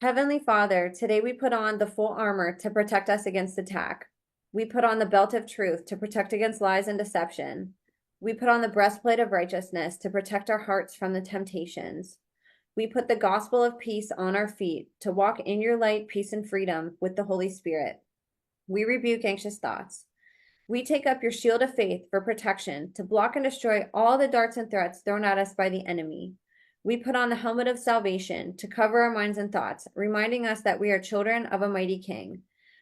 Heavenly Father, today we put on the full armor to protect us against attack. We put on the belt of truth to protect against lies and deception. We put on the breastplate of righteousness to protect our hearts from the temptations. We put the gospel of peace on our feet to walk in your light, peace, and freedom with the Holy Spirit. We rebuke anxious thoughts. We take up your shield of faith for protection to block and destroy all the darts and threats thrown at us by the enemy. We put on the helmet of salvation to cover our minds and thoughts, reminding us that we are children of a mighty King.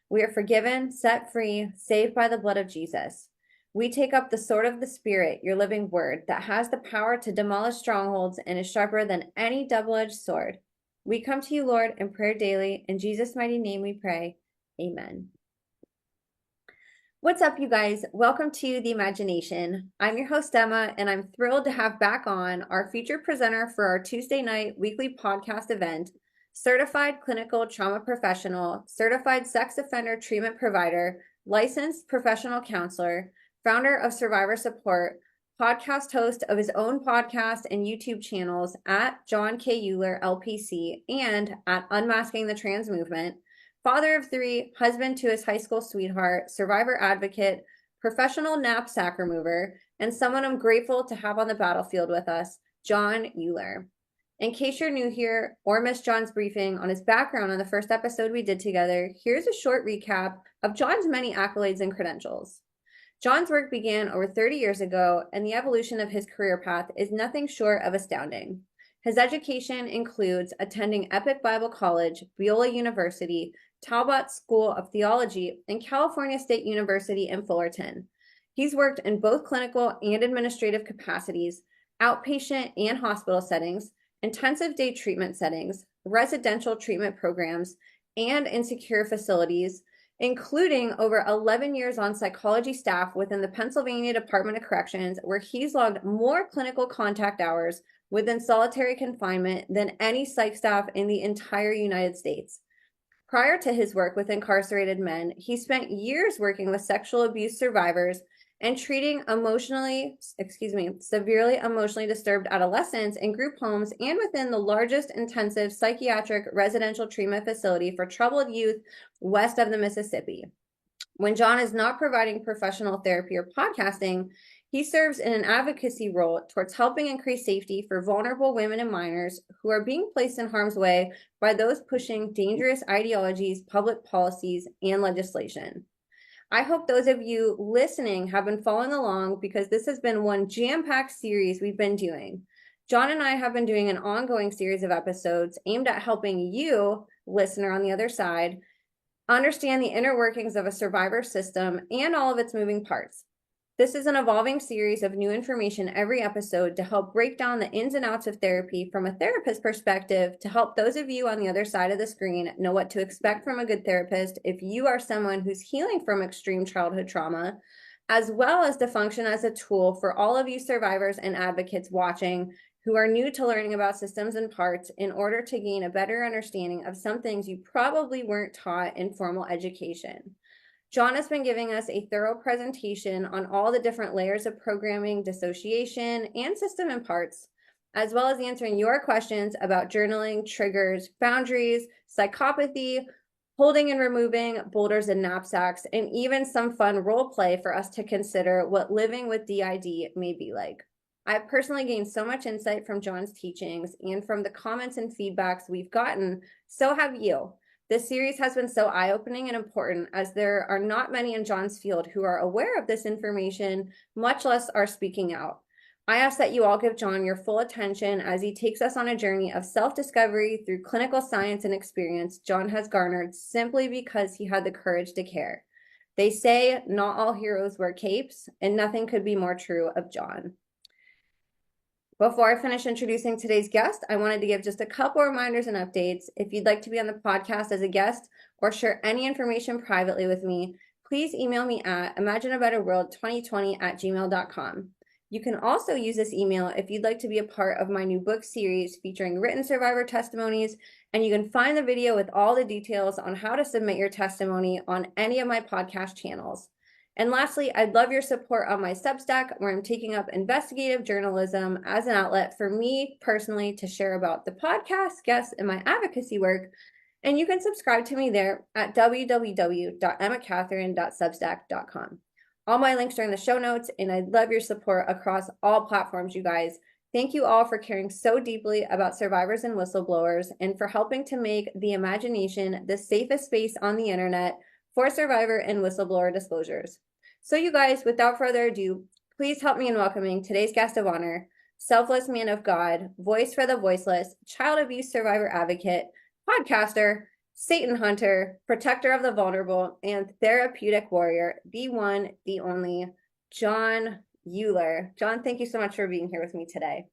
We are forgiven, set free, saved by the blood of Jesus. We take up the sword of the Spirit, your living word, that has the power to demolish strongholds and is sharper than any double-edged sword. We come to you, Lord, in prayer daily. In Jesus' mighty name we pray. Amen. What's up, you guys? Welcome to The Imagination. I'm your host, Emma, and I'm thrilled to have back on our featured presenter for our Tuesday night weekly podcast event, certified clinical trauma professional, certified sex offender treatment provider, licensed professional counselor, founder of Survivor Support, podcast host of his own podcast and YouTube channels at John K. Uhler, LPC, and at Unmasking the Trans Movement, father of three, husband to his high school sweetheart, survivor advocate, professional knapsack remover, and someone I'm grateful to have on the battlefield with us, John Uhler. In case you're new here or missed John's briefing on his background on the first episode we did together, here's a short recap of John's many accolades and credentials. John's work began over 30 years ago, and the evolution of his career path is nothing short of astounding. His education includes attending Epic Bible College, Biola University, Talbot School of Theology, and California State University in Fullerton. He's worked in both clinical and administrative capacities, outpatient and hospital settings, intensive day treatment settings, residential treatment programs, and in secure facilities, including over 11 years on psychology staff within the Pennsylvania Department of Corrections, where he's logged more clinical contact hours within solitary confinement than any psych staff in the entire United States. Prior to his work with incarcerated men, he spent years working with sexual abuse survivors and treating severely emotionally disturbed adolescents in group homes and within the largest intensive psychiatric residential treatment facility for troubled youth west of the Mississippi. When John is not providing professional therapy or podcasting, he serves in an advocacy role towards helping increase safety for vulnerable women and minors who are being placed in harm's way by those pushing dangerous ideologies, public policies, and legislation. I hope those of you listening have been following along because this has been one jam-packed series we've been doing. John and I have been doing an ongoing series of episodes aimed at helping you, listener on the other side, understand the inner workings of a survivor system and all of its moving parts. This is an evolving series of new information every episode to help break down the ins and outs of therapy from a therapist perspective to help those of you on the other side of the screen know what to expect from a good therapist if you are someone who's healing from extreme childhood trauma, as well as to function as a tool for all of you survivors and advocates watching who are new to learning about systems and parts in order to gain a better understanding of some things you probably weren't taught in formal education. John has been giving us a thorough presentation on all the different layers of programming, dissociation, and system and parts, as well as answering your questions about journaling, triggers, boundaries, psychopathy, holding and removing boulders and knapsacks, and even some fun role play for us to consider what living with DID may be like. I've personally gained so much insight from John's teachings and from the comments and feedbacks we've gotten, so have you. This series has been so eye-opening and important as there are not many in John's field who are aware of this information, much less are speaking out. I ask that you all give John your full attention as he takes us on a journey of self-discovery through clinical science and experience John has garnered simply because he had the courage to care. They say not all heroes wear capes, and nothing could be more true of John. Before I finish introducing today's guest, I wanted to give just a couple reminders and updates. If you'd like to be on the podcast as a guest or share any information privately with me, please email me at imagineabetterworld2020@gmail.com. You can also use this email if you'd like to be a part of my new book series featuring written survivor testimonies, and you can find the video with all the details on how to submit your testimony on any of my podcast channels. And lastly, I'd love your support on my Substack, where I'm taking up investigative journalism as an outlet for me personally to share about the podcast, guests, and my advocacy work, And you can subscribe to me there at www.emmacatherine.substack.com. All my links are in the show notes, and I love your support across all platforms, you guys. Thank you all for caring so deeply about survivors and whistleblowers and for helping to make the imagination the safest space on the internet for survivor and whistleblower disclosures. So, you guys, without further ado, please help me in welcoming today's guest of honor, selfless man of God, voice for the voiceless, child abuse survivor advocate, podcaster, Satan hunter, protector of the vulnerable, and therapeutic warrior, the one, the only, John Uhler. John, thank you so much for being here with me today.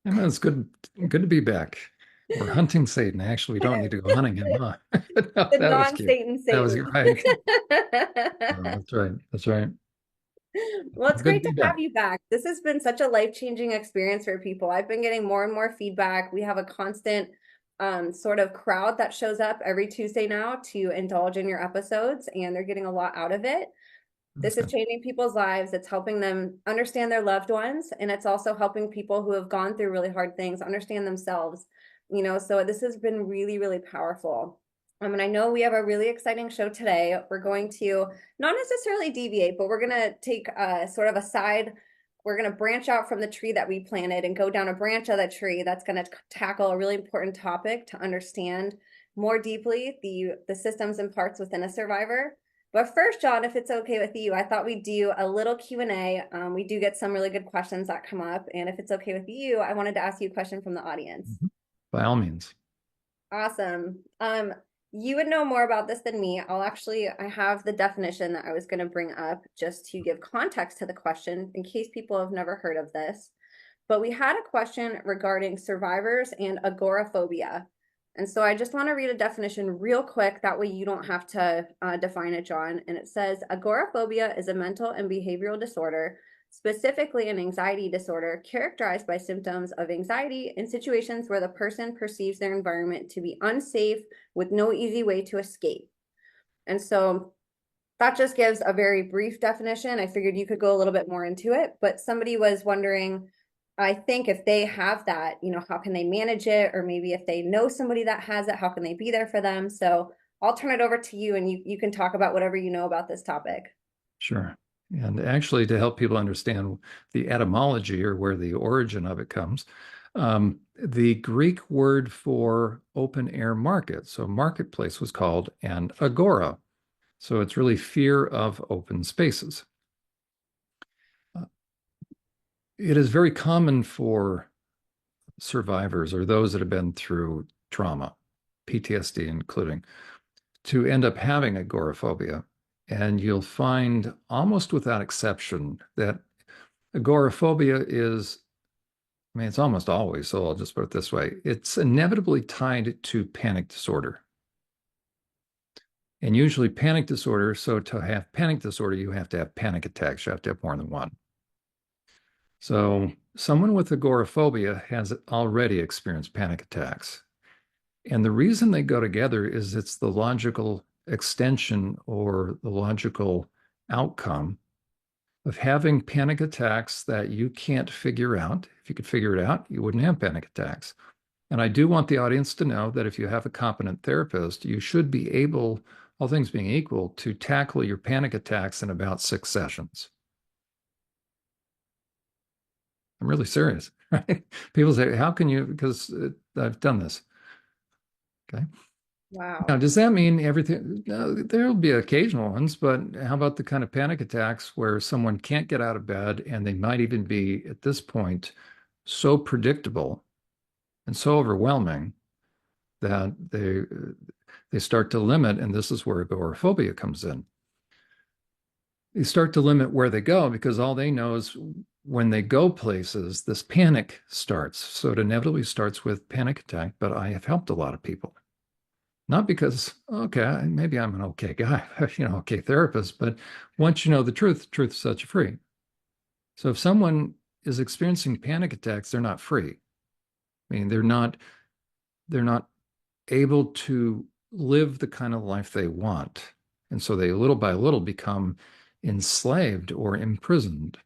It's good to be back. We're hunting Satan. Actually, we don't need to go hunting him, huh? No, The that was cute. non-Satan That was Satan. right. Oh, that's right. That's right. Well, it's Good to great be to have back. you back. This has been such a life-changing experience for people. I've been getting more and more feedback. We have a constant sort of crowd that shows up every Tuesday now to indulge in your episodes, and they're getting a lot out of it. That's This is good. changing people's lives. It's helping them understand their loved ones, and it's also helping people who have gone through really hard things understand themselves. So this has been really, really powerful. And I know we have a really exciting show today. We're going to not necessarily deviate, but we're going to take sort of a side. We're going to branch out from the tree that we planted and go down a branch of the tree that's going to tackle a really important topic to understand more deeply the systems and parts within a survivor. But first, John, if it's okay with you, I thought we'd do a little Q&A. We do get some really good questions that come up. And if it's okay with you, I wanted to ask you a question from the audience. Mhm. By all means. Awesome. You would know more about this than me. I have the definition that I was going to bring up just to give context to the question in case people have never heard of this. But we had a question regarding survivors and agoraphobia. And so I just want to read a definition real quick. That way you don't have to define it, John. And it says agoraphobia is a mental and behavioral disorder, specifically an anxiety disorder characterized by symptoms of anxiety in situations where the person perceives their environment to be unsafe with no easy way to escape. And so that just gives a very brief definition. I figured you could go a little bit more into it, but somebody was wondering, I think if they have that, how can they manage it? Or maybe if they know somebody that has it, how can they be there for them? So I'll turn it over to you and you can talk about whatever you know about this topic. Sure. And actually, to help people understand the etymology or where the origin of it comes, the Greek word for open air market, so marketplace, was called an agora. So it's really fear of open spaces. Uh, It is very common for survivors or those that have been through trauma, PTSD including, to end up having agoraphobia. And you'll find almost without exception that agoraphobia is, I mean, it's almost always, so I'll just put it this way, it's inevitably tied to panic disorder. And usually panic disorder, so to have panic disorder, you have to have panic attacks. You have to have more than one. So someone with agoraphobia has already experienced panic attacks. And the reason they go together is it's the logical extension or the logical outcome of having panic attacks that you can't figure out. If you could figure it out, you wouldn't have panic attacks. And I do want the audience to know that if you have a competent therapist, you should be able, all things being equal, to tackle your panic attacks in about 6 sessions. I'm really serious, right? People say, how can you? Because I've done this. Okay. Now, Wow. does that mean everything? No, there'll be occasional ones, but how about the kind of panic attacks where someone can't get out of bed and they might even be at this point so predictable and so overwhelming that they start to limit, and this is where agoraphobia comes in. They start to limit where they go because all they know is when they go places, this panic starts. So it inevitably starts with panic attack, but I have helped a lot of people. Not because, okay, maybe I'm an okay guy, okay therapist, but once you know the truth sets you free. So if someone is experiencing panic attacks, they're not free. I mean, they're not able to live the kind of life they want. And so they little by little become enslaved or imprisoned.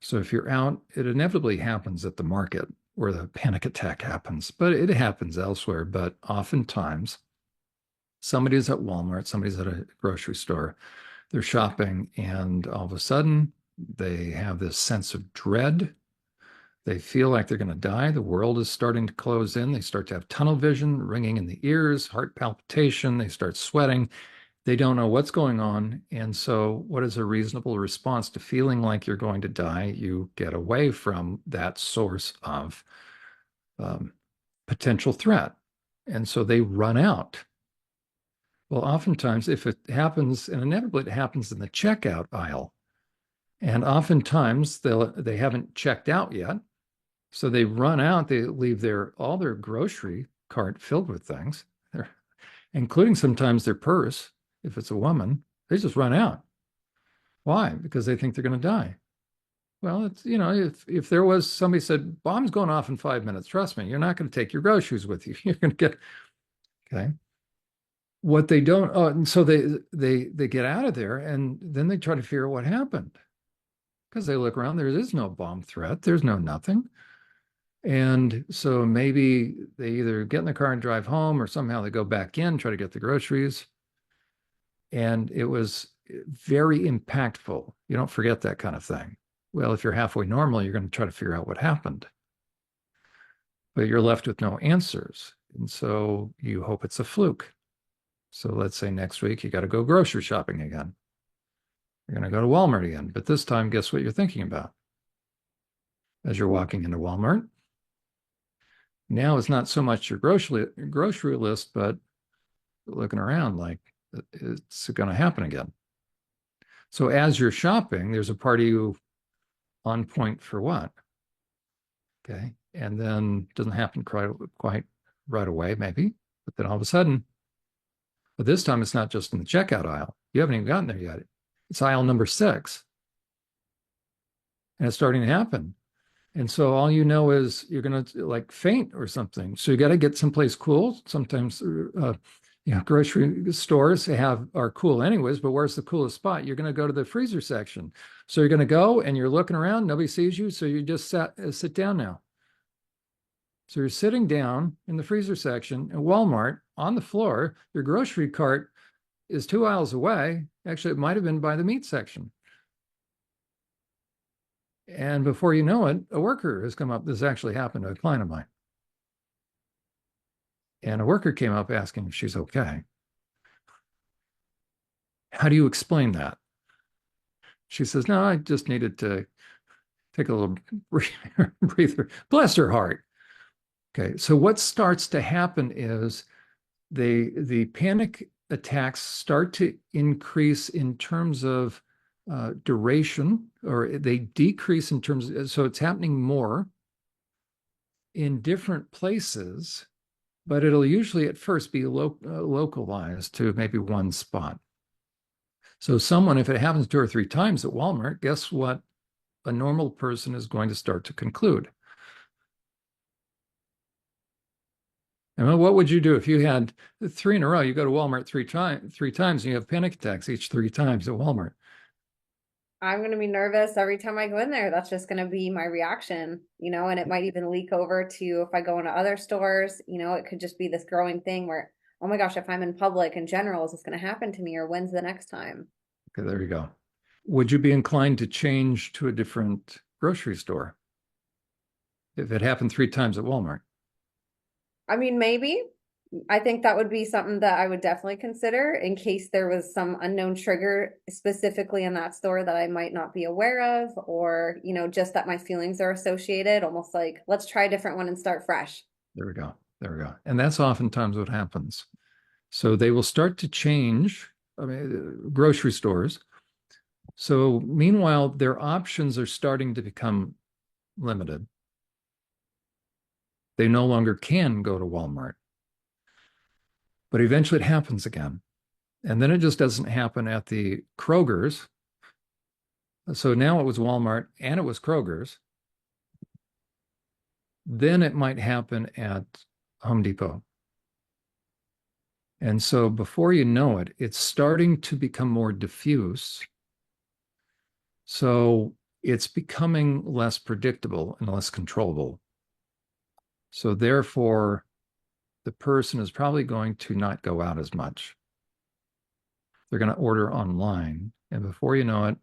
So if you're out, it inevitably happens at the market where the panic attack happens, but it happens elsewhere. But oftentimes Somebody's at Walmart, somebody's at a grocery store, they're shopping, and all of a sudden they have this sense of dread. They feel like they're going to die. The world is starting to close in. They start to have tunnel vision, ringing in the ears, heart palpitation. They start sweating. They don't know what's going on. And so, what is a reasonable response to feeling like you're going to die? You get away from that source of um, potential threat. And so they run out. Well, oftentimes, if it happens, and inevitably it happens in the checkout aisle, and oftentimes they haven't checked out yet. So they run out, they leave all their grocery cart filled with things, including sometimes their purse. If it's a woman, they just run out. Why? Because they think they're going to die. Well, it's, if there was somebody said, bomb's going off in 5 minutes, trust me, you're not going to take your groceries with you. You're going to get, okay. What they don't, oh, and so they get out of there, and then they try to figure out what happened. Because they look around, there is no bomb threat, there's no nothing. And so maybe they either get in the car and drive home, or somehow they go back in, try to get the groceries. And it was very impactful. You don't forget that kind of thing. Well, if you're halfway normal, you're going to try to figure out what happened. But you're left with no answers. And so you hope it's a fluke. So let's say next week you got to go grocery shopping again. You're going to go to Walmart again. But this time, guess what you're thinking about? As you're walking into Walmart, now it's not so much your grocery list, but looking around like it's going to happen again. So as you're shopping, there's a part of you on point for what? Okay. And then it doesn't happen quite right away, maybe. But then all of a sudden, but this time it's not just in the checkout aisle. You haven't even gotten there yet. It's aisle number 6. And it's starting to happen. And so all you know is you're going to like faint or something. So you got to get someplace cool. Sometimes, grocery stores are cool anyways, but where's the coolest spot? You're going to go to the freezer section. So you're going to go and you're looking around. Nobody sees you. So you just sit down now. So you're sitting down in the freezer section at Walmart on the floor. Your grocery cart is 2 aisles away. Actually, it might have been by the meat section. And before you know it, a worker has come up. This actually happened to a client of mine. And a worker came up asking if she's okay. How do you explain that? She says, no, I just needed to take a little breather. Bless her heart. Okay, so what starts to happen is the panic attacks start to increase in terms of duration, or they decrease in terms of, so it's happening more in different places, but it'll usually at first be localized to maybe one spot. So someone, if it happens 2 or 3 times at Walmart, guess what a normal person is going to start to conclude? And what would you do if you had 3 in a row? You go to Walmart three times, and you have panic attacks each 3 times at Walmart. I'm going to be nervous every time I go in there. That's just going to be my reaction, and it might even leak over to if I go into other stores, it could just be this growing thing where, oh my gosh, if I'm in public in general, is this going to happen to me, or when's the next time? Okay, there you go. Would you be inclined to change to a different grocery store if it happened 3 times at Walmart? I mean, maybe. I think that would be something that I would definitely consider in case there was some unknown trigger specifically in that store that I might not be aware of, or, just that my feelings are associated, almost like, let's try a different one and start fresh. There we go. There we go. And that's oftentimes what happens. So they will start to change, grocery stores. So meanwhile, their options are starting to become limited. They no longer can go to Walmart. But eventually it happens again. And then it just doesn't happen at the Kroger's. So now it was Walmart and it was Kroger's. Then it might happen at Home Depot. And so before you know it, it's starting to become more diffuse. So it's becoming less predictable and less controllable. So therefore, the person is probably going to not go out as much. They're going to order online. And before you know it,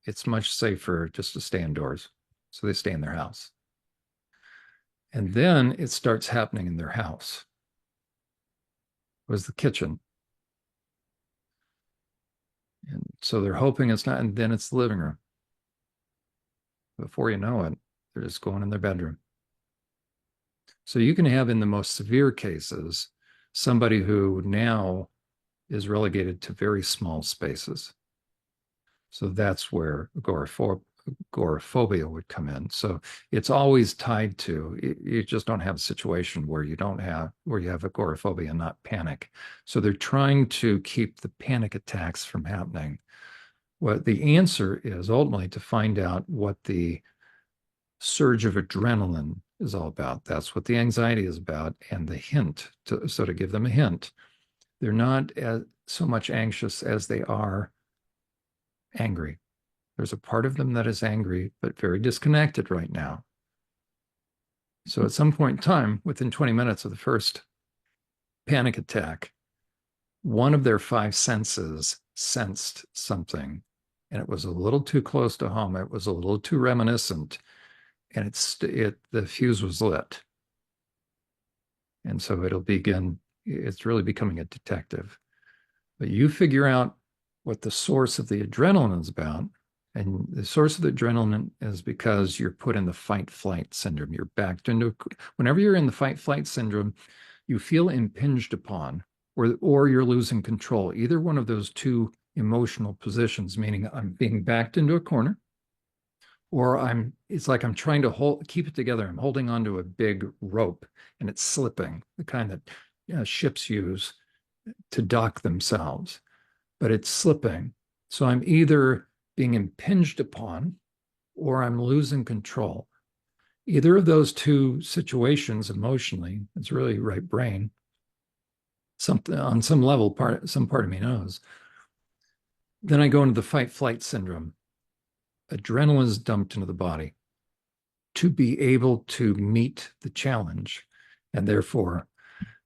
it's much safer just to stay indoors. So they stay in their house. And then it starts happening in their house. It was the kitchen. And so they're hoping it's not, and then it's the living room. Before you know it, they're just going in their bedroom. So you can have, in the most severe cases, somebody who now is relegated to very small spaces. So that's where agoraphobia would come in. So it's always tied to, you just don't have a situation where you have agoraphobia, not panic. So they're trying to keep the panic attacks from happening. What the answer is ultimately to find out what the surge of adrenaline is all about. That's what the anxiety is about. And the hint, to give them a hint, they're not so much anxious as they are angry. There's a part of them that is angry, but very disconnected right now. So at some point in time, within 20 minutes of the first panic attack, one of their five senses sensed something, and it was a little too close to home. It was a little too reminiscent, and the fuse was lit. And so it's really becoming a detective. But you figure out what the source of the adrenaline is about. And the source of the adrenaline is because you're put in the fight-flight syndrome. You're backed into, whenever you're in the fight-flight syndrome, you feel impinged upon, or you're losing control. Either one of those two emotional positions, meaning I'm being backed into a corner, or it's like I'm trying to keep it together. I'm holding onto a big rope and it's slipping, the kind that ships use to dock themselves, but it's slipping. So I'm either being impinged upon or I'm losing control. Either of those two situations emotionally, it's really right brain, something on some level, some part of me knows. Then I go into the fight flight syndrome. Adrenaline is dumped into the body to be able to meet the challenge. And therefore,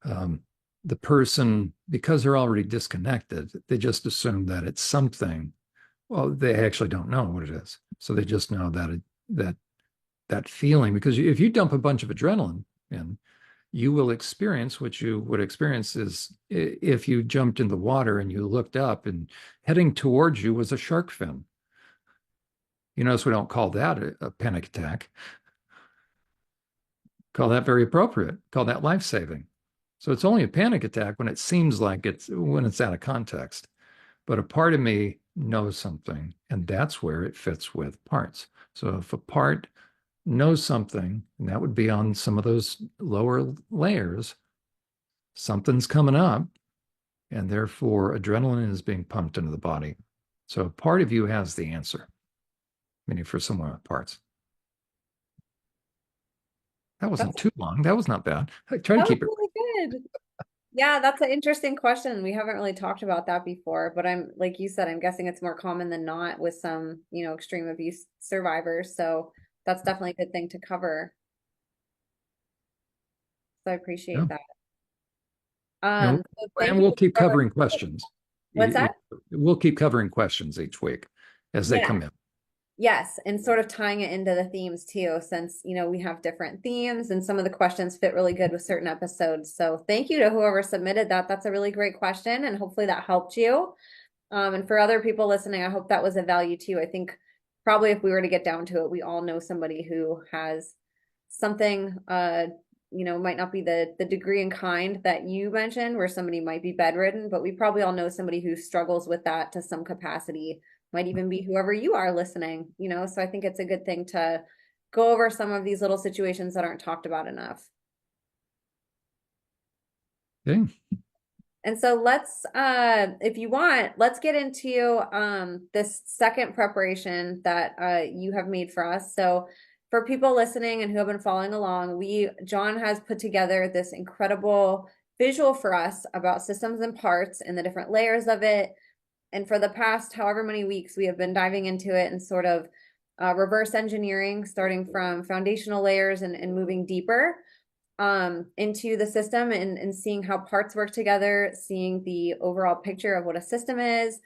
the person, because they're already disconnected, they just assume that it's something. Well, they actually don't know what it is. So they just know that feeling, because if you dump a bunch of adrenaline in, you will experience what you would experience is if you jumped in the water and you looked up and heading towards you was a shark fin. You notice we don't call that a panic attack. Call that very appropriate. Call that life-saving. So it's only a panic attack when it seems like when it's out of context. But a part of me knows something, and that's where it fits with parts. So if a part knows something, and that would be on some of those lower layers, something's coming up, and therefore adrenaline is being pumped into the body. So a part of you has the answer, meaning for someone with parts. That wasn't too long. That was not bad. I try to That was keep it. really good. Yeah, that's an interesting question. We haven't really talked about that before, but like you said, I'm guessing it's more common than not with some, extreme abuse survivors. So that's definitely a good thing to cover. So I Yeah. appreciate that. And, So thank and you we'll keep for, covering questions. what's that? We'll keep covering questions each week as they Yeah. come in. Yes, and sort of tying it into the themes too, since we have different themes and some of the questions fit really good with certain episodes. So thank you to whoever submitted that. That's a really great question, and hopefully that helped you. And for other people listening, I hope that was of value too. I think probably if we were to get down to it, we all know somebody who has something, might not be the degree and kind that you mentioned, where somebody might be bedridden, but we probably all know somebody who struggles with that to some capacity. Might even be whoever you are listening, so I think it's a good thing to go over some of these little situations that aren't talked about enough. Okay. And so if you want, let's get into this second preparation that you have made for us. So for people listening and who have been following along, John has put together this incredible visual for us about systems and parts and the different layers of it. And for the past however many weeks, we have been diving into it and sort of reverse engineering, starting from foundational layers and moving deeper. into the system and seeing how parts work together, seeing the overall picture of what a system is,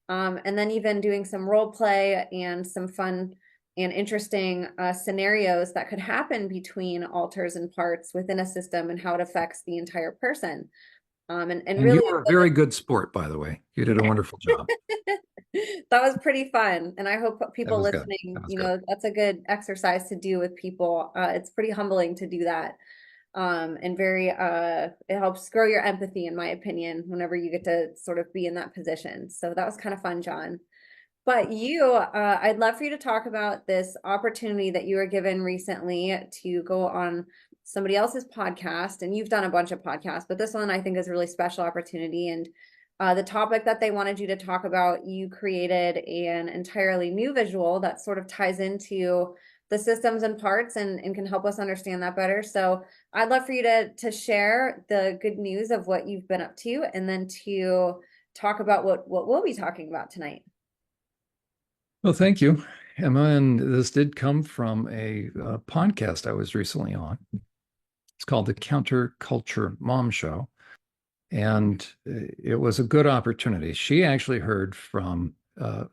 and then even doing some role play and some fun and interesting scenarios that could happen between alters and parts within a system and how it affects the entire person. And And you really, were a very good sport, by the way. You did a wonderful job. that was pretty fun. And I hope That people was good. listening, That was good. that's a good exercise to do with people. It's pretty humbling to do that. And very, it helps grow your empathy, in my opinion, whenever you get to sort of be in that position. So that was kind of fun, John. But I'd love for you to talk about this opportunity that you were given recently to go on somebody else's podcast. And you've done a bunch of podcasts, but this one I think is a really special opportunity. And the topic that they wanted you to talk about, you created an entirely new visual that sort of ties into the systems and parts and can help us understand that better. So I'd love for you to share the good news of what you've been up to and then to talk about what we'll be talking about tonight. Well, thank you, Emma. And this did come from a podcast I was recently on. It's called the Counterculture Mom Show. And it was a good opportunity. She actually heard from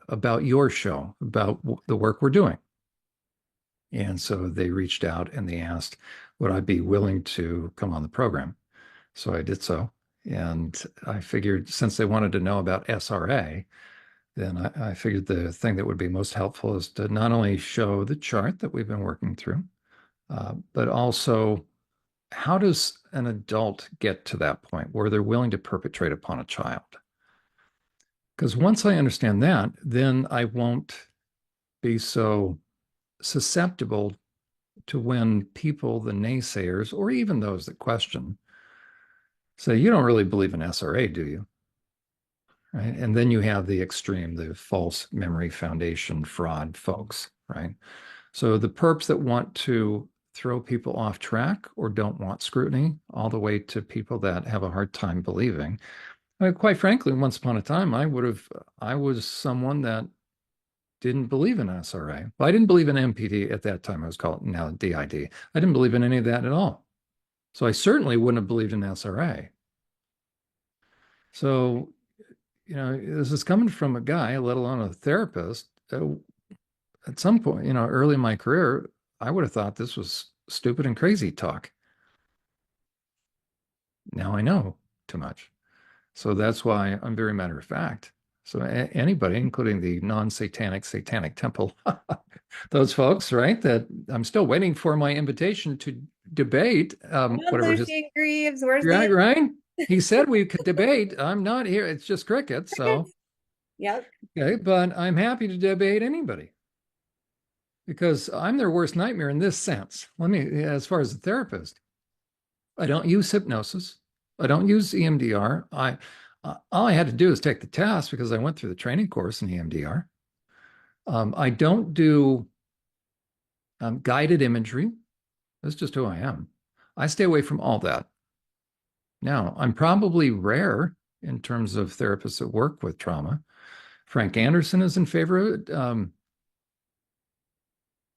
about your show, about the work we're doing. And so they reached out and they asked, would I be willing to come on the program? So I did so. And I figured since they wanted to know about SRA, then I figured the thing that would be most helpful is to not only show the chart that we've been working through, but also how does an adult get to that point where they're willing to perpetrate upon a child? Because once I understand that, then I won't be so susceptible to when people, the naysayers, or even those that question, say, you don't really believe in SRA, do you? Right? And then you have the extreme, the false memory foundation fraud folks, right? So the perps that want to throw people off track or don't want scrutiny, all the way to people that have a hard time believing. I mean, quite frankly, once upon a time, I was someone that didn't believe in SRA. Well, I didn't believe in MPD at that time. I was called now DID. I didn't believe in any of that at all. So I certainly wouldn't have believed in SRA. So, this is coming from a guy, let alone a therapist. At some point, early in my career, I would have thought this was stupid and crazy talk. Now I know too much. So that's why I'm very matter of fact. So anybody, including the non-satanic satanic temple, those folks, right? That I'm still waiting for my invitation to debate. Whatever his Greaves, where's right, the right. He said we could debate. I'm not here. It's just crickets. So Yep. okay, but I'm happy to debate anybody because I'm their worst nightmare in this sense. As far as a therapist, I don't use hypnosis. I don't use EMDR. All I had to do is take the test because I went through the training course in EMDR. I don't do guided imagery. That's just who I am. I stay away from all that. Now, I'm probably rare in terms of therapists that work with trauma. Frank Anderson is in favor of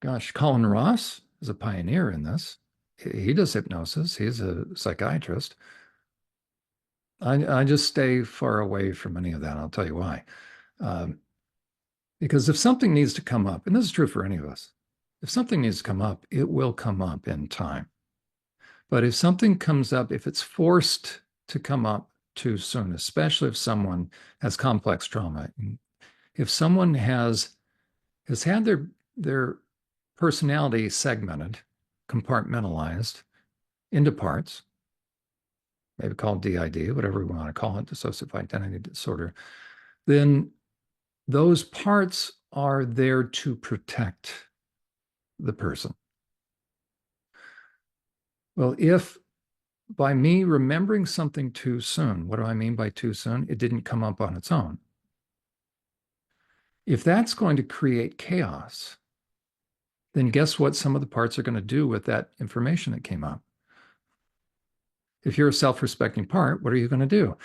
it. Colin Ross is a pioneer in this. He does hypnosis. He's a psychiatrist. I just stay far away from any of that. I'll tell you why. Because if something needs to come up, and this is true for any of us, if something needs to come up, it will come up in time. But if something comes up, if it's forced to come up too soon, especially if someone has complex trauma, if someone has had their personality segmented, compartmentalized into parts, maybe called DID, whatever we want to call it, dissociative identity disorder, then those parts are there to protect the person. Well, if by me remembering something too soon, what do I mean by too soon? It didn't come up on its own. If that's going to create chaos, then guess what some of the parts are going to do with that information that came up? If you're a self-respecting part, what are you going to do?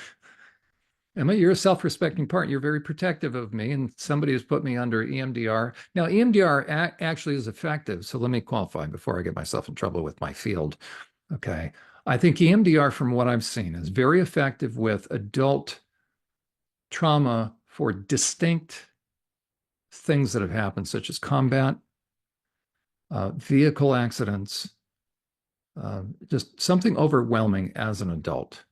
Emma, you're a self-respecting part. You're very protective of me, and somebody has put me under EMDR. Now, EMDR actually is effective. So let me qualify before I get myself in trouble with my field. Okay. I think EMDR, from what I've seen, is very effective with adult trauma for distinct things that have happened, such as combat, vehicle accidents, just something overwhelming as an adult.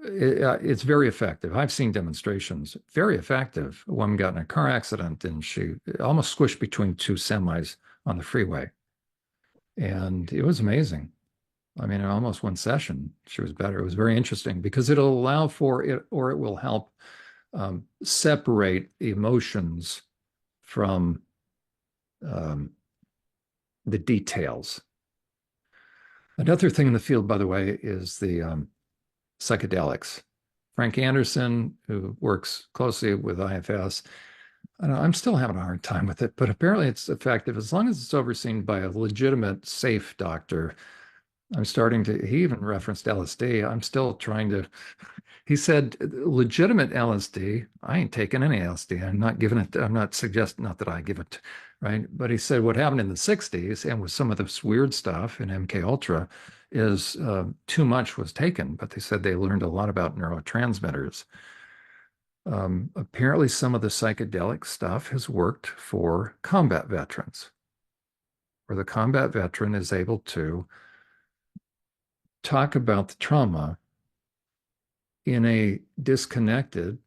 It's very effective. I've seen demonstrations, very effective. A woman got in a car accident and she almost squished between two semis on the freeway. And it was amazing. I mean, in almost one session, she was better. It was very interesting because it'll allow for it, or it will help separate emotions from um, the details. Another thing in the field, by the way, is the psychedelics. Frank Anderson, who works closely with IFS, I know, I'm still having a hard time with it, but apparently it's effective as long as it's overseen by a legitimate, safe doctor. I'm starting to, he even referenced LSD. I'm still trying to, he said, legitimate LSD. I ain't taking any LSD. I'm not giving it, I'm not suggesting, not that I give it, right? But he said what happened in the 60s and with some of this weird stuff in MK Ultra is too much was taken. But they said they learned a lot about neurotransmitters. Apparently, some of the psychedelic stuff has worked for combat veterans, where the combat veteran is able to talk about the trauma in a disconnected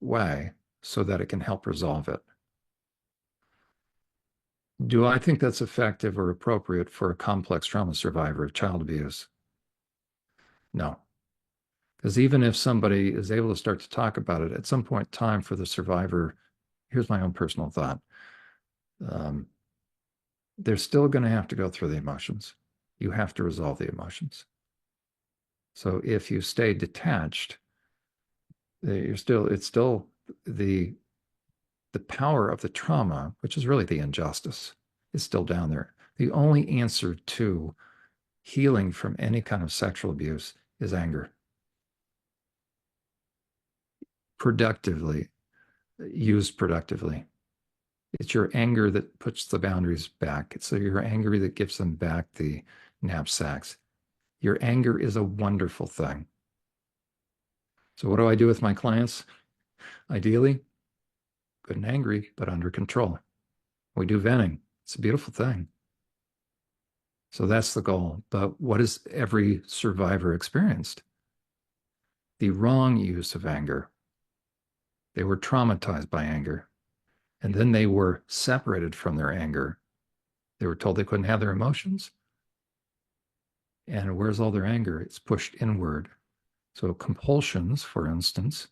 way so that it can help resolve it. Do I think that's effective or appropriate for a complex trauma survivor of child abuse? No. Because even if somebody is able to start to talk about it, at some point in time for the survivor, here's my own personal thought. Um, they're still going to have to go through the emotions. You have to resolve the emotions. So if you stay detached, it's still the power of the trauma, which is really the injustice, is still down there. The only answer to healing from any kind of sexual abuse is anger. Productively, used productively. It's your anger that puts the boundaries back. It's your anger that gives them back the knapsacks. Your anger is a wonderful thing. So what do I do with my clients? Ideally, good and angry, but under control. We do venting. It's a beautiful thing. So that's the goal. But what has every survivor experienced? The wrong use of anger. They were traumatized by anger. And then they were separated from their anger. They were told they couldn't have their emotions. And where's all their anger? It's pushed inward. So compulsions, for instance,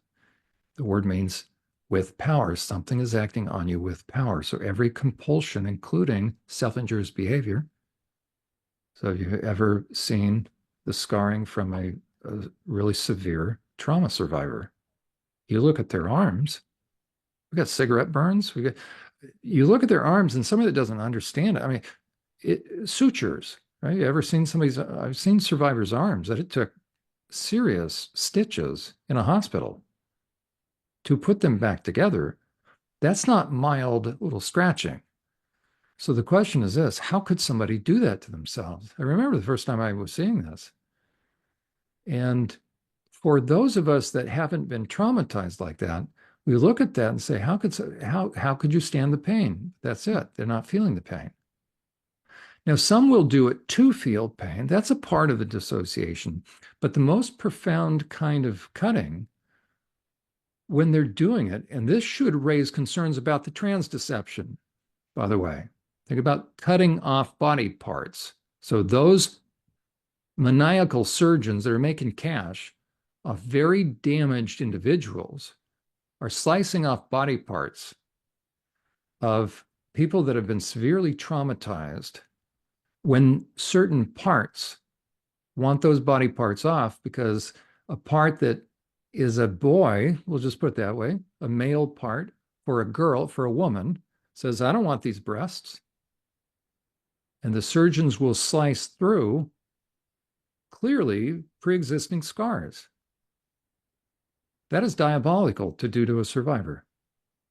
the word means with power. Something is acting on you with power. So every compulsion, including self-injurious behavior. So have you ever seen the scarring from a really severe trauma survivor? You look at their arms. We got cigarette burns. You look at their arms, and somebody that doesn't understand it. I mean, sutures, right? You ever seen somebody's? I've seen survivors' arms that it took serious stitches in a hospital to put them back together. That's not mild little scratching. So the question is this: how could somebody do that to themselves? I remember the first time I was seeing this, and for those of us that haven't been traumatized like that, we look at that and say, how could you stand the pain? That's it. They're not feeling the pain. Now, some will do it to feel pain. That's a part of the dissociation. But the most profound kind of cutting, when they're doing it, and this should raise concerns about the trans deception, by the way. Think about cutting off body parts. So those maniacal surgeons that are making cash of very damaged individuals are slicing off body parts of people that have been severely traumatized when certain parts want those body parts off because a part that is a boy, we'll just put it that way, a male part for a girl, for a woman, says, I don't want these breasts. And the surgeons will slice through clearly pre-existing scars. That is diabolical to do to a survivor.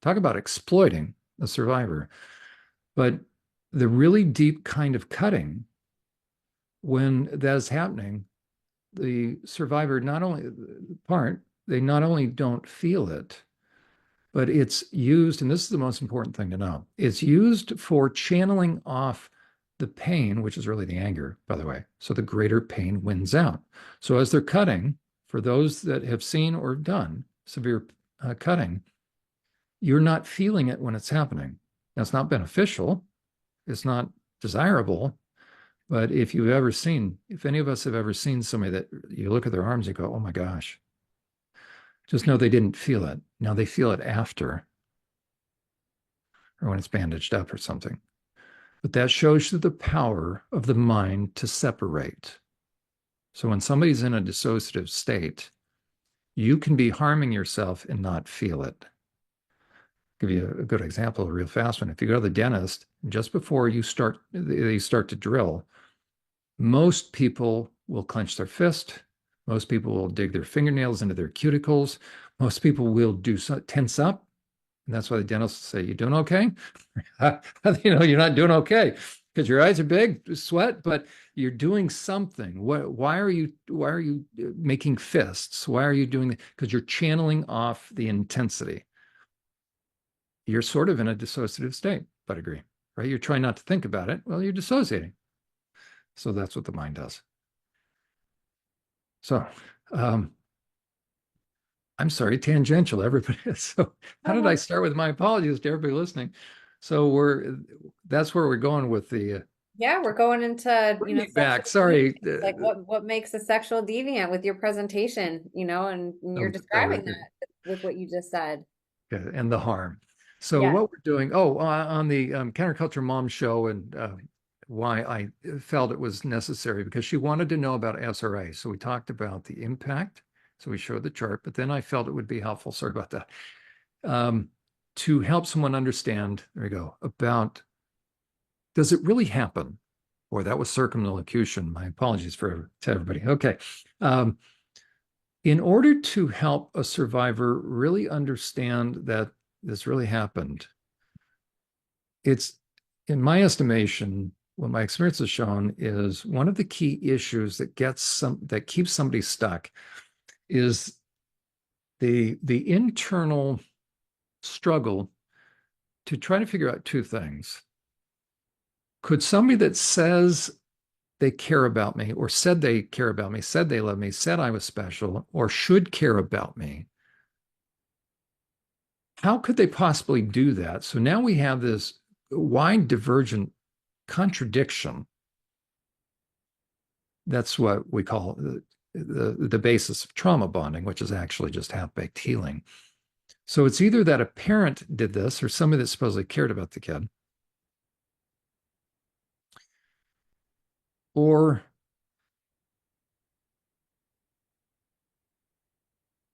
Talk about exploiting a survivor. But the really deep kind of cutting when that is happening, the survivor they not only don't feel it, but it's used, and this is the most important thing to know, it's used for channeling off the pain, which is really the anger, by the way. So the greater pain wins out. So as they're cutting, for those that have seen or done severe cutting, you're not feeling it when it's happening. That's not beneficial. It's not desirable. But if any of us have ever seen somebody that you look at their arms, you go, oh my gosh, just know they didn't feel it. Now they feel it after or when it's bandaged up or something. But that shows you the power of the mind to separate. So when somebody's in a dissociative state, you can be harming yourself and not feel it. I'll give you a good example, a real fast one. If you go to the dentist, just before they start to drill, most people will clench their fist. Most people will dig their fingernails into their cuticles. Most people will tense up. And that's why the dentists say, you doing okay? You're not doing okay because your eyes are big, sweat, but you're doing something. Why are you making fists? Why are you doing that? Because you're channeling off the intensity. You're sort of in a dissociative state, but agree, right? You're trying not to think about it. Well, you're dissociating. So that's what the mind does. So, I'm sorry, tangential, everybody. So how did I start with my apologies to everybody listening? So that's where we're going with the Yeah, we're going into, back. sexual Sorry. deviance, like what makes a sexual deviant with your presentation, and you're describing that with what you just said. And the harm. So Yeah. what we're doing, on the Counterculture Mom show, and why I felt it was necessary, because she wanted to know about SRA. So we talked about the impact. So we showed the chart, but then I felt it would be helpful, sorry about that, to help someone understand, there we go, about, does it really happen? Boy, that was circumlocution. My apologies to everybody. Okay. In order to help a survivor really understand that this really happened, it's, in my estimation, what my experience has shown is one of the key issues that keeps somebody stuck is the internal struggle to try to figure out two things. Could somebody that says they care about me, or said they care about me, said they love me, said I was special, or should care about me, how could they possibly do that? So now we have this wide divergent contradiction. That's what we call the basis of trauma bonding, which is actually just half-baked healing. So it's either that a parent did this, or somebody that supposedly cared about the kid, or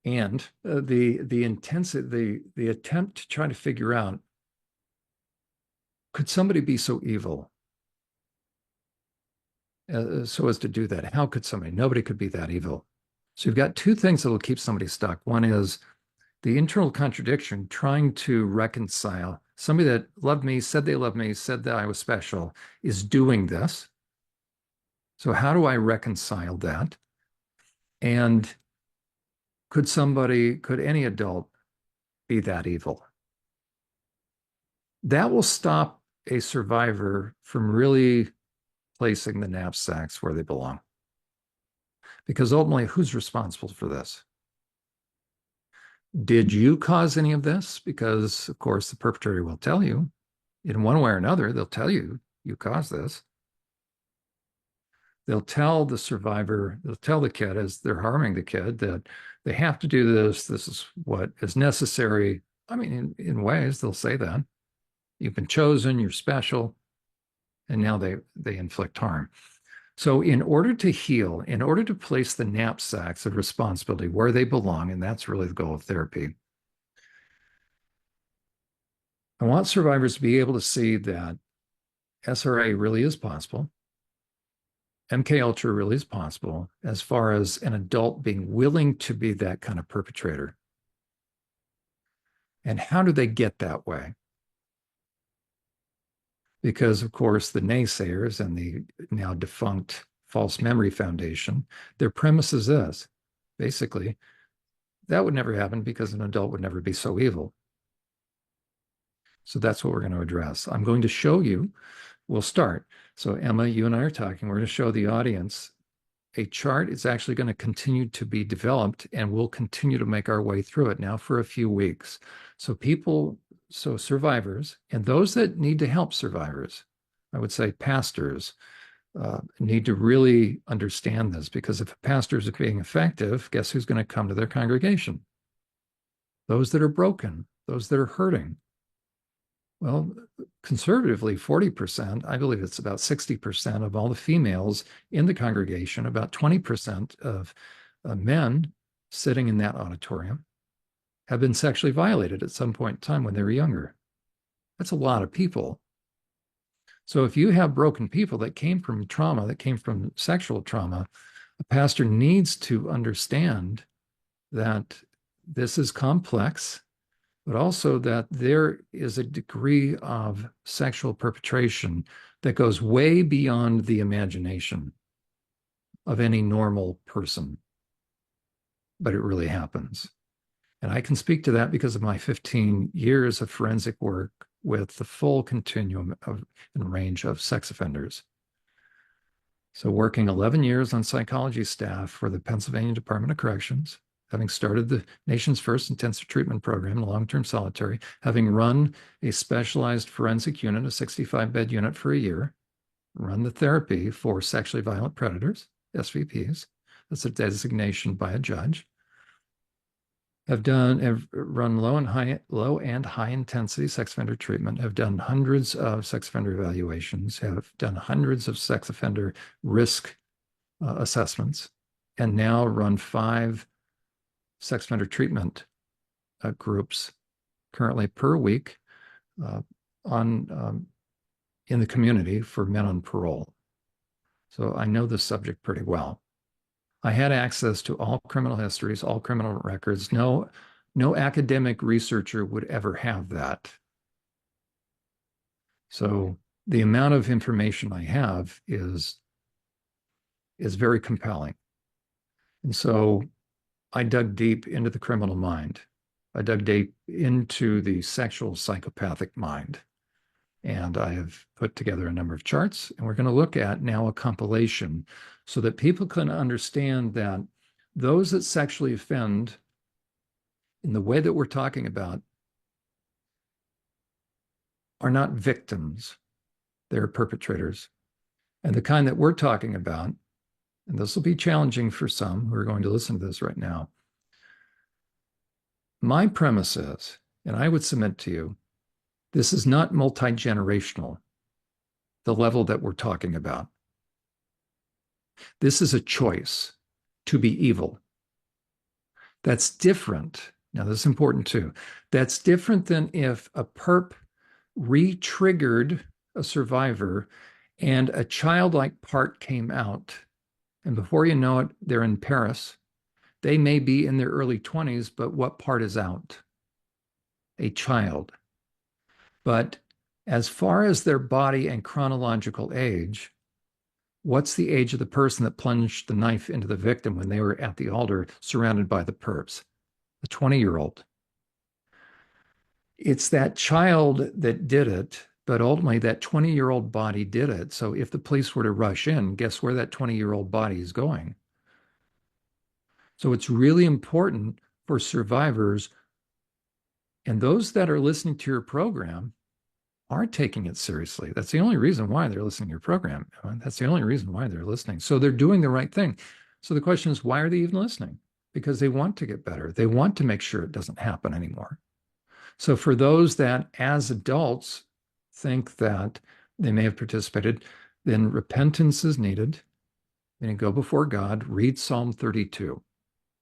the intensity, the attempt to try to figure out, could somebody be so evil so as to do that? How could somebody? Nobody could be that evil. So you've got two things that will keep somebody stuck. One is the internal contradiction, trying to reconcile somebody that loved me, said they loved me, said that I was special, is doing this. So how do I reconcile that? And could any adult be that evil? That will stop a survivor from really placing the knapsacks where they belong. Because ultimately, who's responsible for this? Did you cause any of this? Because, of course, the perpetrator will tell you in one way or another, they'll tell you, you caused this. They'll tell the survivor, they'll tell the kid as they're harming the kid that they have to do this. This is what is necessary. I mean, in ways, they'll say that. You've been chosen, you're special, and now they inflict harm. So in order to heal, in order to place the knapsacks of responsibility where they belong, and that's really the goal of therapy, I want survivors to be able to see that SRA really is possible. MK Ultra really is possible, as far as an adult being willing to be that kind of perpetrator. And how do they get that way? Because, of course, the naysayers and the now defunct false memory foundation. Their premise is this, basically, that would never happen because an adult would never be so evil. So that's what we're going to address. I'm going to show you, we'll start. So Emma, you and I are talking, we're going to show the audience a chart. It's actually going to continue to be developed, and we'll continue to make our way through it now for a few weeks. So survivors, and those that need to help survivors, I would say pastors, need to really understand this, because if a pastor is being effective, guess who's going to come to their congregation? Those that are broken, those that are hurting. Well, conservatively, 40%, I believe it's about 60% of all the females in the congregation, about 20% of men sitting in that auditorium have been sexually violated at some point in time when they were younger. That's a lot of people. So if you have broken people that came from trauma, that came from sexual trauma, a pastor needs to understand that this is complex, but also that there is a degree of sexual perpetration that goes way beyond the imagination of any normal person. But it really happens. And I can speak to that because of my 15 years of forensic work with the full continuum and range of sex offenders. So working 11 years on psychology staff for the Pennsylvania Department of Corrections, having started the nation's first intensive treatment program in long-term solitary, having run a specialized forensic unit, a 65-bed unit for a year, run the therapy for sexually violent predators, SVPs. That's a designation by a judge. Have run low and high intensity sex offender treatment, have done hundreds of sex offender evaluations, have done hundreds of sex offender risk assessments, and now run 5 sex offender treatment groups currently per week in the community for men on parole. So I know this subject pretty well. I had access to all criminal histories, all criminal records. No academic researcher would ever have that. So the amount of information I have is very compelling. And so I dug deep into the criminal mind. I dug deep into the sexual psychopathic mind. And I have put together a number of charts, and we're going to look at now a compilation so that people can understand that those that sexually offend in the way that we're talking about are not victims, they're perpetrators. And the kind that we're talking about, and this will be challenging for some who are going to listen to this right now, my premise is, and I would submit to you, this is not multi-generational, the level that we're talking about. This is a choice to be evil. That's different. Now, this is important too. That's different than if a perp re-triggered a survivor and a childlike part came out. And before you know it, they're in Paris. They may be in their early 20s, but what part is out? A child. But as far as their body and chronological age, what's the age of the person that plunged the knife into the victim when they were at the altar surrounded by the perps? The 20-year-old. It's that child that did it, but ultimately that 20-year-old body did it. So if the police were to rush in, guess where that 20-year-old body is going? So it's really important for survivors and those that are listening to your program aren't taking it seriously. That's the only reason why they're listening to your program. That's the only reason why they're listening. So they're doing the right thing. So the question is, why are they even listening? Because they want to get better. They want to make sure it doesn't happen anymore. So for those that as adults think that they may have participated, then repentance is needed. And go before God, read Psalm 32.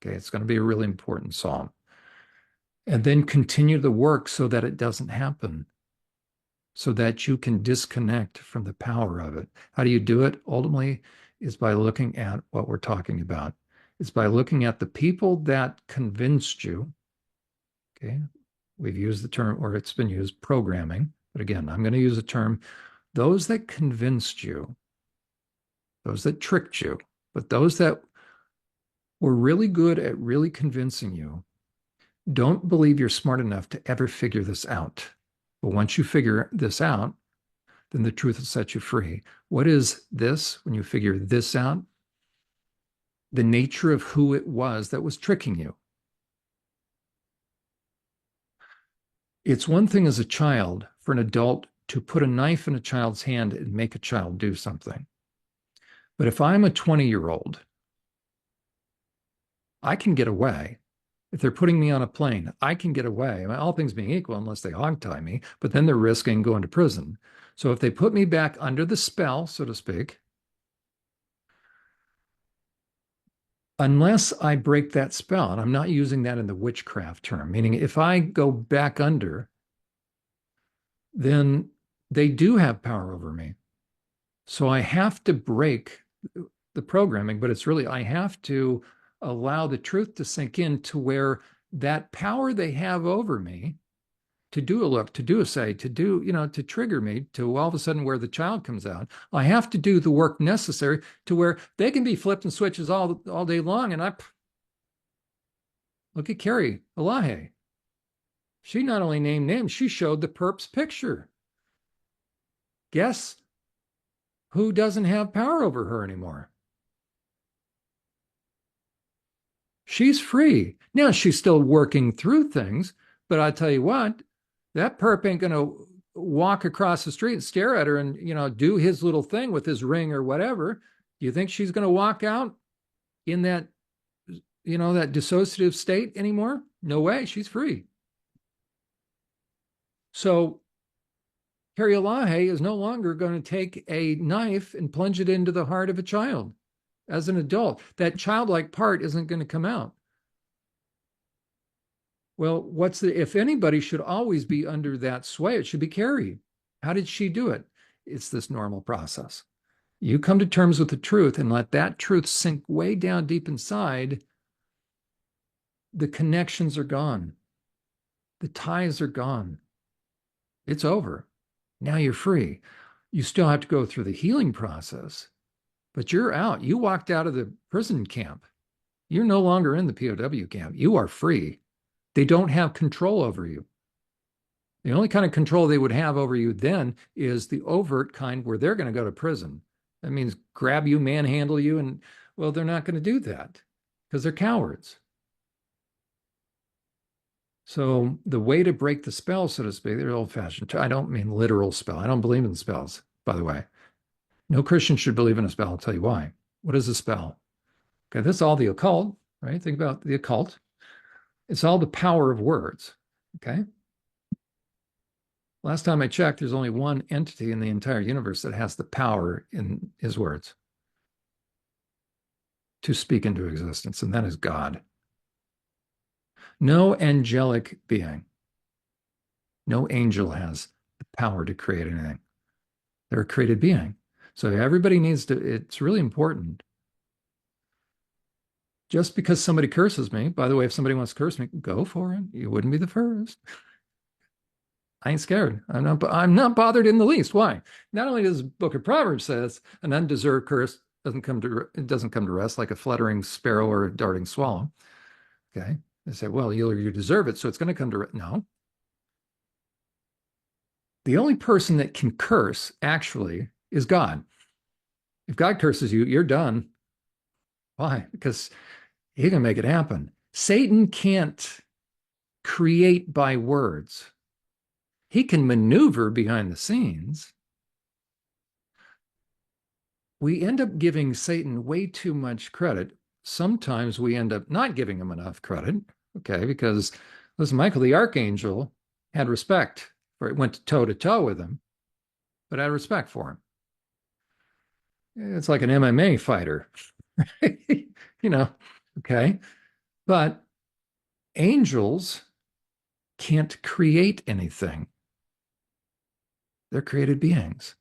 Okay, it's going to be a really important psalm. And then continue the work so that it doesn't happen, so that you can disconnect from the power of it. How do you do it? Ultimately, is by looking at what we're talking about. It's by looking at the people that convinced you. Okay, we've used the term, or it's been used, programming. But again, I'm going to use the term, those that convinced you those that tricked you, but those that were really good at really convincing you, don't believe you're smart enough to ever figure this out. But once you figure this out, then the truth will set you free. What is this when you figure this out? The nature of who it was that was tricking you. It's one thing as a child for an adult to put a knife in a child's hand and make a child do something. But if I'm a 20-year-old, I can get away. If they're putting me on a plane, I can get away. I mean, all things being equal, unless they hog tie me, but then they're risking going to prison. So if they put me back under the spell, so to speak, unless I break that spell, and I'm not using that in the witchcraft term, meaning if I go back under, then they do have power over me. So I have to break the programming, but it's really, I have to allow the truth to sink in to where that power they have over me to do a look, to do a say, to do, to trigger me to all of a sudden where the child comes out. I have to do the work necessary to where they can be flipped and switches all day long. And I look at Carrie Elahe. She not only named names, she showed the perp's picture. Guess who doesn't have power over her anymore? She's free. Now she's still working through things, but I tell you what, that perp ain't going to walk across the street and stare at her and, do his little thing with his ring or whatever. You think she's going to walk out in that, that dissociative state anymore? No way. She's free. So Carrie Elahe is no longer going to take a knife and plunge it into the heart of a child. As an adult, that childlike part isn't going to come out. Well, if anybody should always be under that sway, it should be Carrie. How did she do it? It's this normal process. You come to terms with the truth and let that truth sink way down deep inside. The connections are gone. The ties are gone. It's over. Now you're free. You still have to go through the healing process, but you're out. You walked out of the prison camp. You're no longer in the POW camp. You are free. They don't have control over you. The only kind of control they would have over you then is the overt kind where they're going to go to prison. That means grab you, manhandle you, and, well, they're not going to do that because they're cowards. So the way to break the spell, so to speak, they're old-fashioned. I don't mean literal spell. I don't believe in spells, by the way. No Christian should believe in a spell. I'll tell you why. What is a spell? Okay, this is all the occult, right? Think about the occult. It's all the power of words, okay? Last time I checked, there's only one entity in the entire universe that has the power in his words to speak into existence, and that is God. No angelic being, no angel has the power to create anything. They're a created being. So everybody needs to, it's really important. Just because somebody curses me, by the way, if somebody wants to curse me, go for it. You wouldn't be the first. I ain't scared. I'm not bothered in the least. Why? Not only does the book of Proverbs says an undeserved curse doesn't come to rest like a fluttering sparrow or a darting swallow. Okay. They say, well, you deserve it, so it's going to come to rest. No. The only person that can curse actually is God. If God curses you, you're done. Why? Because he can make it happen. Satan can't create by words. He can maneuver behind the scenes. We end up giving Satan way too much credit. Sometimes we end up not giving him enough credit, okay? Because, listen, Michael the Archangel had respect for it, went toe to toe with him, but had respect for him. It's like an MMA fighter, okay? But angels can't create anything. They're created beings.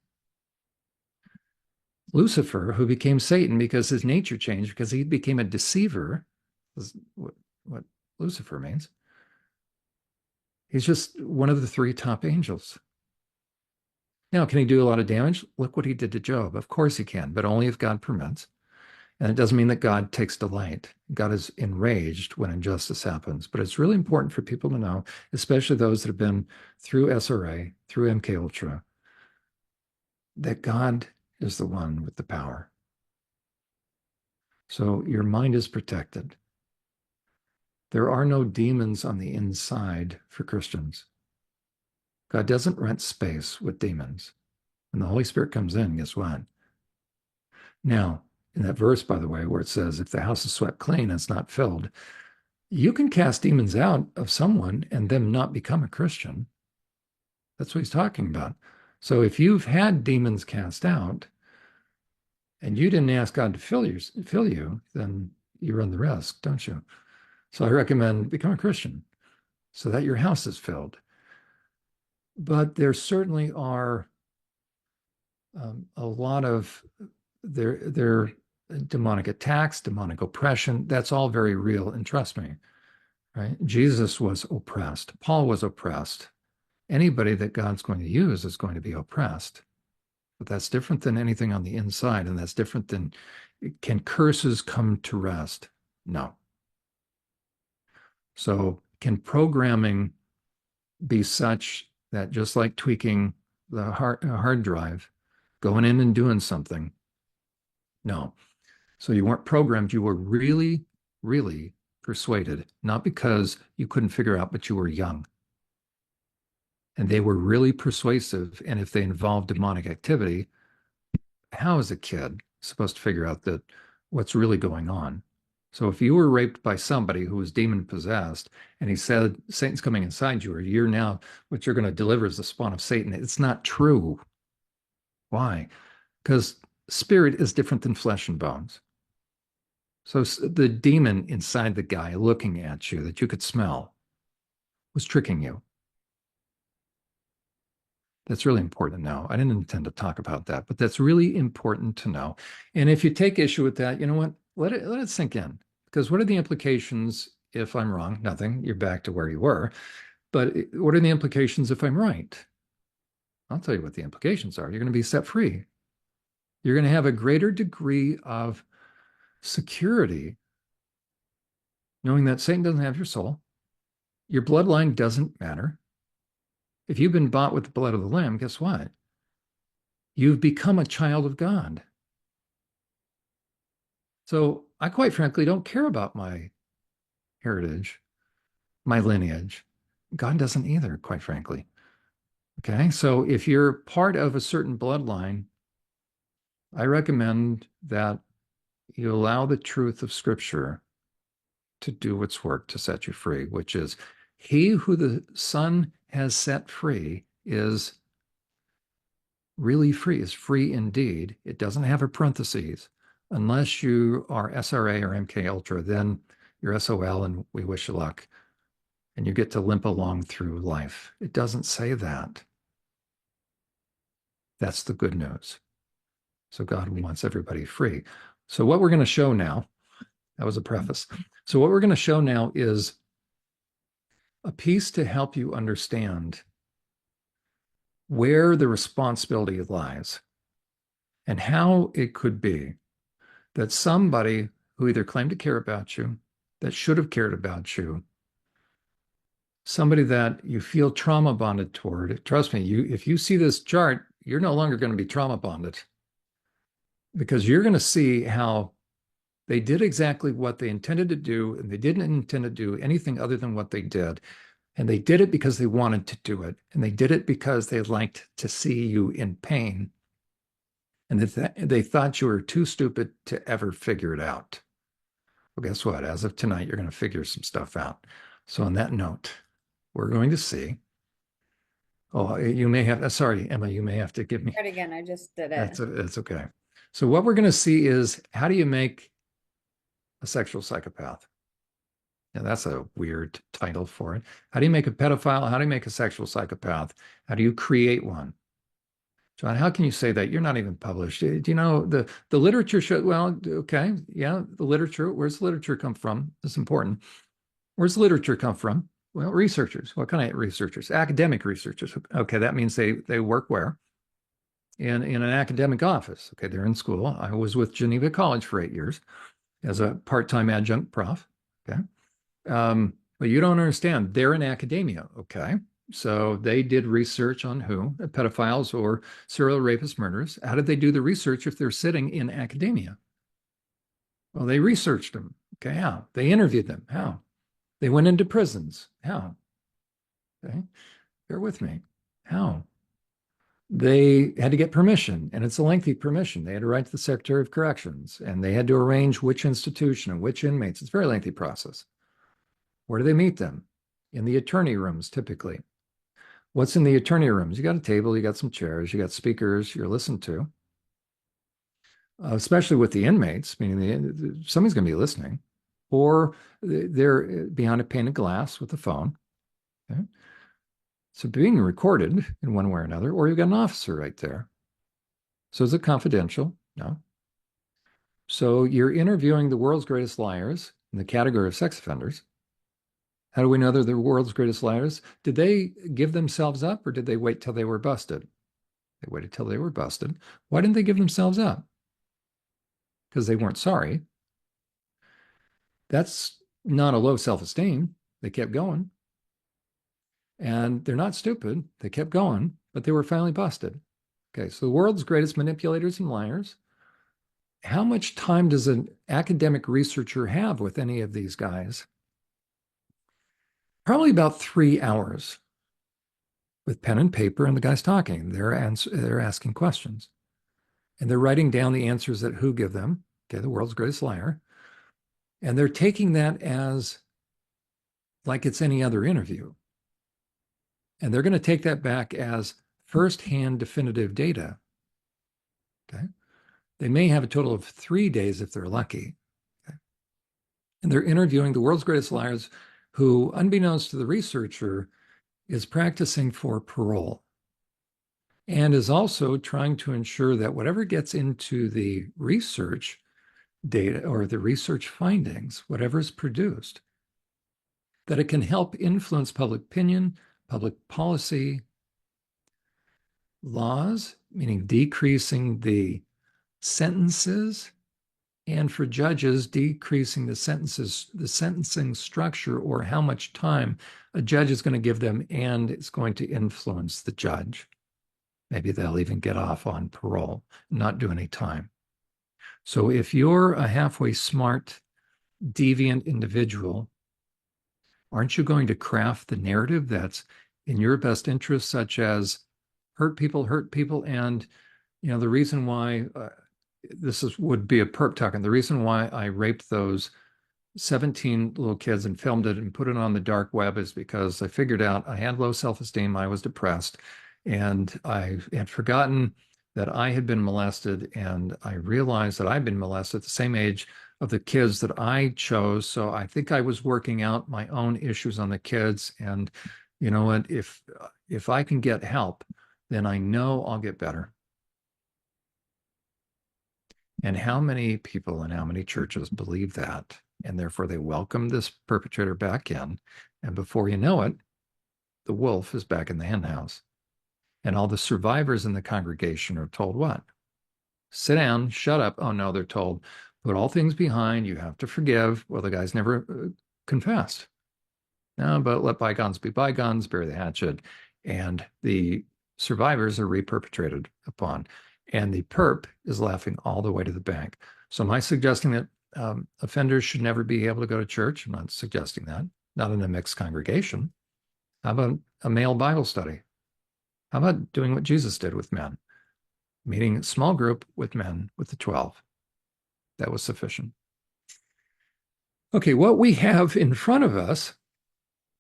Lucifer, who became Satan because his nature changed, because he became a deceiver, is what Lucifer means. He's just one of the three top angels. Now, can he do a lot of damage? Look what he did to Job. Of course he can, but only if God permits. And it doesn't mean that God takes delight. God is enraged when injustice happens. But it's really important for people to know, especially those that have been through SRA, through MK Ultra, that God is the one with the power. So your mind is protected. There are no demons on the inside for Christians. God doesn't rent space with demons. When the Holy Spirit comes in, guess what? Now, in that verse, by the way, where it says, if the house is swept clean and it's not filled, you can cast demons out of someone and them not become a Christian. That's what he's talking about. So if you've had demons cast out and you didn't ask God to fill you, then you run the risk, don't you? So I recommend become a Christian so that your house is filled. But there certainly are a lot of their demonic attacks, demonic oppression. That's all very real. And trust me, right? Jesus was oppressed. Paul was oppressed. Anybody that God's going to use is going to be oppressed. But that's different than anything on the inside. And that's different than, can curses come to rest? No. So can programming be such that, just like tweaking the hard drive, going in and doing something? No. So you weren't programmed. You were really, really persuaded, not because you couldn't figure out, but you were young. And they were really persuasive. And if they involved demonic activity, how is a kid supposed to figure out that what's really going on? So if you were raped by somebody who was demon possessed and he said Satan's coming inside you, or you're now what you're going to deliver is the spawn of Satan, it's not true. Why? Because spirit is different than flesh and bones. So the demon inside the guy looking at you that you could smell was tricking you. That's really important to know. I didn't intend to talk about that, but that's really important to know. And if you take issue with that, you know what? Let it sink in. Because what are the implications if I'm wrong? Nothing. You're back to where you were. But what are the implications if I'm right? I'll tell you what the implications are. You're going to be set free. You're going to have a greater degree of security, knowing that Satan doesn't have your soul. Your bloodline doesn't matter. If you've been bought with the blood of the Lamb, guess what? You've become a child of God. So I quite frankly don't care about my heritage, my lineage. God doesn't either, quite frankly. Okay, so if you're part of a certain bloodline, I recommend that you allow the truth of Scripture to do its work to set you free, which is, he who the Son has set free is really free, is free indeed. It doesn't have a parentheses. Unless you are SRA or MK Ultra, then you're SOL and we wish you luck. And you get to limp along through life. It doesn't say that. That's the good news. So God wants everybody free. So what we're going to show now, that was a preface. So what we're going to show now is a piece to help you understand where the responsibility lies and how it could be that somebody who either claimed to care about you, that should have cared about you, somebody that you feel trauma bonded toward, trust me, if you see this chart, you're no longer going to be trauma bonded, because you're going to see how they did exactly what they intended to do, and they didn't intend to do anything other than what they did. And they did it because they wanted to do it. And they did it because they liked to see you in pain. And they thought you were too stupid to ever figure it out. Well, guess what? As of tonight, you're going to figure some stuff out. So on that note, we're going to see. Oh, you may have, sorry, Emma, you may have to give me. Start again. I just did it. That's okay. So what we're going to see is, how do you make a sexual psychopath? Now, that's a weird title for it. How do you make a pedophile? How do you make a sexual psychopath? How do you create one? John, how can you say that? You're not even published. Do you know the literature should, well, okay, yeah, the literature. Where's the literature come from? It's important. Where's the literature come from? Well, researchers. What kind of researchers? Academic researchers. Okay, that means they work where? in an academic office. Okay, they're in school. I was with Geneva College for 8 years as a part-time adjunct prof. Okay. But you don't understand. They're in academia. Okay. So they did research on who? Pedophiles or serial rapist murderers. How did they do the research if they're sitting in academia? Well, they researched them. Okay. How? They interviewed them. How? They went into prisons. How? Okay. Bear with me. How? They had to get permission, and it's a lengthy permission. They had to write to the Secretary of Corrections, and they had to arrange which institution and which inmates. It's a very lengthy process. Where do they meet them? In the attorney rooms, typically. What's in the attorney rooms? You got a table, you got some chairs, you got speakers you're listened to, especially with the inmates, meaning somebody's going to be listening, or they're behind a painted glass with a phone. Okay? So being recorded in one way or another, or you've got an officer right there. So is it confidential? No. So you're interviewing the world's greatest liars in the category of sex offenders. How do we know they're the world's greatest liars? Did they give themselves up, or did they wait till they were busted? They waited till they were busted. Why didn't they give themselves up? Because they weren't sorry. That's not a low self-esteem. They kept going. And they're not stupid. They kept going, but they were finally busted. Okay, so the world's greatest manipulators and liars. How much time does an academic researcher have with any of these guys? Probably about 3 hours with pen and paper, and the guy's talking. They're asking questions. And they're writing down the answers that who give them. Okay, the world's greatest liar. And they're taking that as like it's any other interview. And they're going to take that back as firsthand definitive data. Okay. They may have a total of 3 days if they're lucky. Okay. And they're interviewing the world's greatest liars who, unbeknownst to the researcher, is practicing for parole and is also trying to ensure that whatever gets into the research data or the research findings, whatever is produced, that it can help influence public opinion, public policy, laws, meaning decreasing the sentences, and for judges, decreasing the sentences, the sentencing structure, or how much time a judge is going to give them, and it's going to influence the judge. Maybe they'll even get off on parole, not do any time. So if you're a halfway smart, deviant individual, aren't you going to craft the narrative that's in your best interest, such as hurt people, and the reason why would be a perp talking. The reason why I raped those 17 little kids and filmed it and put it on the dark web is because I figured out I had low self-esteem, I was depressed, and I had forgotten that I had been molested, and I realized that I'd been molested at the same age of the kids that I chose. So I think I was working out my own issues on the kids. And you know what? If I can get help, then I know I'll get better. And how many people and how many churches believe that? And therefore they welcome this perpetrator back in. And before you know it, the wolf is back in the henhouse. And all the survivors in the congregation are told what? Sit down, shut up. Oh no, they're told, put all things behind, you have to forgive. Well, the guy's never confessed. No, but let bygones be bygones, bury the hatchet. And the survivors are reperpetrated upon. And the perp is laughing all the way to the bank. So am I suggesting that offenders should never be able to go to church? I'm not suggesting that. Not in a mixed congregation. How about a male Bible study? How about doing what Jesus did with men? Meeting a small group with men with the 12. That was sufficient. Okay, what we have in front of us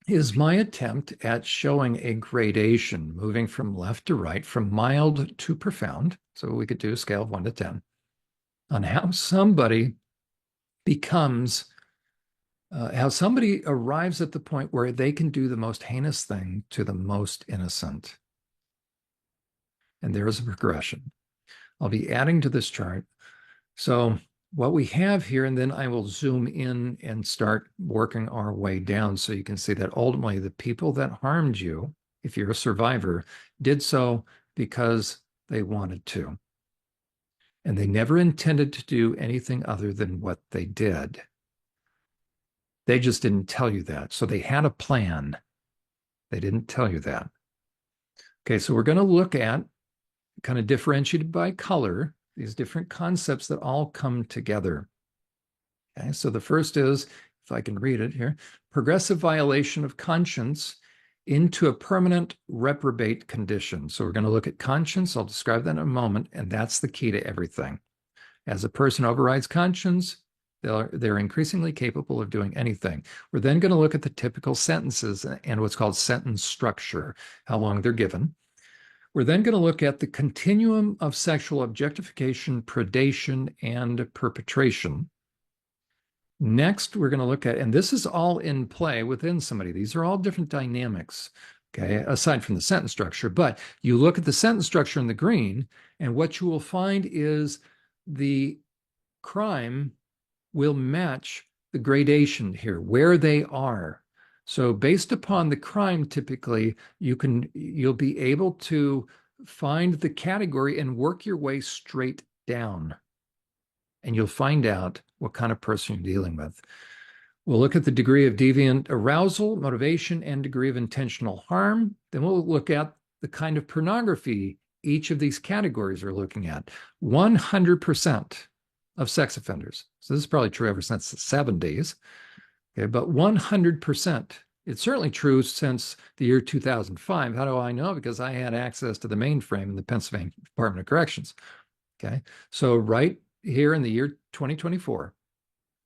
is my attempt at showing a gradation, moving from left to right, from mild to profound. So we could do a scale of 1 to 10 on how somebody becomes, how somebody arrives at the point where they can do the most heinous thing to the most innocent. And there is a progression. I'll be adding to this chart. So what we have here, and then I will zoom in and start working our way down so you can see that ultimately the people that harmed you, if you're a survivor, did so because they wanted to. And they never intended to do anything other than what they did. They just didn't tell you that. So they had a plan. They didn't tell you that. Okay, so we're going to look at, kind of differentiated by color, these different concepts that all come together. Okay, so the first is, if I can read it here, progressive violation of conscience into a permanent reprobate condition. So we're going to look at conscience. I'll describe that in a moment, and that's the key to everything. As a person overrides conscience, they're increasingly capable of doing anything. We're then going to look at the typical sentences and what's called sentence structure, how long they're given. We're then going to look at the continuum of sexual objectification, predation, and perpetration. Next, we're going to look at, and this is all in play within somebody. These are all different dynamics, okay, aside from the sentence structure. But you look at the sentence structure in the green, and what you will find is the crime will match the gradation here, where they are. So based upon the crime, typically, you'll be able to find the category and work your way straight down. And you'll find out what kind of person you're dealing with. We'll look at the degree of deviant arousal, motivation, and degree of intentional harm. Then we'll look at the kind of pornography each of these categories are looking at. 100% of sex offenders. So this is probably true ever since the 70s. Okay, but 100%. It's certainly true since the year 2005. How do I know? Because I had access to the mainframe in the Pennsylvania Department of Corrections. Okay, so right here in the year 2024,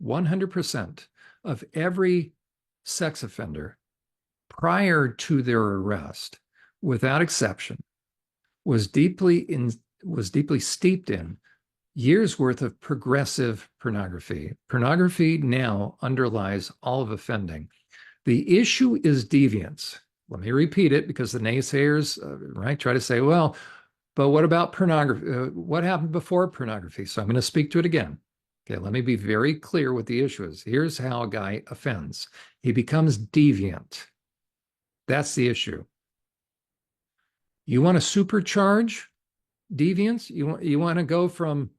100% of every sex offender prior to their arrest, without exception, was deeply steeped in years worth of progressive pornography. Pornography now underlies all of offending. The issue is deviance. Let me repeat it because the naysayers, try to say, well, but what about pornography? What happened before pornography? So I'm going to speak to it again. Okay, let me be very clear what the issue is. Here's how a guy offends. He becomes deviant. That's the issue. You want to supercharge deviance? You want to go from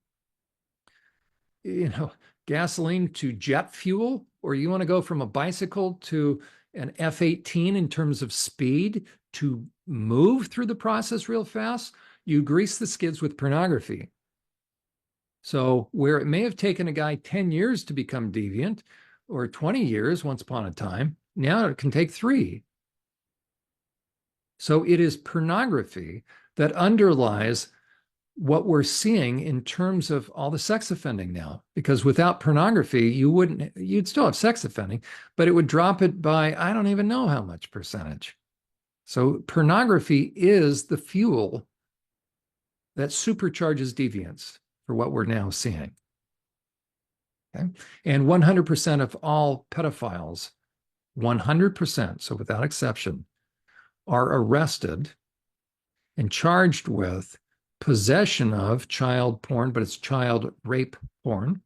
gasoline to jet fuel, or you want to go from a bicycle to an F-18 in terms of speed to move through the process real fast? You grease the skids with pornography. So where it may have taken a guy 10 years to become deviant, or 20 years once upon a time, now it can take 3. So it is pornography that underlies what we're seeing in terms of all the sex offending now. Because without pornography, you'd still have sex offending, but it would drop it by, I don't even know how much percentage. So pornography is the fuel that supercharges deviance for what we're now seeing. Okay? And 100% of all pedophiles, 100%, so without exception, are arrested and charged with possession of child porn, but it's child rape porn.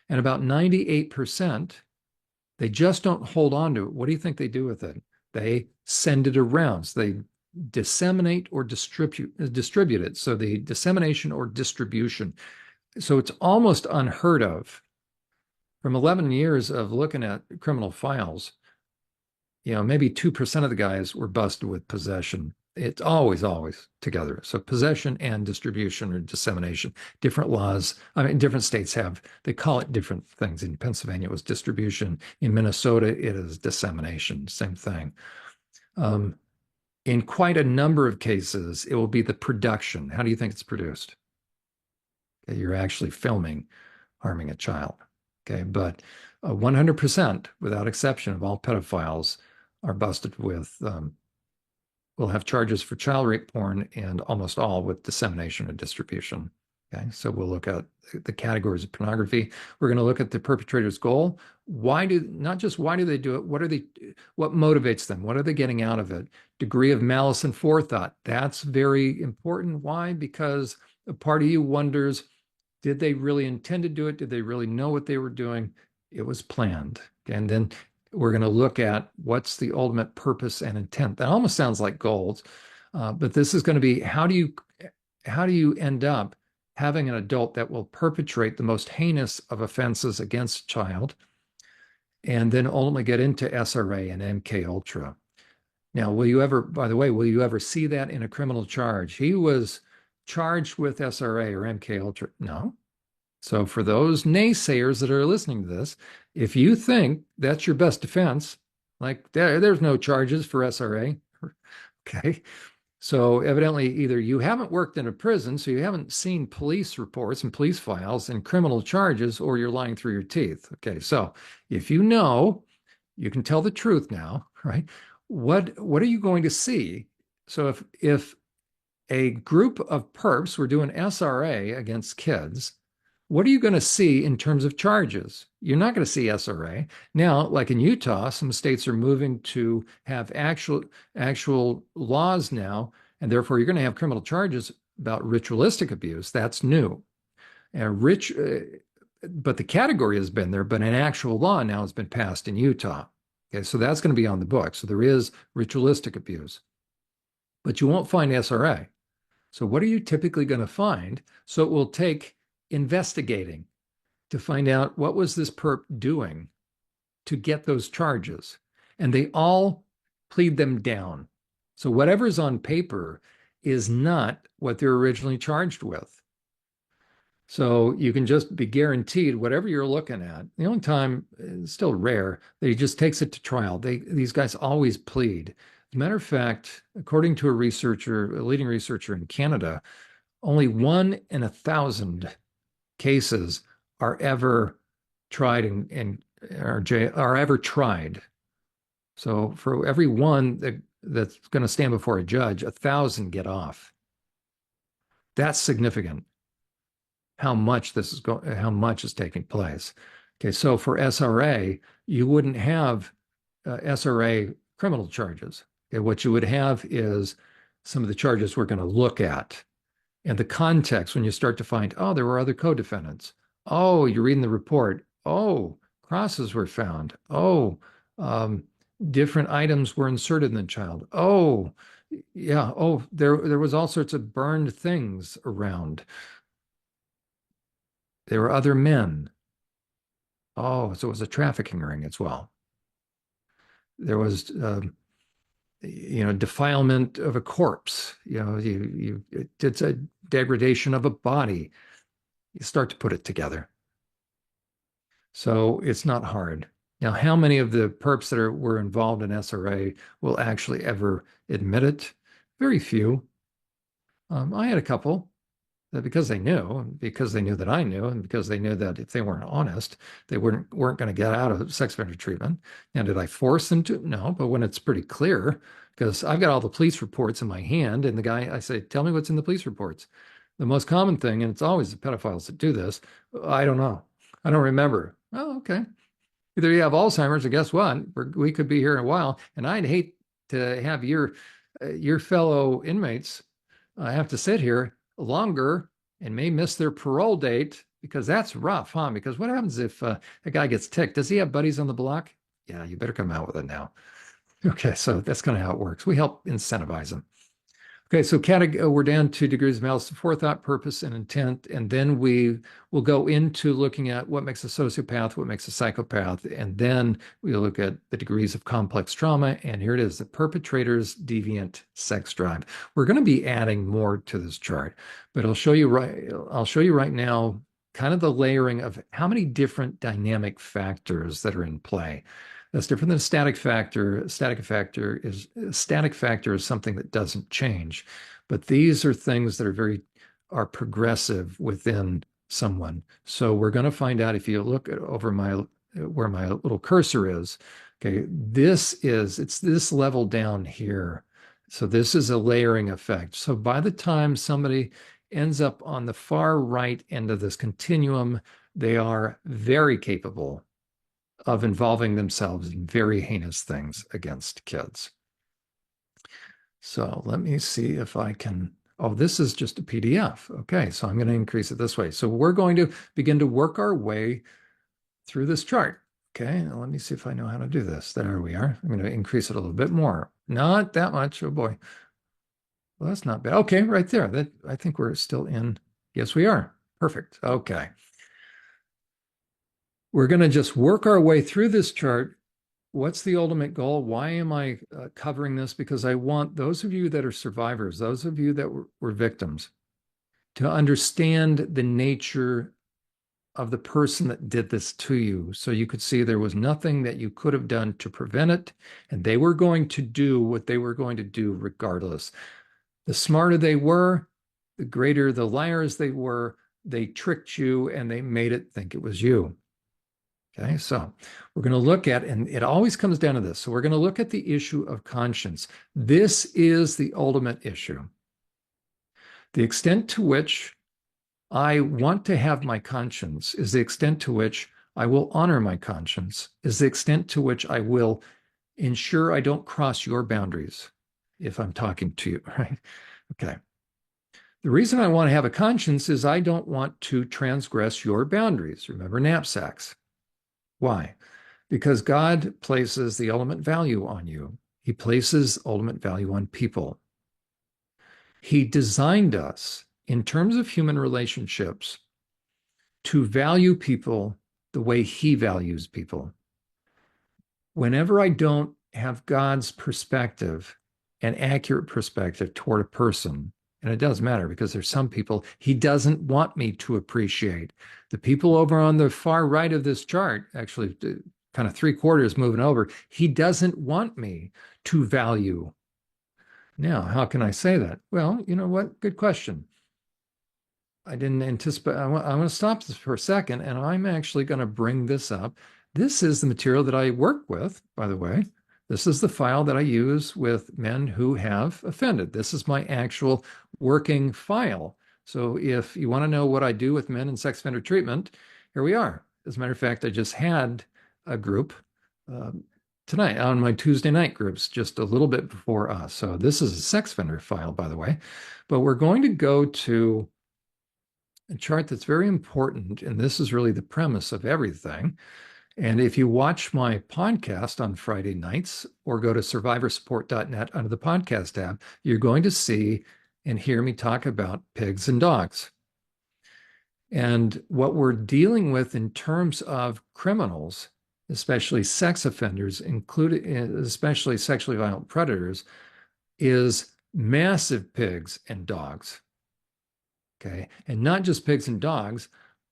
And about 98%, they just don't hold on to it. What do you think they do with it? They send it around. So they disseminate or distribute it. So the dissemination or distribution. So it's almost unheard of. From 11 years of looking at criminal files, maybe 2% of the guys were busted with possession. It's always together. So possession and distribution or dissemination, different laws. Different states they call it different things. In Pennsylvania, it was distribution. In Minnesota, it is dissemination, same thing. In quite a number of cases, it will be the production. How do you think it's produced? Okay, you're actually filming harming a child. Okay, but 100%, without exception, of all pedophiles are busted with, will have charges for child rape porn, and almost all with dissemination or distribution. Okay, so we'll look at the categories of pornography. We're going to look at the perpetrator's goal. Not just why do they do it? What motivates them? What are they getting out of it? Degree of malice and forethought. That's very important. Why? Because a part of you wonders, did they really intend to do it? Did they really know what they were doing? It was planned. And then we're going to look at what's the ultimate purpose and intent. That almost sounds like goals, but this is going to be, how do you how do you end up having an adult that will perpetrate the most heinous of offenses against a child and then ultimately get into SRA and MK Ultra? Now, will you ever, by the way, will you ever see that in a criminal charge? He was charged with SRA or MK Ultra. No. So for those naysayers that are listening to this, if you think that's your best defense, like there's no charges for SRA, okay. So evidently, either you haven't worked in a prison, so you haven't seen police reports and police files and criminal charges, or you're lying through your teeth. Okay, so if you know, you can tell the truth now, right? What are you going to see? So if a group of perps were doing SRA against kids, what are you going to see in terms of charges? You're not going to see SRA. Now, like in Utah, some states are moving to have actual laws now, and therefore you're going to have criminal charges about ritualistic abuse. That's new. And but the category has been there, but an actual law now has been passed in Utah. Okay, so that's going to be on the book. So there is ritualistic abuse, but you won't find SRA. So what are you typically going to find? So it will take investigating to find out what was this perp doing to get those charges. And they all plead them down. So whatever's on paper is not what they're originally charged with. So you can just be guaranteed whatever you're looking at. The only time, it's still rare, that he just takes it to trial. These guys always plead. As a matter of fact, according to a leading researcher in Canada, only 1 in 1,000 cases are ever tried and are ever tried. So for every one that's going to stand before a judge, 1,000 get off. That's significant. How much is taking place? Okay, so for SRA, you wouldn't have SRA criminal charges. Okay, what you would have is some of the charges we're going to look at and the context when you start to find, oh, there were other co-defendants. Oh, you're reading the report. Oh, crosses were found. Oh, different items were inserted in the child. Oh, yeah. Oh, there was all sorts of burned things around. There were other men. Oh, so it was a trafficking ring as well. There was, defilement of a corpse. It's a degradation of a body. You start to put it together. So it's not hard. Now, how many of the perps that were involved in SRA will actually ever admit it? Very few. I had a couple that because they knew that I knew, and because they knew that if they weren't honest, they weren't going to get out of sex offender treatment. Now, did I force them to? No, but when it's pretty clear, because I've got all the police reports in my hand, and the guy, I say, tell me what's in the police reports. The most common thing, and it's always the pedophiles that do this, I don't know. I don't remember. Oh, okay. Either you have Alzheimer's, or guess what? We could be here in a while, and I'd hate to have your fellow inmates have to sit here longer and may miss their parole date because that's rough, huh? Because what happens if a guy gets ticked? Does he have buddies on the block? Yeah, you better come out with it now. Okay, so that's kind of how it works. We help incentivize them. Okay, so we're down to degrees of malice, forethought, purpose, and intent, and then we will go into looking at what makes a sociopath, what makes a psychopath, and then we'll look at the degrees of complex trauma, and here it is, the perpetrator's deviant sex drive. We're going to be adding more to this chart, but I'll show you right now kind of the layering of how many different dynamic factors that are in play. That's different than a static factor. A static factor is something that doesn't change, but these are things that are progressive within someone. So we're going to find out if you look over where my little cursor is. Okay, it's this level down here. So this is a layering effect. So by the time somebody ends up on the far right end of this continuum, they are very capable of involving themselves in very heinous things against kids. So let me see if I can, oh, this is just a PDF. Okay, so I'm going to increase it this way. So we're going to begin to work our way through this chart. Okay, now let me see if I know how to do this. There we are. I'm going to increase it a little bit more. Not that much, oh boy. Well, that's not bad. Okay, right there. That I think we're still in. Yes, we are. Perfect. Okay. We're going to just work our way through this chart. What's the ultimate goal? Why am I covering this? Because I want those of you that are survivors, those of you that were victims, to understand the nature of the person that did this to you. So you could see there was nothing that you could have done to prevent it. And they were going to do what they were going to do regardless. The smarter they were, the greater the liars they were. They tricked you and they made it think it was you. Okay, so we're going to look at, and it always comes down to this. So we're going to look at the issue of conscience. This is the ultimate issue. The extent to which I want to have my conscience is the extent to which I will honor my conscience, is the extent to which I will ensure I don't cross your boundaries if I'm talking to you, right? Okay. The reason I want to have a conscience is I don't want to transgress your boundaries. Remember knapsacks. Why? Because God places the ultimate value on you. He places ultimate value on people. He designed us in terms of human relationships to value people the way he values people. Whenever I don't have God's perspective, an accurate perspective toward a person, and it does matter because there's some people he doesn't want me to appreciate. The people over on the far right of this chart, actually kind of 3/4 moving over, he doesn't want me to value. Now, how can I say that? Well, you know what? Good question. I didn't anticipate. I want to stop this for a second, and I'm actually going to bring this up. This is the material that I work with, by the way. This is the file that I use with men who have offended. This is my actual working file. So if you want to know what I do with men in sex offender treatment, here we are. As a matter of fact, I just had a group tonight on my Tuesday night groups, just a little bit before us. So this is a sex offender file, by the way. But we're going to go to a chart that's very important, and this is really the premise of everything. And if you watch my podcast on Friday nights or go to survivorsupport.net under the podcast tab, you're going to see and hear me talk about pigs and dogs. And what we're dealing with in terms of criminals, especially sex offenders, especially sexually violent predators, is massive pigs and dogs. Okay. And not just pigs and dogs,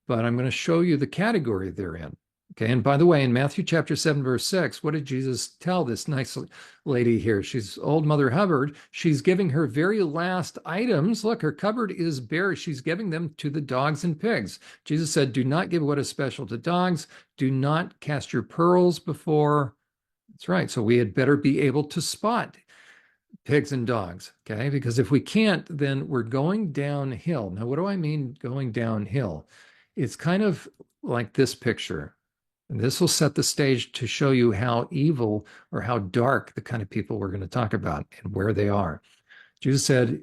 but I'm going to show you the category they're in. Okay. And by the way, in Matthew chapter 7, verse 6, what did Jesus tell this nice lady here? She's old Mother Hubbard. She's giving her very last items. Look, her cupboard is bare. She's giving them to the dogs and pigs. Jesus said, do not give what is special to dogs. Do not cast your pearls before. That's right. So we had better be able to spot pigs and dogs, okay? Because if we can't, then we're going downhill. Now, what do I mean going downhill? It's kind of like this picture. And this will set the stage to show you how evil or how dark the kind of people we're going to talk about and where they are. Jesus said,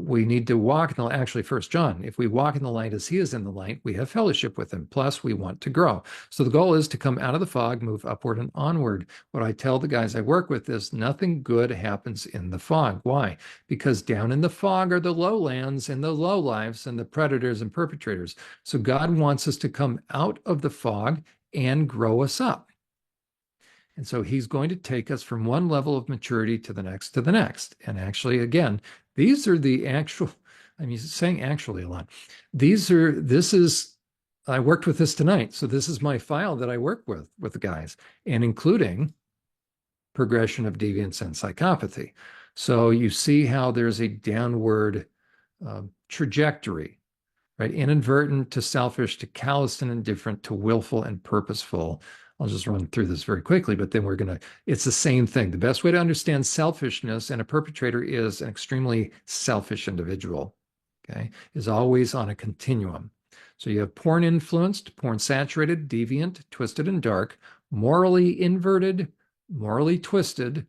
we need to walk in the, actually, First John, if we walk in the light as he is in the light, we have fellowship with him. Plus, we want to grow. So the goal is to come out of the fog, move upward and onward. What I tell the guys I work with is nothing good happens in the fog. Why? Because down in the fog are the lowlands and the lowlifes and the predators and perpetrators. So God wants us to come out of the fog and grow us up. And so he's going to take us from one level of maturity to the next to the next. And actually, again, these are the actual, I'm saying actually a lot. This is, I worked with this tonight. So this is my file that I work with the guys, and including progression of deviance and psychopathy. So you see how there's a downward trajectory, right? Inadvertent to selfish to calloused and indifferent to willful and purposeful. I'll just run through this very quickly, but then it's the same thing. The best way to understand selfishness and a perpetrator is an extremely selfish individual, okay, is always on a continuum. So you have porn influenced, porn saturated, deviant, twisted and dark, morally inverted, morally twisted,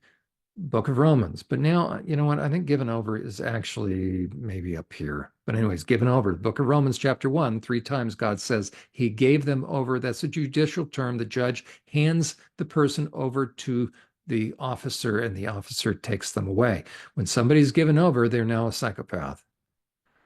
Book of Romans. But now, you know what? I think given over is actually maybe up here. But anyways, given over. Book of Romans chapter 1, 3 times God says he gave them over. That's a judicial term. The judge hands the person over to the officer, and the officer takes them away. When somebody's given over, they're now a psychopath.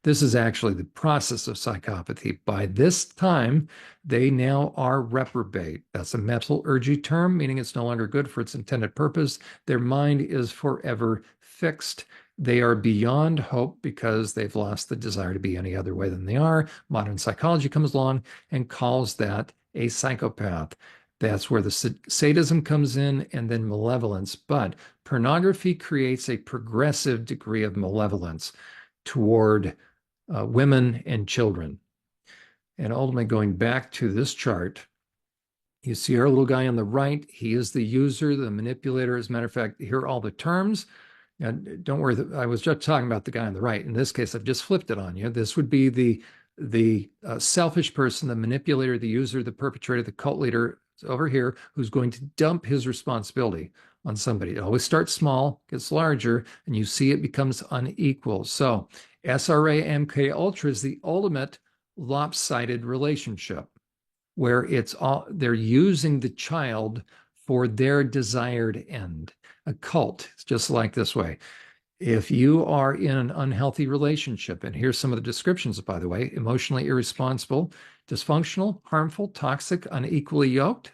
This is actually the process of psychopathy. By this time, they now are reprobate. That's a metallurgy term, meaning it's no longer good for its intended purpose. Their mind is forever fixed. They are beyond hope because they've lost the desire to be any other way than they are. Modern psychology comes along and calls that a psychopath. That's where the sadism comes in, and then malevolence. But pornography creates a progressive degree of malevolence toward women and children. And ultimately, going back to this chart, you see our little guy on the right. He is the user, the manipulator. As a matter of fact, here are all the terms. And don't worry, I was just talking about the guy on the right. In this case, I've just flipped it on you. This would be the selfish person, the manipulator, the user, the perpetrator, the cult leader over here, who's going to dump his responsibility on somebody. It always starts small, gets larger, and you see it becomes unequal. So SRA MK Ultra is the ultimate lopsided relationship where it's all they're using the child for their desired end. A cult is just like this way. If you are in an unhealthy relationship, and here's some of the descriptions, by the way: emotionally irresponsible, dysfunctional, harmful, toxic, unequally yoked,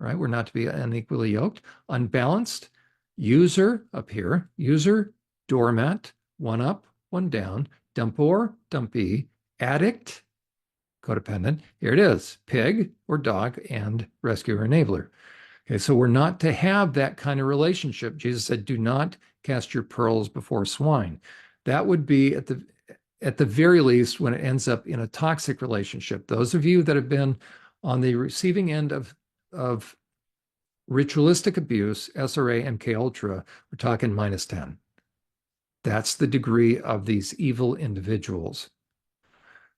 right? We're not to be unequally yoked, unbalanced, user up here, user, doormat, one up, one down, dumpor, dumpy, addict, codependent. Here it is: pig or dog, and rescuer enabler. Okay, so we're not to have that kind of relationship. Jesus said, do not cast your pearls before swine. That would be at the very least when it ends up in a toxic relationship. Those of you that have been on the receiving end of ritualistic abuse, SRA, MK Ultra, we're talking -10. That's the degree of these evil individuals.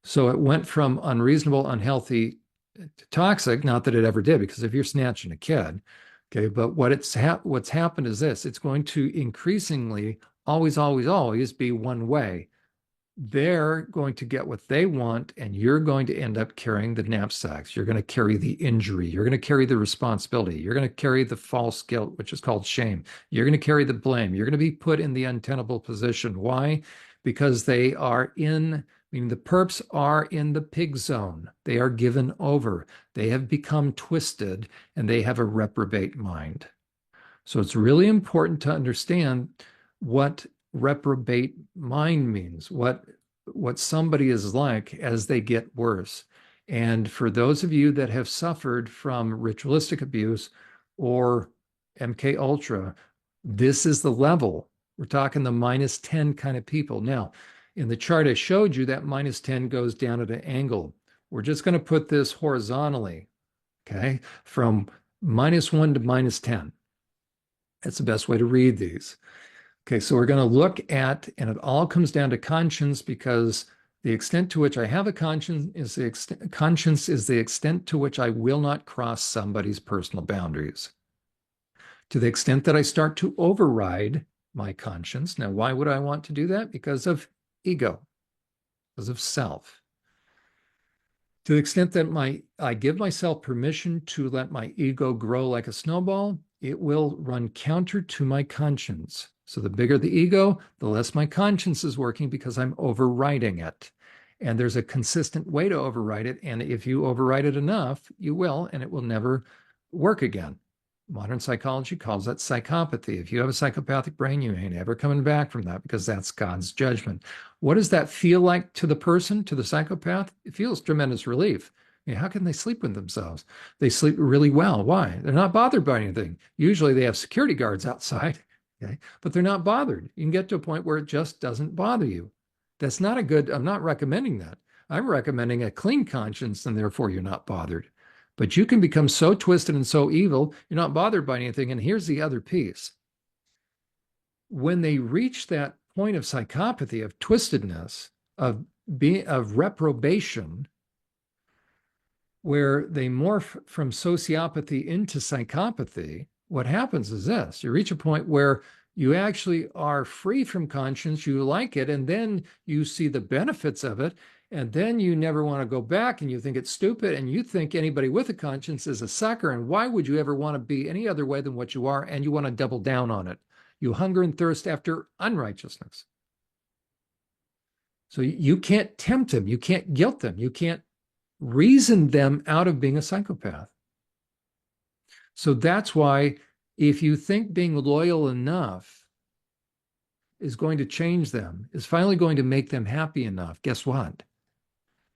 So it went from unreasonable, unhealthy to toxic. Not that it ever did, because if you're snatching a kid, okay, but what's happened is this: it's going to increasingly always be one way. They're going to get what they want, and you're going to end up carrying the knapsacks. You're going to carry the injury. You're going to carry the responsibility. You're going to carry the false guilt, which is called shame. You're going to carry the blame. You're going to be put in the untenable position. Why? Because they are meaning the perps are in the pig zone. They are given over. They have become twisted, and they have a reprobate mind. So it's really important to understand what reprobate mind means, what somebody is like as they get worse. And for those of you that have suffered from ritualistic abuse or MK Ultra, this is the level. We're talking the -10 kind of people. Now, in the chart I showed you, that -10 goes down at an angle. We're just going to put this horizontally, okay, from -1 to -10. That's the best way to read these. Okay, so we're going to look at, and it all comes down to conscience, because the extent to which I have a conscience is the extent to which I will not cross somebody's personal boundaries. To the extent that I start to override my conscience. Now, why would I want to do that? Because of ego, because of self. To the extent that I give myself permission to let my ego grow like a snowball, it will run counter to my conscience. So the bigger the ego, the less my conscience is working, because I'm overriding it. And there's a consistent way to override it. And if you override it enough, you will, and it will never work again. Modern psychology calls that psychopathy. If you have a psychopathic brain, you ain't ever coming back from that, because that's God's judgment. What does that feel like to the person, to the psychopath? It feels tremendous relief. I mean, how can they sleep with themselves? They sleep really well. Why? They're not bothered by anything. Usually they have security guards outside, okay? But they're not bothered. You can get to a point where it just doesn't bother you. That's not a good, I'm not recommending that. I'm recommending a clean conscience, and therefore you're not bothered. But you can become so twisted and so evil, you're not bothered by anything. And here's the other piece. When they reach that point of psychopathy, of twistedness, of reprobation, where they morph from sociopathy into psychopathy, what happens is this: you reach a point where you actually are free from conscience, you like it, and then you see the benefits of it, And then you never want to go back and you think it's stupid and you think anybody with a conscience is a sucker. And why would you ever want to be any other way than what you are? And you want to double down on it. You hunger and thirst after unrighteousness. So you can't tempt them. You can't guilt them. You can't reason them out of being a psychopath. So that's why if you think being loyal enough is going to change them, is finally going to make them happy enough, guess what?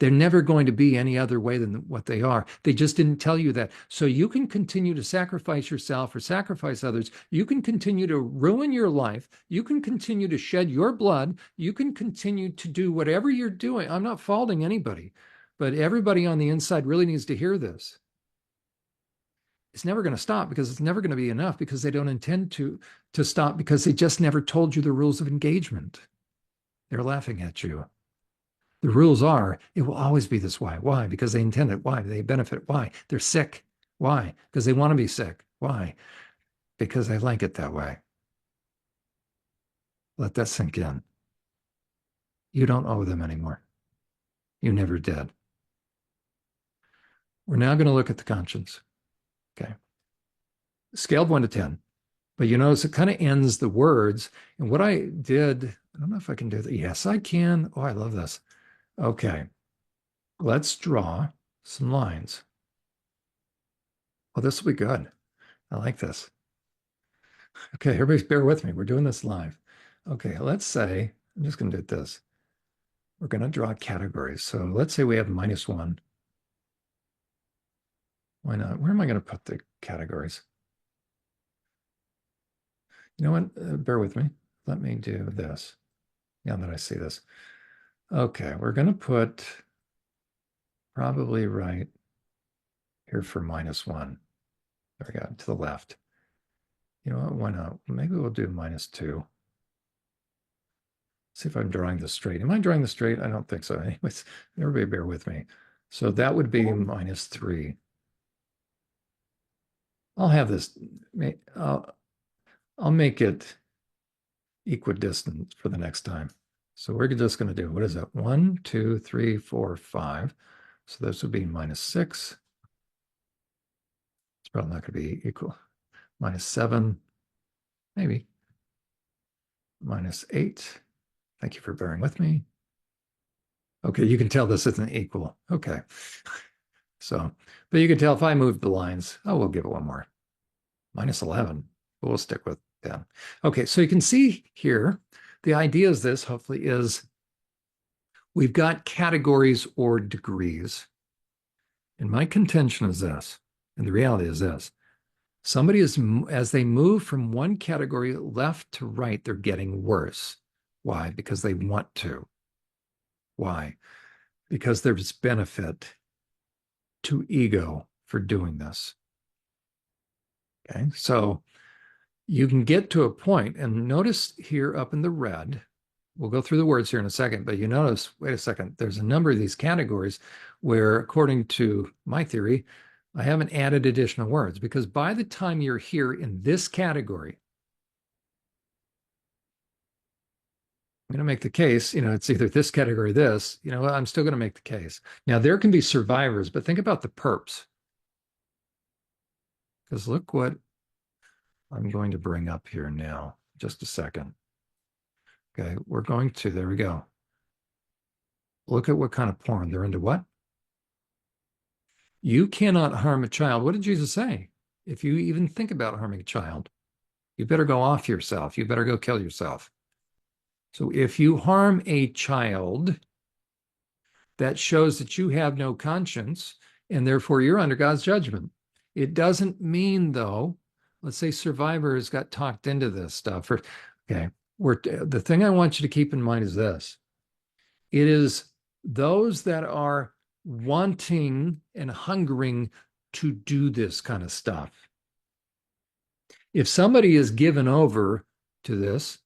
They're never going to be any other way than what they are. They just didn't tell you that. So you can continue to sacrifice yourself or sacrifice others. You can continue to ruin your life. You can continue to shed your blood. You can continue to do whatever you're doing. I'm not faulting anybody, but everybody on the inside really needs to hear this. It's never going to stop because it's never going to be enough because they don't intend to stop because they just never told you the rules of engagement. They're laughing at you. The rules are, it will always be this way. Why? Because they intend it. Why? They benefit. Why? They're sick. Why? Because they want to be sick. Why? Because they like it that way. Let that sink in. You don't owe them anymore. You never did. We're now going to look at the conscience. Okay. Scale of 1 to 10. But you notice it kind of ends the words. And what I did, I don't know if I can do that. Yes, I can. Oh, I love this. Okay, let's draw some lines. Oh, this will be good. I like this. Okay, everybody bear with me. We're doing this live. Okay, let's say, I'm just going to do this. We're going to draw categories. So let's say we have -1. Why not? Where am I going to put the categories? You know what? Bear with me. Let me do this. Now that I see this. Okay, we're going to put probably right here for -1. There we go, to the left. You know what? Why not? Maybe we'll do -2. See if I'm drawing this straight. Am I drawing this straight? I don't think so. Anyways, everybody bear with me. So that would be -3. I'll have this, I'll make it equidistant for the next time. So we're just going to do, what is that? 1, 2, 3, 4, 5. So this would be -6. It's probably not going to be equal. -7, maybe. -8. Thank you for bearing with me. Okay, you can tell this isn't equal. Okay. So, but you can tell if I moved the lines, oh, we'll give it one more. -11. But we'll stick with 10. Okay, so you can see here, the idea is this, hopefully, is we've got categories or degrees. And my contention is this, and the reality is this. Somebody is, as they move from one category left to right, they're getting worse. Why? Because they want to. Why? Because there's benefit to ego for doing this. Okay, so you can get to a point, and notice here up in the red, we'll go through the words here in a second, but you notice, wait a second, there's a number of these categories where, according to my theory, I haven't added additional words, because by the time you're here in this category, I'm going to make the case, it's either this category or this, I'm still going to make the case. Now, there can be survivors, but think about the perps. Because look what I'm going to bring up here now. Just a second. Okay, we're going to, there we go. Look at what kind of porn. They're into what? You cannot harm a child. What did Jesus say? If you even think about harming a child, you better go off yourself. You better go kill yourself. So if you harm a child, that shows that you have no conscience, and therefore you're under God's judgment. It doesn't mean, though, let's say survivors got talked into this stuff. Okay, the thing I want you to keep in mind is this. It is those that are wanting and hungering to do this kind of stuff. If somebody is given over to this,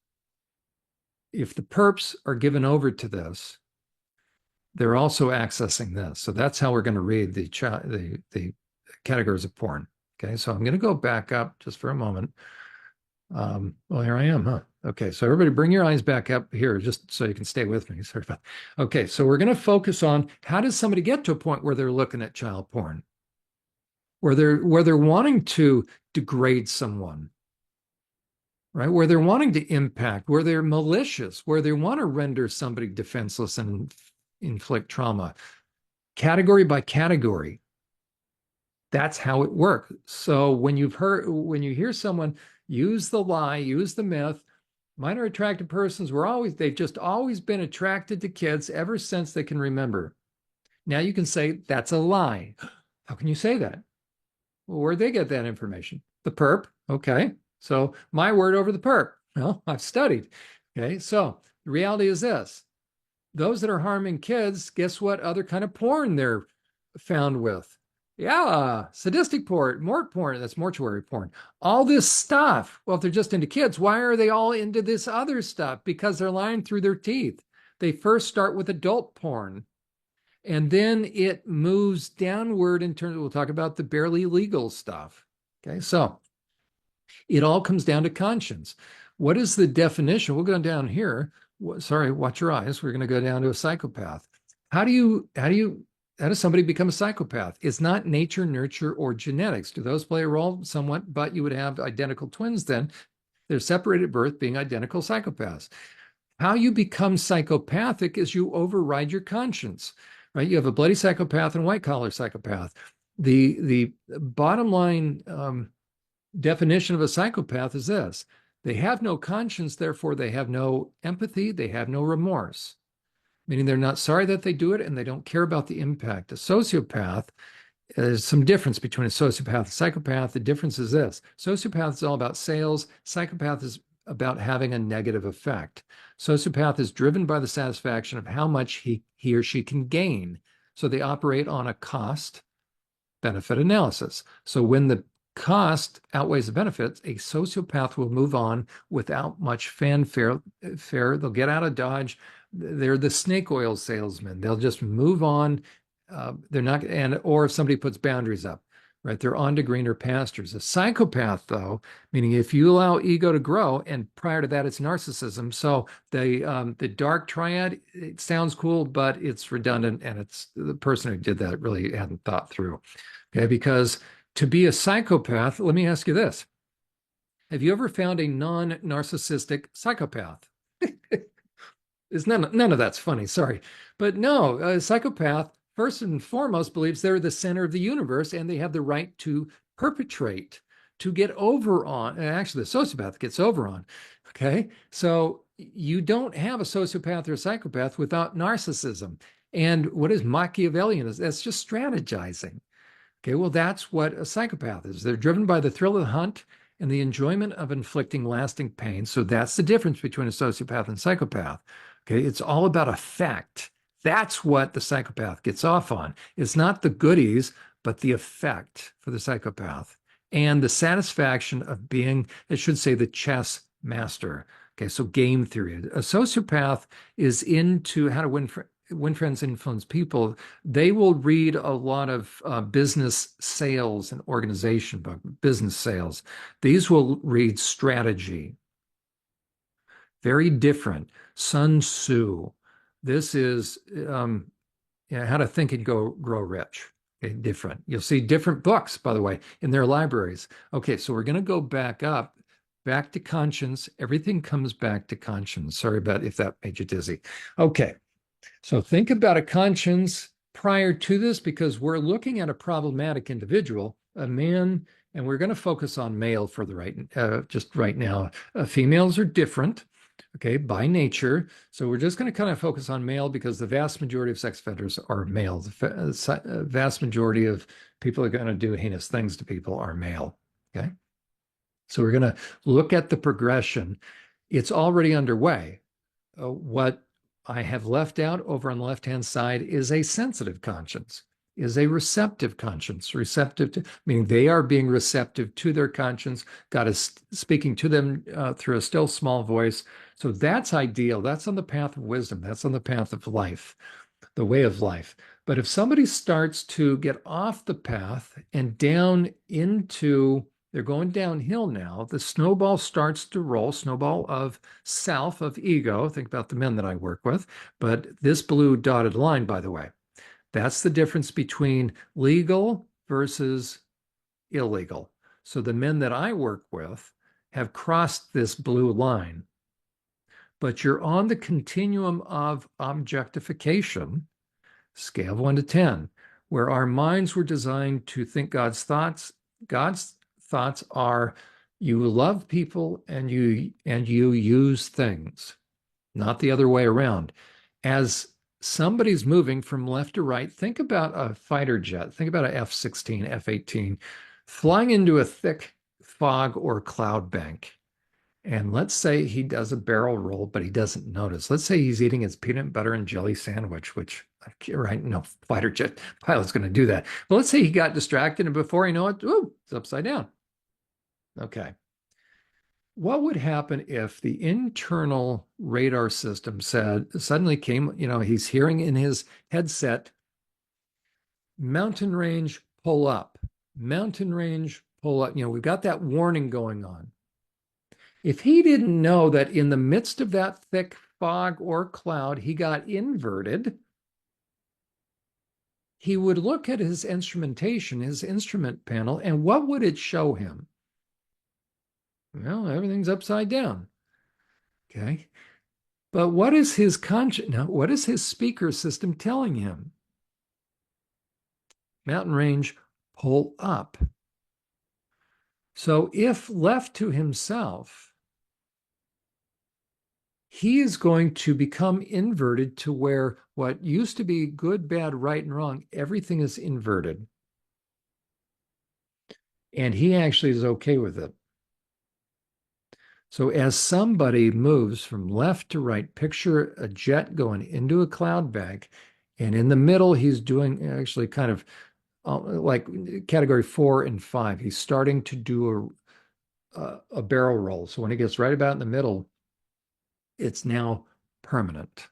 if the perps are given over to this, they're also accessing this. So that's how we're going to read the categories of porn. Okay, so I'm going to go back up just for a moment. Well, here I am, huh? Okay, so everybody bring your eyes back up here just so you can stay with me. Sorry about. Okay, so we're going to focus on how does somebody get to a point where they're looking at child porn, where they're wanting to degrade someone, right? Where they're wanting to impact, where they're malicious, where they want to render somebody defenseless and inflict trauma, category by category. That's how it works. So when you hear someone use the lie, use the myth, minor attracted persons they've just always been attracted to kids ever since they can remember. Now you can say that's a lie. How can you say that? Well, where'd they get that information? The perp. Okay. So my word over the perp. Well, I've studied. Okay. So the reality is this: those that are harming kids, guess what other kind of porn they're found with? Yeah, sadistic porn, mort porn, that's mortuary porn. All this stuff. Well, if they're just into kids, why are they all into this other stuff? Because they're lying through their teeth. They first start with adult porn, and then it moves downward in terms, we'll talk about the barely legal stuff. Okay, so it all comes down to conscience. What is the definition? We'll go down here. Sorry, watch your eyes. We're going to go down to a psychopath. How does somebody become a psychopath? It's not nature, nurture, or genetics. Do those play a role? Somewhat, but you would have identical twins then. They're separated at birth, being identical psychopaths. How you become psychopathic is you override your conscience, right? You have a bloody psychopath and white collar psychopath. The bottom line definition of a psychopath is this: they have no conscience, therefore they have no empathy, they have no remorse, meaning they're not sorry that they do it and they don't care about the impact. A sociopath, there's some difference between a sociopath and a psychopath. The difference is this: sociopath is all about sales, psychopath is about having a negative effect. Sociopath is driven by the satisfaction of how much he or she can gain. So they operate on a cost benefit analysis. So when the cost outweighs the benefits, a sociopath will move on without much fanfare. They'll get out of Dodge. They're the snake oil salesman. They'll just move on. They're not, or if somebody puts boundaries up, right? They're on to greener pastures. A psychopath, though, meaning if you allow ego to grow, and prior to that, it's narcissism. So the dark triad, it sounds cool, but it's redundant, and it's the person who did that really hadn't thought through. Okay, because to be a psychopath, let me ask you this: have you ever found a non-narcissistic psychopath? Is none of that's funny, sorry. But no, a psychopath, first and foremost, believes they're the center of the universe and they have the right to perpetrate, to get over on. Actually, the sociopath gets over on. Okay. So you don't have a sociopath or a psychopath without narcissism. And what is Machiavellian? That's just strategizing. Okay, well, that's what a psychopath is. They're driven by the thrill of the hunt and the enjoyment of inflicting lasting pain. So that's the difference between a sociopath and psychopath. Okay, it's all about effect. That's what the psychopath gets off on. It's not the goodies, but the effect for the psychopath and the satisfaction of being, I should say, the chess master. Okay, so game theory. A sociopath is into how to win friends, influence people. They will read a lot of business sales and organization book, business sales. These will read strategy. Very different. Sun Tzu. This is how to think and grow rich. Okay, different. You'll see different books, by the way, in their libraries. Okay, so we're going to go back up, back to conscience. Everything comes back to conscience. Sorry about if that made you dizzy. Okay, so think about a conscience prior to this, because we're looking at a problematic individual, a man, and we're going to focus on male for just right now. Females are different, okay, by nature. So we're just going to kind of focus on male because the vast majority of sex offenders are male. The vast majority of people who are going to do heinous things to people are male, okay? So we're going to look at the progression. It's already underway. What I have left out over on the left-hand side is a sensitive conscience, is a receptive conscience. Receptive to, meaning they are being receptive to their conscience. God is speaking to them through a still small voice. So that's ideal. That's on the path of wisdom. That's on the path of life, the way of life. But if somebody starts to get off the path and down into They're going downhill now. The snowball starts to roll, snowball of self, of ego. Think about the men that I work with. But this blue dotted line, by the way, that's the difference between legal versus illegal. So the men that I work with have crossed this blue line, but you're on the continuum of objectification, scale of 1 to 10, where our minds were designed to think God's thoughts. God's thoughts are you love people and you use things, not the other way around. As somebody's moving from left to right, think about a fighter jet, think about a F-16, F-18 flying into a thick fog or cloud bank. And let's say he does a barrel roll, but he doesn't notice. Let's say he's eating his peanut butter and jelly sandwich, which, right, no fighter jet pilot's going to do that. But let's say he got distracted, and before you know it, ooh, it's upside down. Okay. What would happen if the internal radar system said, suddenly came, he's hearing in his headset, mountain range, pull up, mountain range, pull up. We've got that warning going on. If he didn't know that in the midst of that thick fog or cloud, he got inverted, he would look at his instrumentation, his instrument panel, and what would it show him? Well, everything's upside down. Okay. But what is his conscience? Now, what is his speaker system telling him? Mountain range, pull up. So if left to himself, he is going to become inverted to where what used to be good, bad, right, and wrong, everything is inverted. And he actually is okay with it. So as somebody moves from left to right, picture a jet going into a cloud bank, and in the middle, he's doing actually kind of like category 4 and 5. He's starting to do a barrel roll. So when he gets right about in the middle, it's now permanent,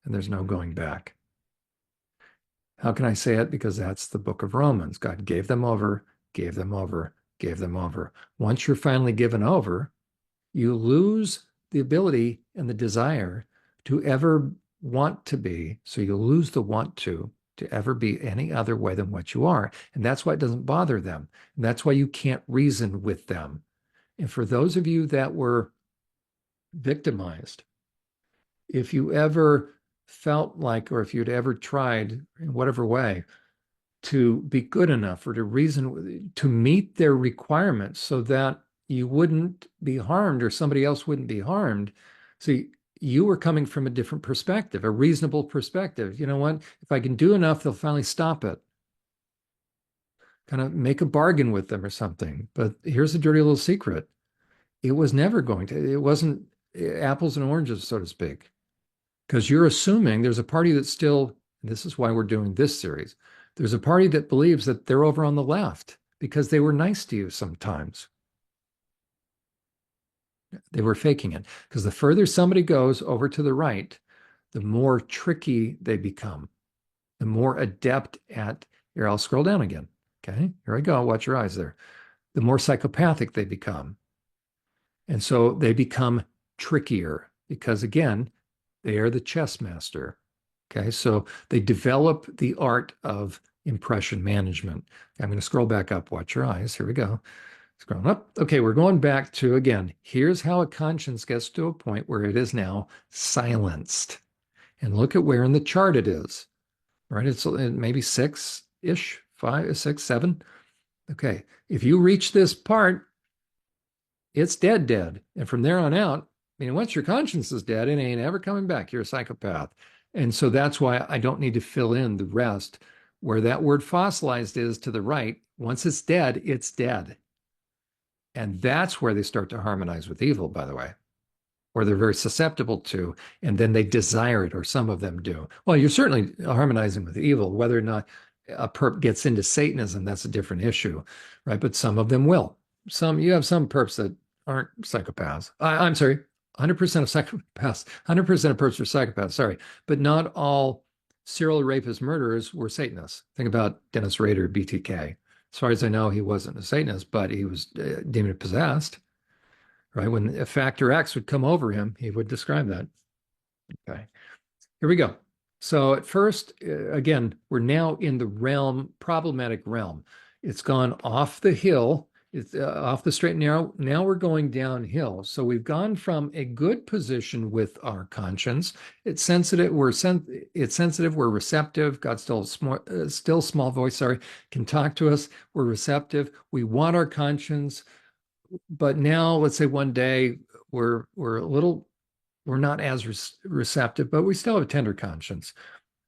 and there's no going back. How can I say it? Because that's the book of Romans. God gave them over, gave them over, gave them over. Once you're finally given over, you lose the ability and the desire to ever want to be. So you lose the want to ever be any other way than what you are. And that's why it doesn't bother them. And that's why you can't reason with them. And for those of you that were victimized, if you ever felt like, or if you'd ever tried in whatever way to be good enough or to reason, to meet their requirements so that you wouldn't be harmed or somebody else wouldn't be harmed. See, you were coming from a different perspective, a reasonable perspective. You know what? If I can do enough, they'll finally stop it. Kind of make a bargain with them or something. But here's a dirty little secret. It was never going to, it wasn't apples and oranges, so to speak. Because you're assuming there's a party that's still, this is why we're doing this series, there's a party that believes that they're over on the left because they were nice to you sometimes. They were faking it. Because the further somebody goes over to the right, the more tricky they become, the more adept at, here, I'll scroll down again. Okay, here I go. Watch your eyes there. The more psychopathic they become. And so they become trickier because, again, they are the chess master. Okay, so they develop the art of impression management. I'm going to scroll back up. Watch your eyes. Here we go. Scrolling up. Okay, we're going back to, again, here's how a conscience gets to a point where it is now silenced. And look at where in the chart it is, right? It's maybe 6-ish, 5, 6, 7. Okay, if you reach this part, it's dead, dead. And from there on out, I mean, once your conscience is dead, it ain't ever coming back. You're a psychopath. And so that's why I don't need to fill in the rest where that word fossilized is to the right. Once it's dead, it's dead. And that's where they start to harmonize with evil, by the way, or they're very susceptible to, and then they desire it, or some of them do. Well, you're certainly harmonizing with evil. Whether or not a perp gets into Satanism, that's a different issue, right? But some of them will. You have some perps that aren't psychopaths. I'm sorry, 100% of psychopaths, 100% of perps are psychopaths, sorry. But not all serial rapists, murderers were Satanists. Think about Dennis Rader, BTK. As far as I know, he wasn't a Satanist, but he was demon possessed, right? When a factor X would come over him, he would describe that. Okay, here we go. So at first, again, we're now in the problematic realm. It's gone off the hill, it's off the straight and narrow. Now we're going downhill. So we've gone from a good position with our conscience. It's sensitive. It's sensitive. We're receptive. God still small voice. Sorry, can talk to us. We're receptive. We want our conscience, but now let's say one day we're a little we're not as receptive, but we still have a tender conscience.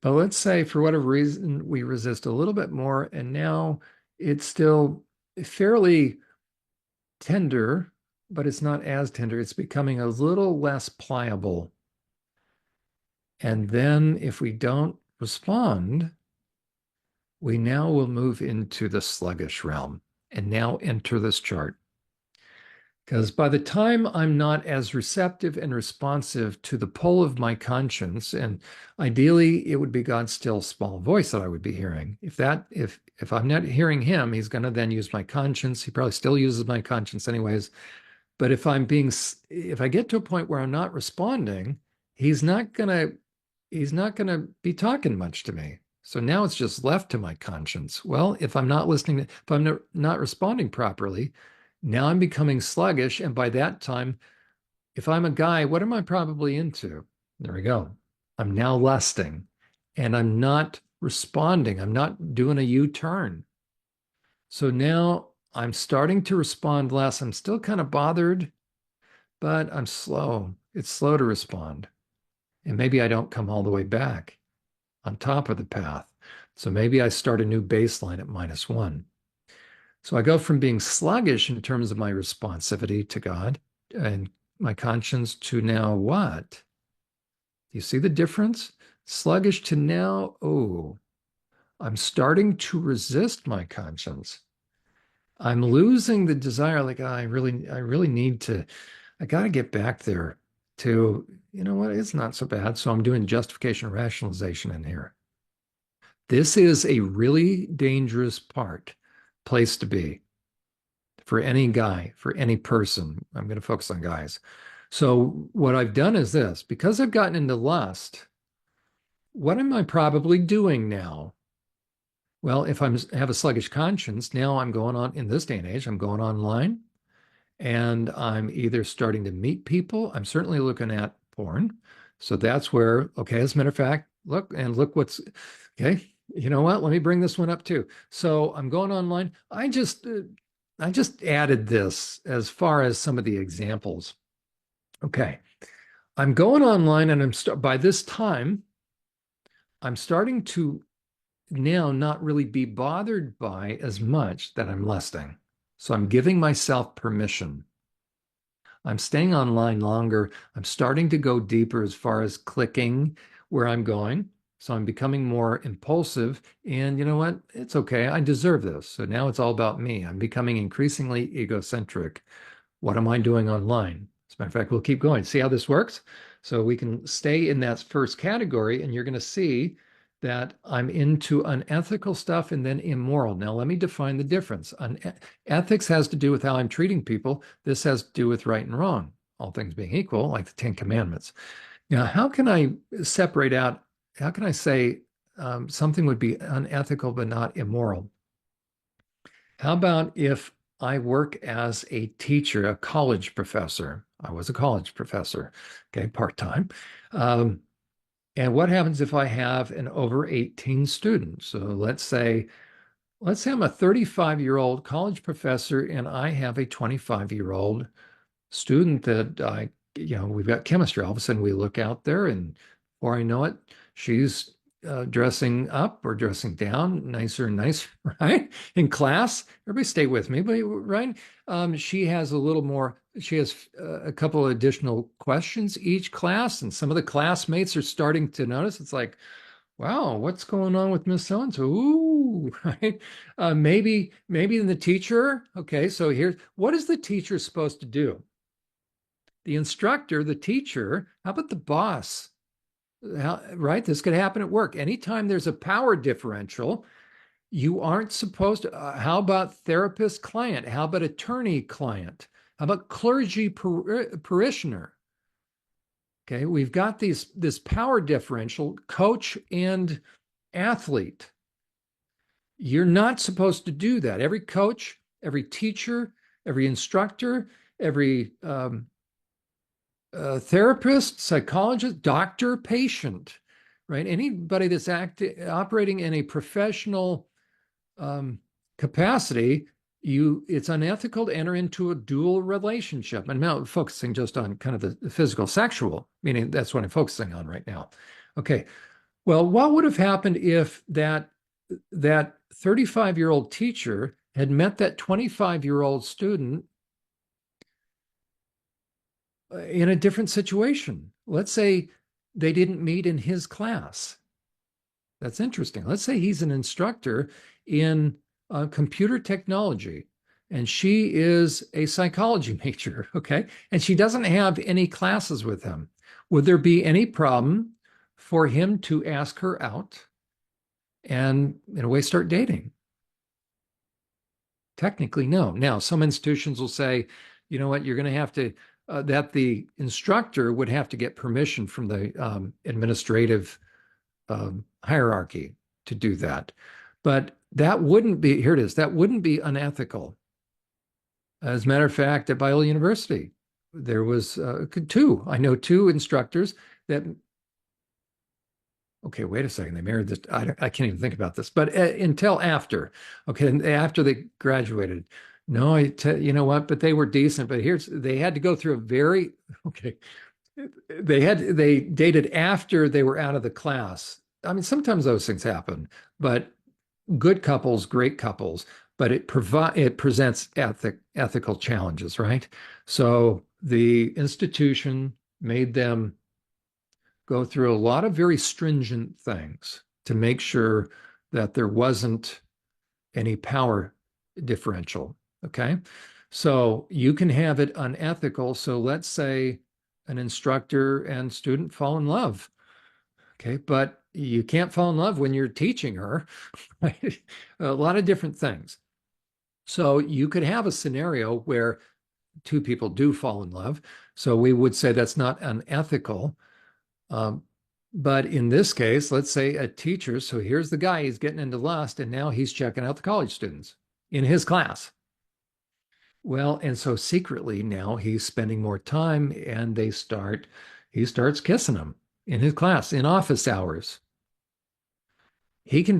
But let's say for whatever reason we resist a little bit more, and now it's still fairly tender, but it's not as tender. It's becoming a little less pliable. And then if we don't respond, we now will move into the sluggish realm and now enter this chart. Because by the time I'm not as receptive and responsive to the pull of my conscience, and ideally it would be God's still small voice that I would be hearing. If I'm not hearing him, he's going to then use my conscience. He probably still uses my conscience anyways. But if I get to a point where I'm not responding, he's not gonna be talking much to me. So now it's just left to my conscience. Well, if I'm not listening, if I'm not responding properly, now I'm becoming sluggish. And by that time, if I'm a guy, what am I probably into? There we go. I'm now lusting and I'm not responding. I'm not doing a U-turn. So now I'm starting to respond less. I'm still kind of bothered, but I'm slow. It's slow to respond. And maybe I don't come all the way back on top of the path. So maybe I start a new baseline at -1. So I go from being sluggish in terms of my responsivity to God and my conscience to now what? You see the difference? Sluggish to now, oh, I'm starting to resist my conscience. I'm losing the desire, like, oh, I really need to, I got to get back there to, you know what, it's not so bad. So I'm doing justification and rationalization in here. This is a really dangerous place to be for any guy, for any person. I'm going to focus on guys. So what I've done is this, because I've gotten into lust, what am I probably doing now? Well, if I have a sluggish conscience, now I'm going on, in this day and age, I'm going online and I'm either starting to meet people. I'm certainly looking at porn. So that's where, okay, as a matter of fact, look what's, okay, you know what? Let me bring this one up too. So I'm going online. I just added this as far as some of the examples. Okay. I'm going online and by this time, I'm starting to now not really be bothered by as much that I'm lusting. So I'm giving myself permission. I'm staying online longer. I'm starting to go deeper as far as clicking where I'm going. So I'm becoming more impulsive. And you know what? It's okay. I deserve this. So now it's all about me. I'm becoming increasingly egocentric. What am I doing online? As a matter of fact, we'll keep going. See how this works? So we can stay in that first category, and you're going to see that I'm into unethical stuff and then immoral. Now, let me define the difference. Ethics has to do with how I'm treating people. This has to do with right and wrong, all things being equal, like the Ten Commandments. Now, how can I separate out, how can I say something would be unethical but not immoral? How about if I work as a teacher, a college professor? I was a college professor, okay, part-time. And what happens if I have an over 18 student? So let's say I'm a 35-year-old college professor and I have a 25-year-old student that we've got chemistry. All of a sudden we look out there and before I know it, she's dressing up or dressing down, nicer and nicer, right? In class, everybody stay with me, but right? She has a couple of additional questions each class, and some of the classmates are starting to notice. It's like, wow, what's going on with Miss So-and-so? Ooh, right? Maybe the teacher. Okay, so here's what is the teacher supposed to do? The instructor, the teacher, how about the boss? Right? This could happen at work. Anytime there's a power differential, You aren't supposed to. How about therapist client? How about attorney client? How about clergy parishioner? Okay, we've got this power differential, coach and athlete. You're not supposed to do that. Every coach, every teacher, every instructor, every therapist, psychologist, doctor, patient, right? Anybody that's operating in a professional capacity, it's unethical to enter into a dual relationship. And now focusing just on kind of the physical sexual, meaning that's what I'm focusing on right now. Okay. Well, what would have happened if that 35-year-old teacher had met that 25-year-old student in a different situation? Let's say they didn't meet in his class. That's interesting. Let's say he's an instructor in computer technology and she is a psychology major, okay? And she doesn't have any classes with him. Would there be any problem for him to ask her out and, in a way, start dating? Technically, no. Now, some institutions will say, you know what, you're going to have to, that the instructor would have to get permission from the administrative hierarchy to do that. But that wouldn't be, here it is, that wouldn't be unethical. As a matter of fact, at Biola University, there was I know two instructors that, okay, wait a second, they married this, I can't even think about this, but until after, okay, after they graduated, no, you know what, but they were decent, but they had to go through a very, okay, they dated after they were out of the class. I mean, sometimes those things happen, but good couples, great couples, but it presents ethical challenges, right? So the institution made them go through a lot of very stringent things to make sure that there wasn't any power differential. Okay. So you can have it unethical. So let's say an instructor and student fall in love. Okay. But you can't fall in love when you're teaching her, right? A lot of different things. So you could have a scenario where two people do fall in love. So we would say that's not unethical. Um, but in this case, let's say a teacher, so here's the guy, he's getting into lust, and now he's checking out the college students in his class. Well, and so secretly now he's spending more time and he starts kissing them in his class in office hours. He can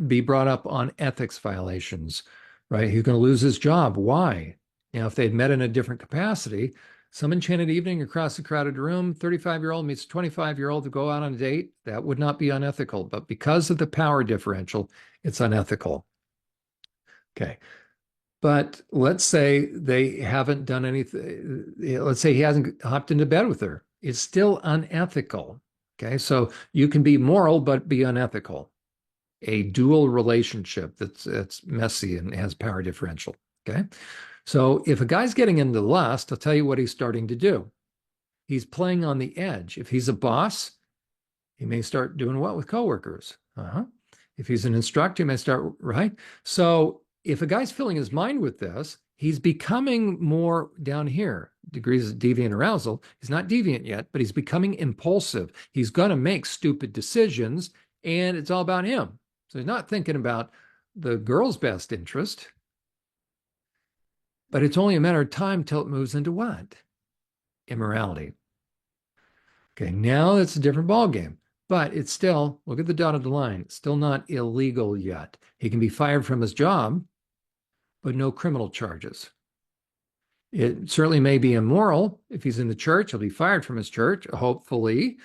be brought up on ethics violations, right? He's going to lose his job. Why? Now, if they'd met in a different capacity, some enchanted evening across a crowded room, 35-year-old meets 25-year-old to go out on a date, that would not be unethical. But because of the power differential, it's unethical. Okay. But let's say they haven't done anything. Let's say he hasn't hopped into bed with her. It's still unethical. Okay. So you can be moral, but be unethical. A dual relationship that's messy and has power differential. Okay. So if a guy's getting into lust, I'll tell you what he's starting to do. He's playing on the edge. If he's a boss, he may start doing what with coworkers? If he's an instructor, he may start, right? So if a guy's filling his mind with this, he's becoming more down here, degrees of deviant arousal. He's not deviant yet, but he's becoming impulsive. He's going to make stupid decisions, and it's all about him. So he's not thinking about the girl's best interest, but it's only a matter of time till it moves into what? Immorality. Okay, now it's a different ballgame, but it's still, look at the dotted line, it's still not illegal yet. He can be fired from his job, but no criminal charges. It certainly may be immoral. If he's in the church, he'll be fired from his church, hopefully.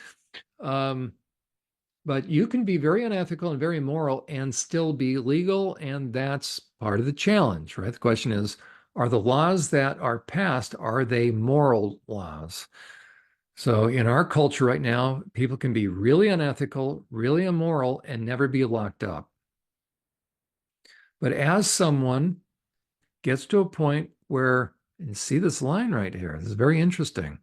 But you can be very unethical and very immoral and still be legal, and that's part of the challenge, right? The question is, are the laws that are passed, are they moral laws? So in our culture right now, people can be really unethical, really immoral, and never be locked up. But as someone gets to a point where, and see this line right here, this is very interesting.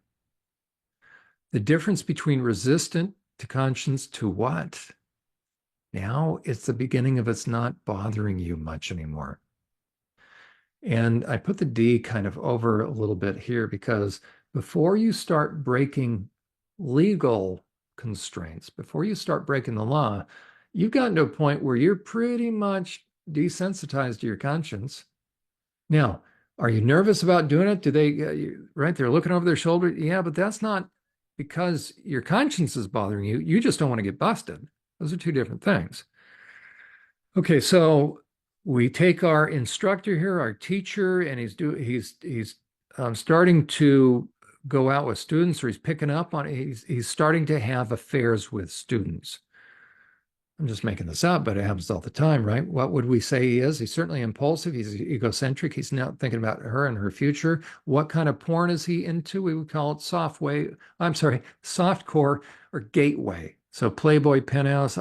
The difference between resistant to conscience to what? Now it's the beginning of it's not bothering you much anymore. And I put the D kind of over a little bit here because before you start breaking legal constraints, before you start breaking the law, you've gotten to a point where you're pretty much desensitized to your conscience. Now, are you nervous about doing it? Do they, right? They're looking over their shoulder. Yeah, but that's not because your conscience is bothering you. You just don't want to get busted. Those are two different things. Okay, so we take our instructor here, our teacher, and he's starting to go out with students, or he's picking up on he's starting to have affairs with students. I'm just making this up, but it happens all the time, right? What would we say he is? He's certainly impulsive. He's egocentric. He's not thinking about her and her future. What kind of porn is he into? We would call it softcore or gateway. So Playboy, Penthouse,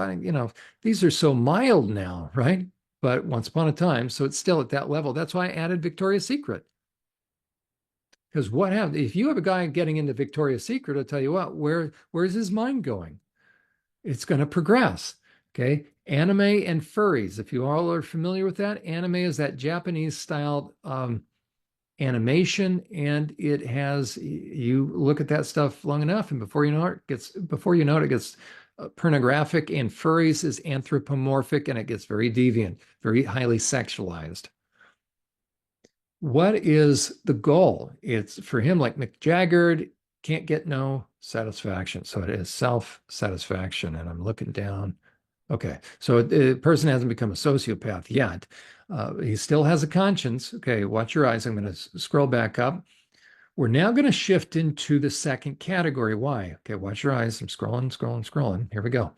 these are so mild now, right? But once upon a time, so it's still at that level. That's why I added Victoria's Secret. Because what happens if you have a guy getting into Victoria's Secret? I'll tell you what, where's his mind going? It's going to progress. Okay. Anime and furries. If you all are familiar with that, anime is that Japanese styled animation, and it has, you look at that stuff long enough, and before you know it, it gets pornographic, and furries is anthropomorphic, and it gets very deviant, very highly sexualized. What is the goal? It's for him, like Mick Jagger, can't get no satisfaction. So it is self-satisfaction. And I'm looking down. Okay. So the person hasn't become a sociopath yet. He still has a conscience. Okay. Watch your eyes. I'm going to scroll back up. We're now going to shift into the second category. Why? Okay. Watch your eyes. I'm scrolling. Here we go.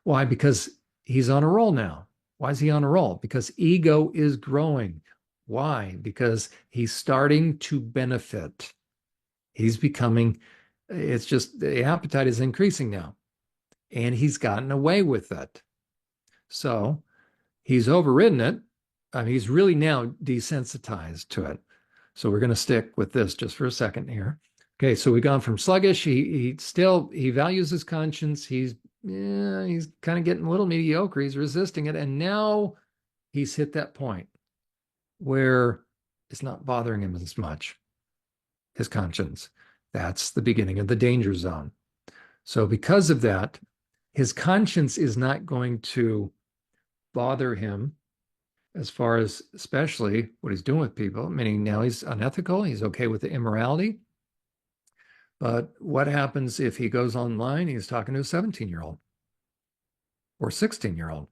Why? Because he's on a roll now. Why is he on a roll? Because ego is growing. Why? Because he's starting to benefit. He's becoming, it's just the appetite is increasing now, and he's gotten away with it. So he's overridden it. He's really now desensitized to it. So we're going to stick with this just for a second here. Okay, so we've gone from sluggish. He values his conscience. He's kind of getting a little mediocre. He's resisting it, and now he's hit that point where it's not bothering him as much. His conscience. That's the beginning of the danger zone. So because of that, his conscience is not going to bother him as far as especially what he's doing with people, meaning now he's unethical, he's okay with the immorality. But what happens if he goes online, he's talking to a 17-year-old or 16-year-old?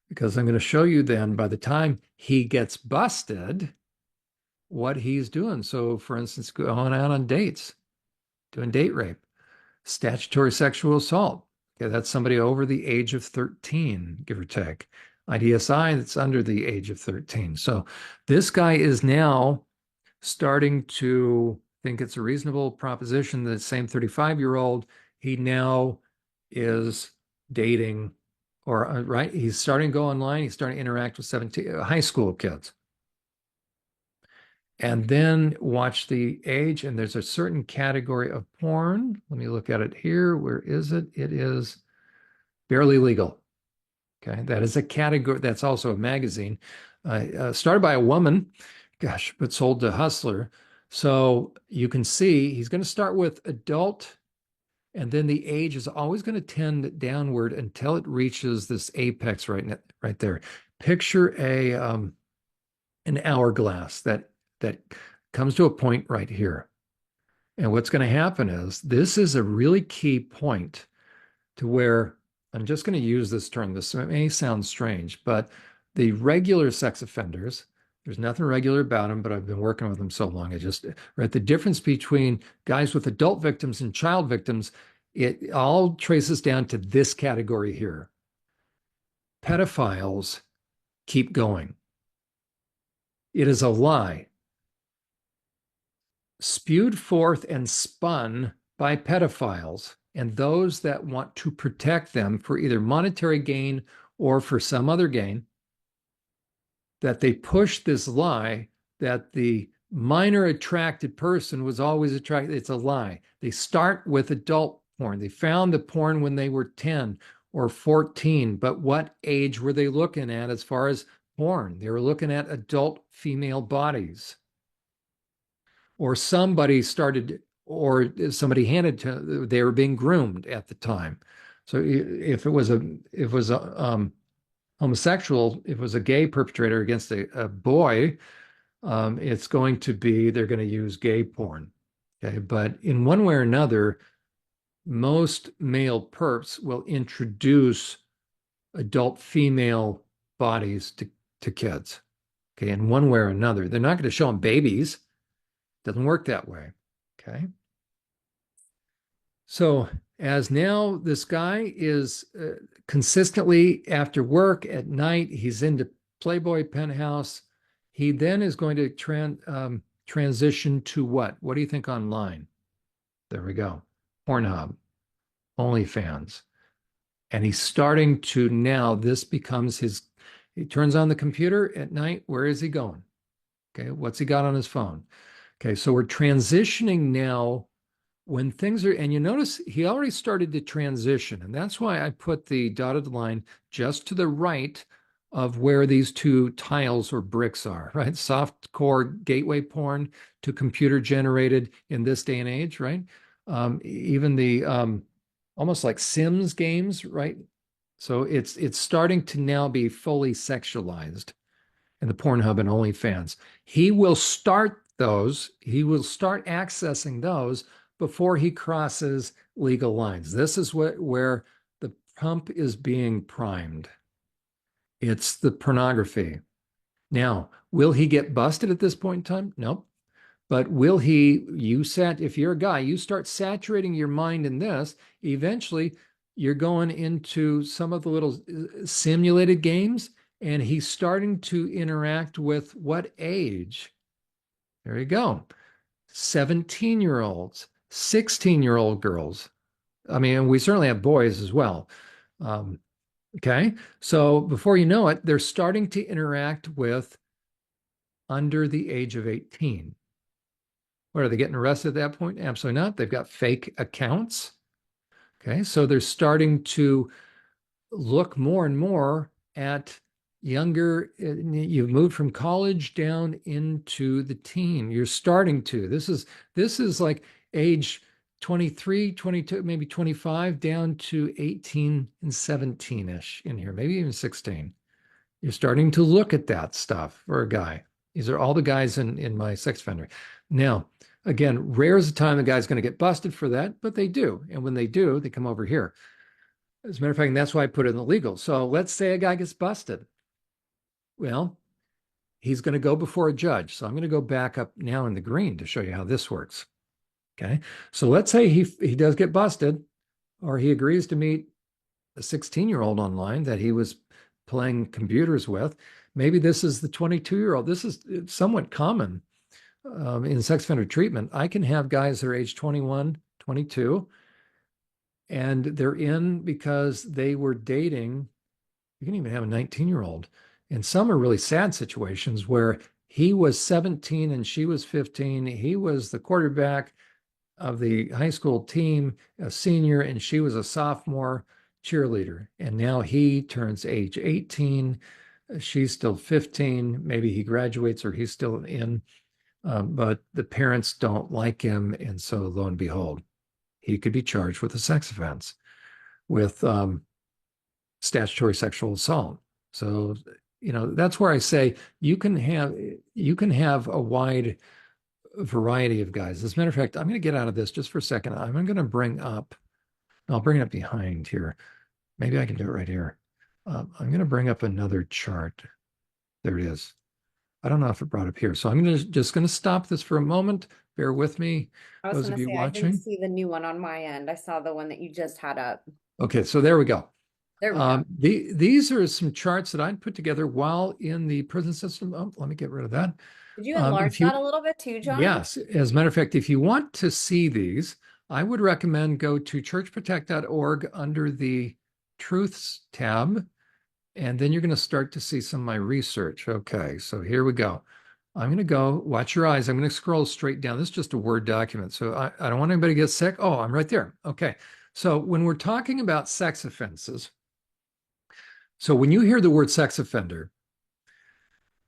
Because I'm going to show you then by the time he gets busted, what he's doing. So for instance, going out on dates, doing date rape, statutory sexual assault. Okay, that's somebody over the age of 13, give or take. IDSI, that's under the age of 13. So this guy is now starting to think it's a reasonable proposition that the same 35-year-old, he now is dating, or right, he's starting to go online, he's starting to interact with 17 high school kids. And then watch the age, and there's a certain category of porn. Let me look at it here. Where is it? It is barely legal. Okay, that is a category. That's also a magazine started by a woman, gosh, but sold to Hustler. So you can see he's going to start with adult, and then the age is always going to tend downward until it reaches this apex right there. Picture an hourglass that comes to a point right here. And what's going to happen is this is a really key point to where I'm just going to use this term. This may sound strange, but the regular sex offenders, there's nothing regular about them, but I've been working with them so long. The difference between guys with adult victims and child victims, it all traces down to this category here. Pedophiles keep going. It is a lie spewed forth and spun by pedophiles and those that want to protect them for either monetary gain or for some other gain, that they push this lie that the minor attracted person was always attracted. It's a lie. They start with adult porn. They found the porn when they were 10 or 14. But what age were they looking at as far as porn? They were looking at adult female bodies. Or somebody started, or somebody handed to, they were being groomed at the time. So if it was a homosexual, if it was a gay perpetrator against a boy, it's going to be, they're going to use gay porn. Okay. But in one way or another, most male perps will introduce adult female bodies to kids. Okay. In one way or another, they're not going to show them babies. Doesn't work that way. Okay. So as now this guy is consistently after work at night, he's into Playboy Penthouse. He then is going to transition to what? What do you think online? There we go. Pornhub, OnlyFans. And he's starting to now, this becomes his, he turns on the computer at night. Where is he going? Okay. What's he got on his phone? Okay. So we're transitioning now when things are, and you notice he already started to transition. And that's why I put the dotted line just to the right of where these two tiles or bricks are, right? Soft core gateway porn to computer generated in this day and age, right? Even the almost like Sims games, right? So it's starting to now be fully sexualized in the Pornhub and OnlyFans. He will start those, he will start accessing those before he crosses legal lines. This is where the pump is being primed. It's the pornography. Now, will he get busted at this point in time? Nope. But will he, if you're a guy, you start saturating your mind in this, eventually you're going into some of the little simulated games, and he's starting to interact with what age? There you go. 17-year-olds, 16-year-old girls. I mean, we certainly have boys as well. Okay. So before you know it, they're starting to interact with under the age of 18. What, are they getting arrested at that point? Absolutely not. They've got fake accounts. Okay. So they're starting to look more and more at younger. You've moved from college down into the teen. You're starting to. This is like age 23, 22, maybe 25 down to 18 and 17-ish in here, maybe even 16. You're starting to look at that stuff for a guy. These are all the guys in my sex offender. Now, again, rare is the time the guy's going to get busted for that, but they do. And when they do, they come over here. As a matter of fact, that's why I put it in the legal. So let's say a guy gets busted. Well, he's going to go before a judge. So I'm going to go back up now in the green to show you how this works. Okay. So let's say he does get busted, or he agrees to meet a 16-year-old online that he was playing computers with. Maybe this is the 22-year-old. This is somewhat common in sex offender treatment. I can have guys that are age 21, 22, and they're in because they were dating. You can even have a 19-year-old. And some are really sad situations where he was 17 and she was 15. He was the quarterback of the high school team, a senior, and she was a sophomore cheerleader. And now he turns age 18. She's still 15. Maybe he graduates or he's still in, but the parents don't like him. And so lo and behold, he could be charged with a sex offense with statutory sexual assault. So, that's where I say you can have a wide variety of guys. As a matter of fact, I'm going to get out of this just for a second. I'm going to I'll bring it up behind here. Maybe I can do it right here. I'm going to bring up another chart. There it is. I don't know if it brought up here. So I'm just going to stop this for a moment. Bear with me. I was Those of going to you say, I watching. didn't see the new one on my end. I saw the one that you just had up. Okay, so there we go. There we go. These are some charts that I'd put together while in the prison system. Oh, let me get rid of that. Did you enlarge that a little bit too, John? Yes. As a matter of fact, if you want to see these, I would recommend go to churchprotect.org under the Truths tab, and then you're going to start to see some of my research. Okay, so here we go. I'm going to go, watch your eyes. I'm going to scroll straight down. This is just a Word document, so I don't want anybody to get sick. Oh, I'm right there. Okay, so when we're talking about sex offenses, So when you hear the word sex offender,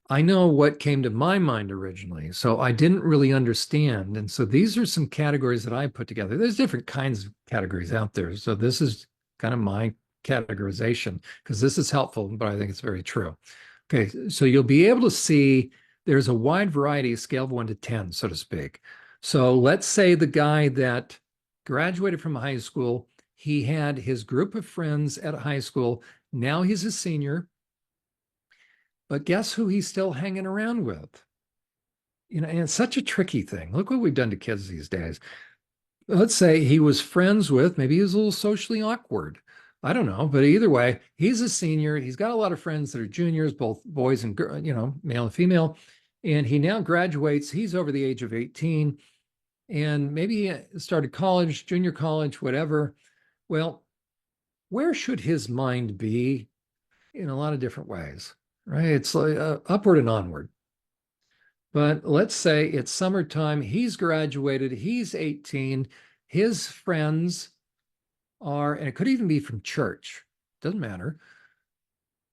I know what came to my mind originally. So I didn't really understand. And so these are some categories that I put together. There's different kinds of categories out there. So this is kind of my categorization because this is helpful, but I think it's very true. Okay, so you'll be able to see there's a wide variety, scale of 1 to 10, so to speak. So let's say the guy that graduated from high school, he had his group of friends at high school. Now he's a senior. But guess who he's still hanging around with? And it's such a tricky thing. Look what we've done to kids these days. Let's say he was friends with, maybe he was a little socially awkward. I don't know, but either way, he's a senior. He's got a lot of friends that are juniors, both boys and male and female. And he now graduates. He's over the age of 18, and maybe he started college, junior college, whatever. Well, where should his mind be in a lot of different ways, right? It's like upward and onward. But let's say it's summertime, he's graduated, he's 18, his friends are, and it could even be from church, doesn't matter,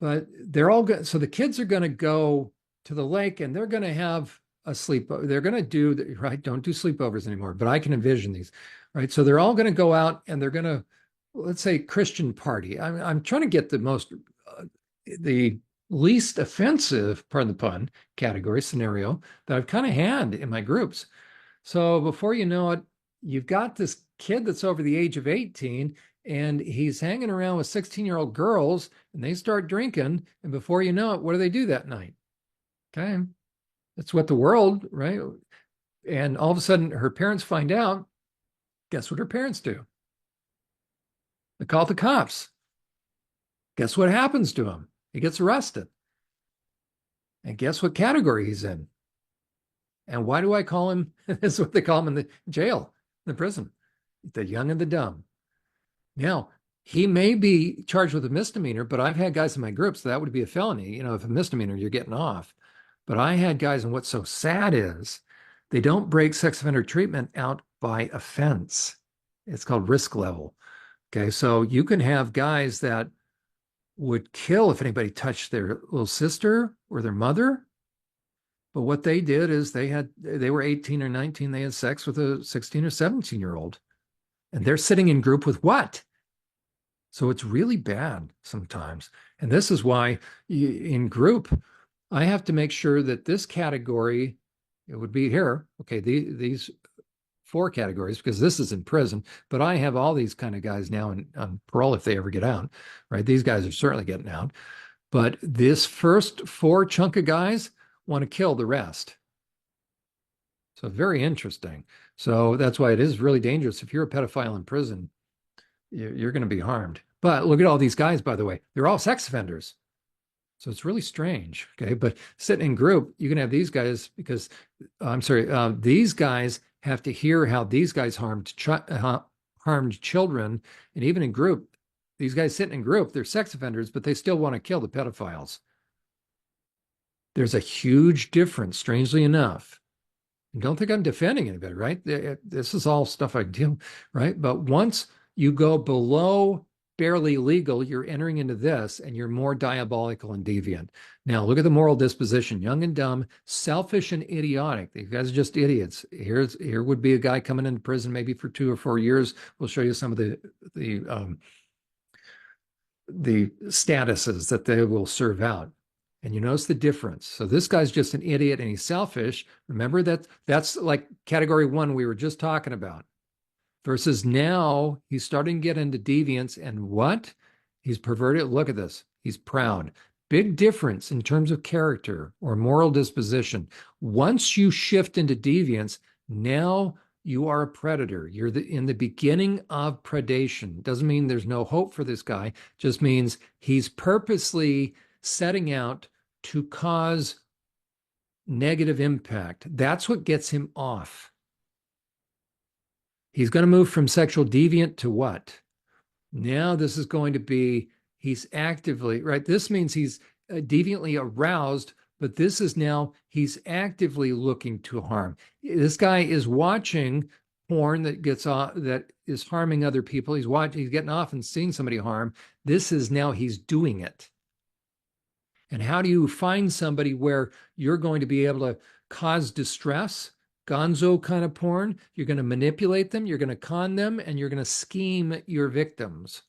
but they're all good. So the kids are going to go to the lake and they're going to have a sleepover. They're going to do, right? Don't do sleepovers anymore, but I can envision these, right? So they're all going to go out and they're going to, let's say, Christian party. I'm trying to get the least offensive, pardon the pun, category scenario that I've kind of had in my groups. So before you know it, you've got this kid that's over the age of 18 and he's hanging around with 16-year-old girls and they start drinking. And before you know it, what do they do that night? Okay. That's what the world, right? And all of a sudden her parents find out. Guess what her parents do? They call the cops. Guess what happens to him? He gets arrested. And guess what category he's in? And why do I call him? That's what they call him in the jail, the prison, the young and the dumb. Now, he may be charged with a misdemeanor, but I've had guys in my group, so that would be a felony. If a misdemeanor, you're getting off. But I had guys, and what's so sad is they don't break sex offender treatment out by offense. It's called risk level. Okay, so you can have guys that would kill if anybody touched their little sister or their mother. But what they did is they were 18 or 19, they had sex with a 16 or 17-year-old. And they're sitting in group with what? So it's really bad sometimes. And this is why in group, I have to make sure that this category, it would be here, okay, these 4 categories, because this is in prison, but I have all these kind of guys now on parole if they ever get out, right? These guys are certainly getting out. But this first 4 chunk of guys want to kill the rest. So very interesting. So that's why it is really dangerous. If you're a pedophile in prison, you're going to be harmed. But look at all these guys, by the way, they're all sex offenders. So it's really strange. Okay. But sitting in group, you can have these guys because, these guys have to hear how these guys harmed children. And even in group, these guys sitting in group, they're sex offenders, but they still want to kill the pedophiles. There's a huge difference, strangely enough. And don't think I'm defending anybody, right? This is all stuff I do, right? But once you go below barely legal, you're entering into this and you're more diabolical and deviant. Now, look at the moral disposition, young and dumb, selfish and idiotic. These guys are just idiots. Here would be a guy coming into prison maybe for 2 or 4 years. We'll show you some of the statuses that they will serve out. And you notice the difference. So this guy's just an idiot and he's selfish. Remember that's like category 1 we were just talking about. Versus now he's starting to get into deviance and what? He's perverted. Look at this. He's proud. Big difference in terms of character or moral disposition. Once you shift into deviance, now you are a predator. You're in the beginning of predation. Doesn't mean there's no hope for this guy. Just means he's purposely setting out to cause negative impact. That's what gets him off. He's going to move from sexual deviant to what? Now this is going to be, he's actively, right? This means he's deviantly aroused, but this is now, he's actively looking to harm. This guy is watching porn that is harming other people. He's getting off and seeing somebody harm. This is now he's doing it. And how do you find somebody where you're going to be able to cause distress, gonzo kind of porn? You're going to manipulate them, you're going to con them, and you're going to scheme your victims.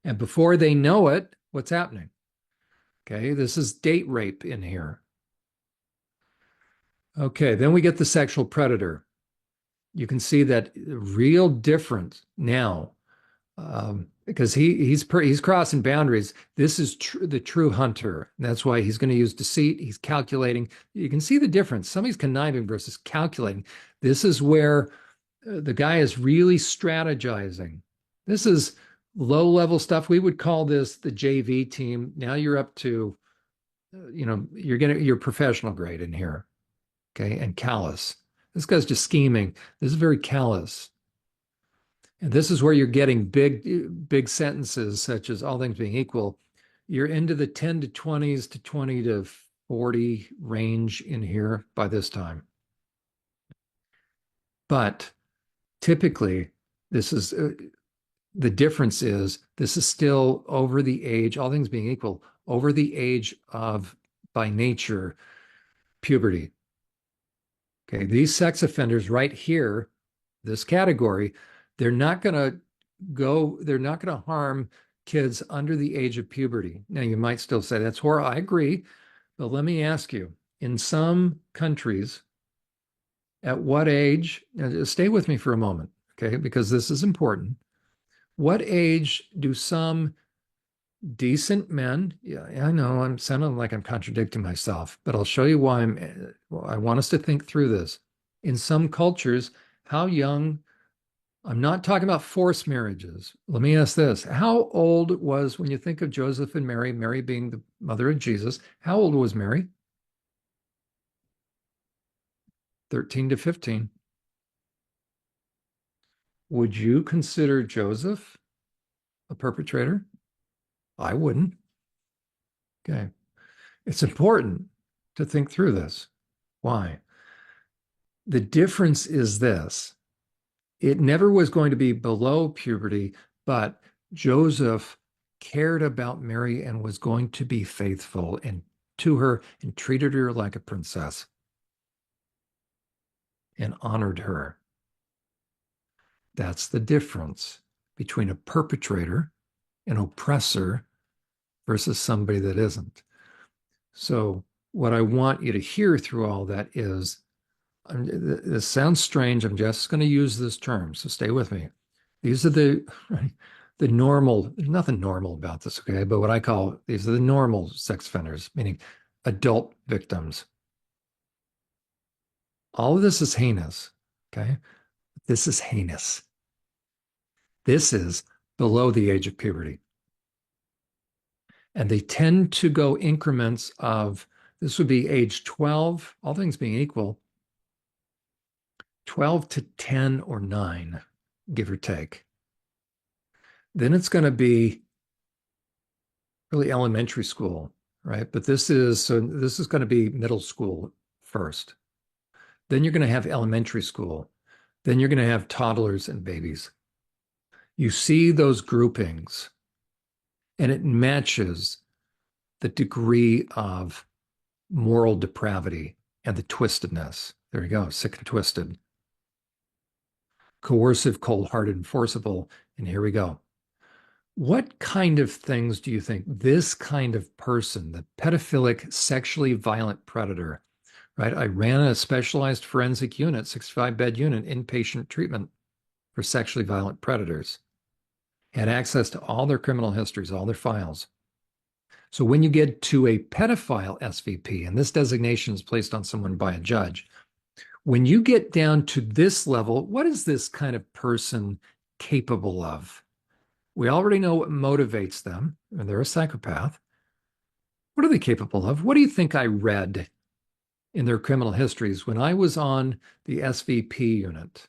And before they know it, what's happening? Okay, this is date rape in here. Okay, then we get the sexual predator. You can see that real difference now, because he's crossing boundaries. This is the true hunter. That's why he's going to use deceit. He's calculating. You can see the difference. Somebody's conniving versus calculating. This is where the guy is really strategizing. This is low level stuff. We would call this the JV team. Now you're up to, you're professional grade in here. Okay, and callous. This guy's just scheming. This is very callous. And this is where you're getting big sentences, such as all things being equal. You're into the 10 to 20s to 20 to 40 range in here by this time. But typically, this is the difference is this is still over the age, all things being equal, over the age of, by nature, puberty. Okay, these sex offenders right here, this category, they're not going to harm kids under the age of puberty. Now, you might still say that's horrible. I agree. But let me ask you, in some countries, at what age, stay with me for a moment, okay, because this is important. What age do some decent men, yeah, I know I'm sounding like I'm contradicting myself, but I'll show you why I want us to think through this. In some cultures, how young, I'm not talking about forced marriages. Let me ask this. How old was, when you think of Joseph and Mary, Mary being the mother of Jesus, how old was Mary? 13 to 15. Would you consider Joseph a perpetrator? I wouldn't. Okay. It's important to think through this. Why? The difference is this. It never was going to be below puberty, but Joseph cared about Mary and was going to be faithful and to her and treated her like a princess and honored her. That's the difference between a perpetrator, an oppressor, versus somebody that isn't. So what I want you to hear through all that is, this sounds strange. I'm just going to use this term, so stay with me. These are the normal, there's nothing normal about this, okay? But what I call, these are the normal sex offenders, meaning adult victims. All of this is heinous, okay? This is heinous. This is below the age of puberty. And they tend to go increments of, this would be age 12, all things being equal, 12 to 10 or 9, give or take. Then it's going to be really elementary school, right? But this is going to be middle school first. Then you're going to have elementary school. Then you're going to have toddlers and babies. You see those groupings, and it matches the degree of moral depravity and the twistedness. There you go, sick and twisted. Coercive, cold-hearted, and forcible. And here we go. What kind of things do you think this kind of person, the pedophilic, sexually violent predator, right? I ran a specialized forensic unit, 65-bed unit, inpatient treatment for sexually violent predators. Had access to all their criminal histories, all their files. So when you get to a pedophile SVP, and this designation is placed on someone by a judge, when you get down to this level, what is this kind of person capable of? We already know what motivates them, and they're a psychopath. What are they capable of? What do you think I read in their criminal histories when I was on the SVP unit,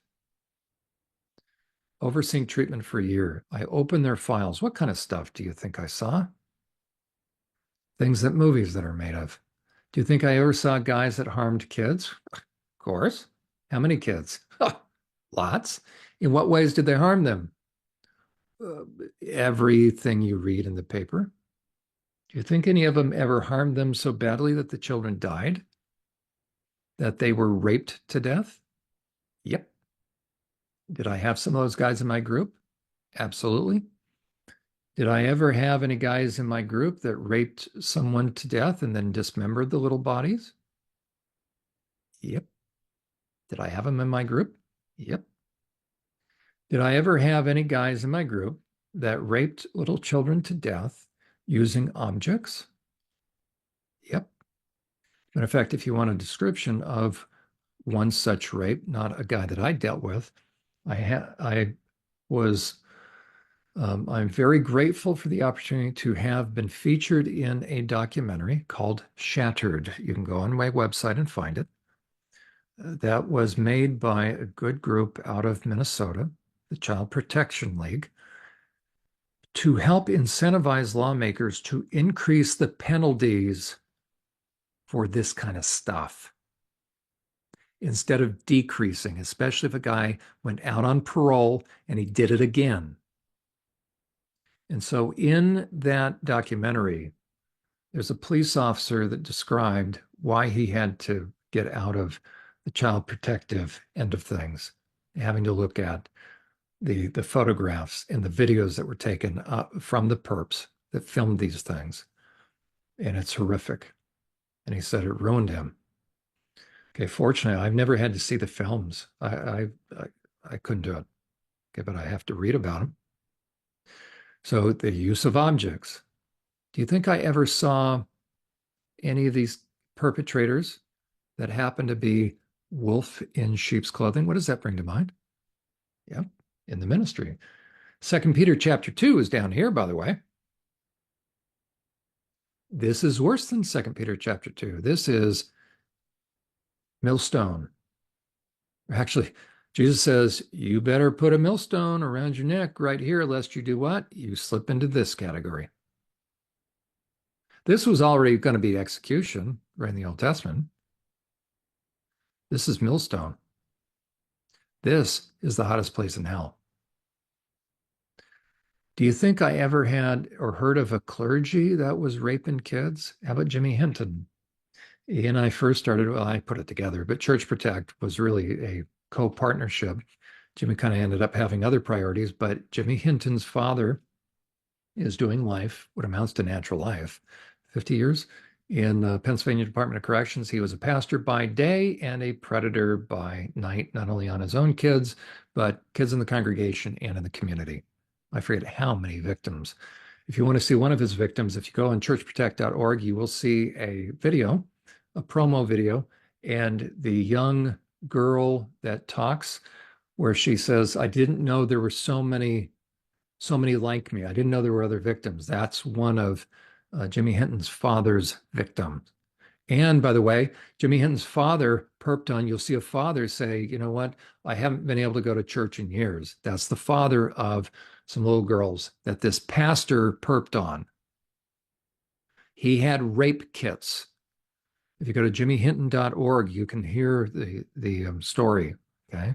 overseeing treatment for a year? I opened their files. What kind of stuff do you think I saw? Things that movies that are made of. Do you think I ever saw guys that harmed kids? Of course. How many kids? Lots. In what ways did they harm them? Everything you read in the paper. Do you think any of them ever harmed them so badly that the children died? That they were raped to death? Yep. Did I have some of those guys in my group? Absolutely. Did I ever have any guys in my group that raped someone to death and then dismembered the little bodies? Yep. Did I have them in my group? Yep. Did I ever have any guys in my group that raped little children to death using objects? Yep. And in fact, if you want a description of one such rape, not a guy that I dealt with, I was I'm very grateful for the opportunity to have been featured in a documentary called Shattered. You can go on my website and find it. That was made by a good group out of Minnesota, the Child Protection League, to help incentivize lawmakers to increase the penalties for this kind of stuff instead of decreasing, especially if a guy went out on parole and he did it again. And so in that documentary, there's a police officer that described why he had to get out of the child protective end of things, having to look at the photographs and the videos that were taken from the perps that filmed these things. And it's horrific. And he said it ruined him. Okay, fortunately, I've never had to see the films. I couldn't do it. Okay, but I have to read about them. So the use of objects. Do you think I ever saw any of these perpetrators that happen to be wolf in sheep's clothing? What does that bring to mind? Yeah, in the ministry. 2 Peter chapter 2 is down here, by the way. This is worse than 2 Peter chapter 2. This is millstone. Actually, Jesus says, you better put a millstone around your neck right here, lest you do what? You slip into this category. This was already going to be execution right in the Old Testament. This is millstone. This is the hottest place in hell. Do you think I ever had or heard of a clergy that was raping kids? How about Jimmy Hinton? He and I first started, well, I put it together, but Church Protect was really a co-partnership. Jimmy kind of ended up having other priorities, but Jimmy Hinton's father is doing life, what amounts to natural life, 50 years in the Pennsylvania Department of Corrections. He was a pastor by day and a predator by night, not only on his own kids, but kids in the congregation and in the community. I forget how many victims. If you want to see one of his victims, if you go on churchprotect.org, you will see a video, a promo video, and the young girl that talks, where she says, I didn't know there were so many like me. I didn't know there were other victims. That's one of Jimmy Hinton's father's victims. And by the way, Jimmy Hinton's father perped on, you'll see a father say, you know what? I haven't been able to go to church in years. That's the father of some little girls that this pastor perped on. He had rape kits. If you go to jimmyhinton.org, you can hear the story. Okay.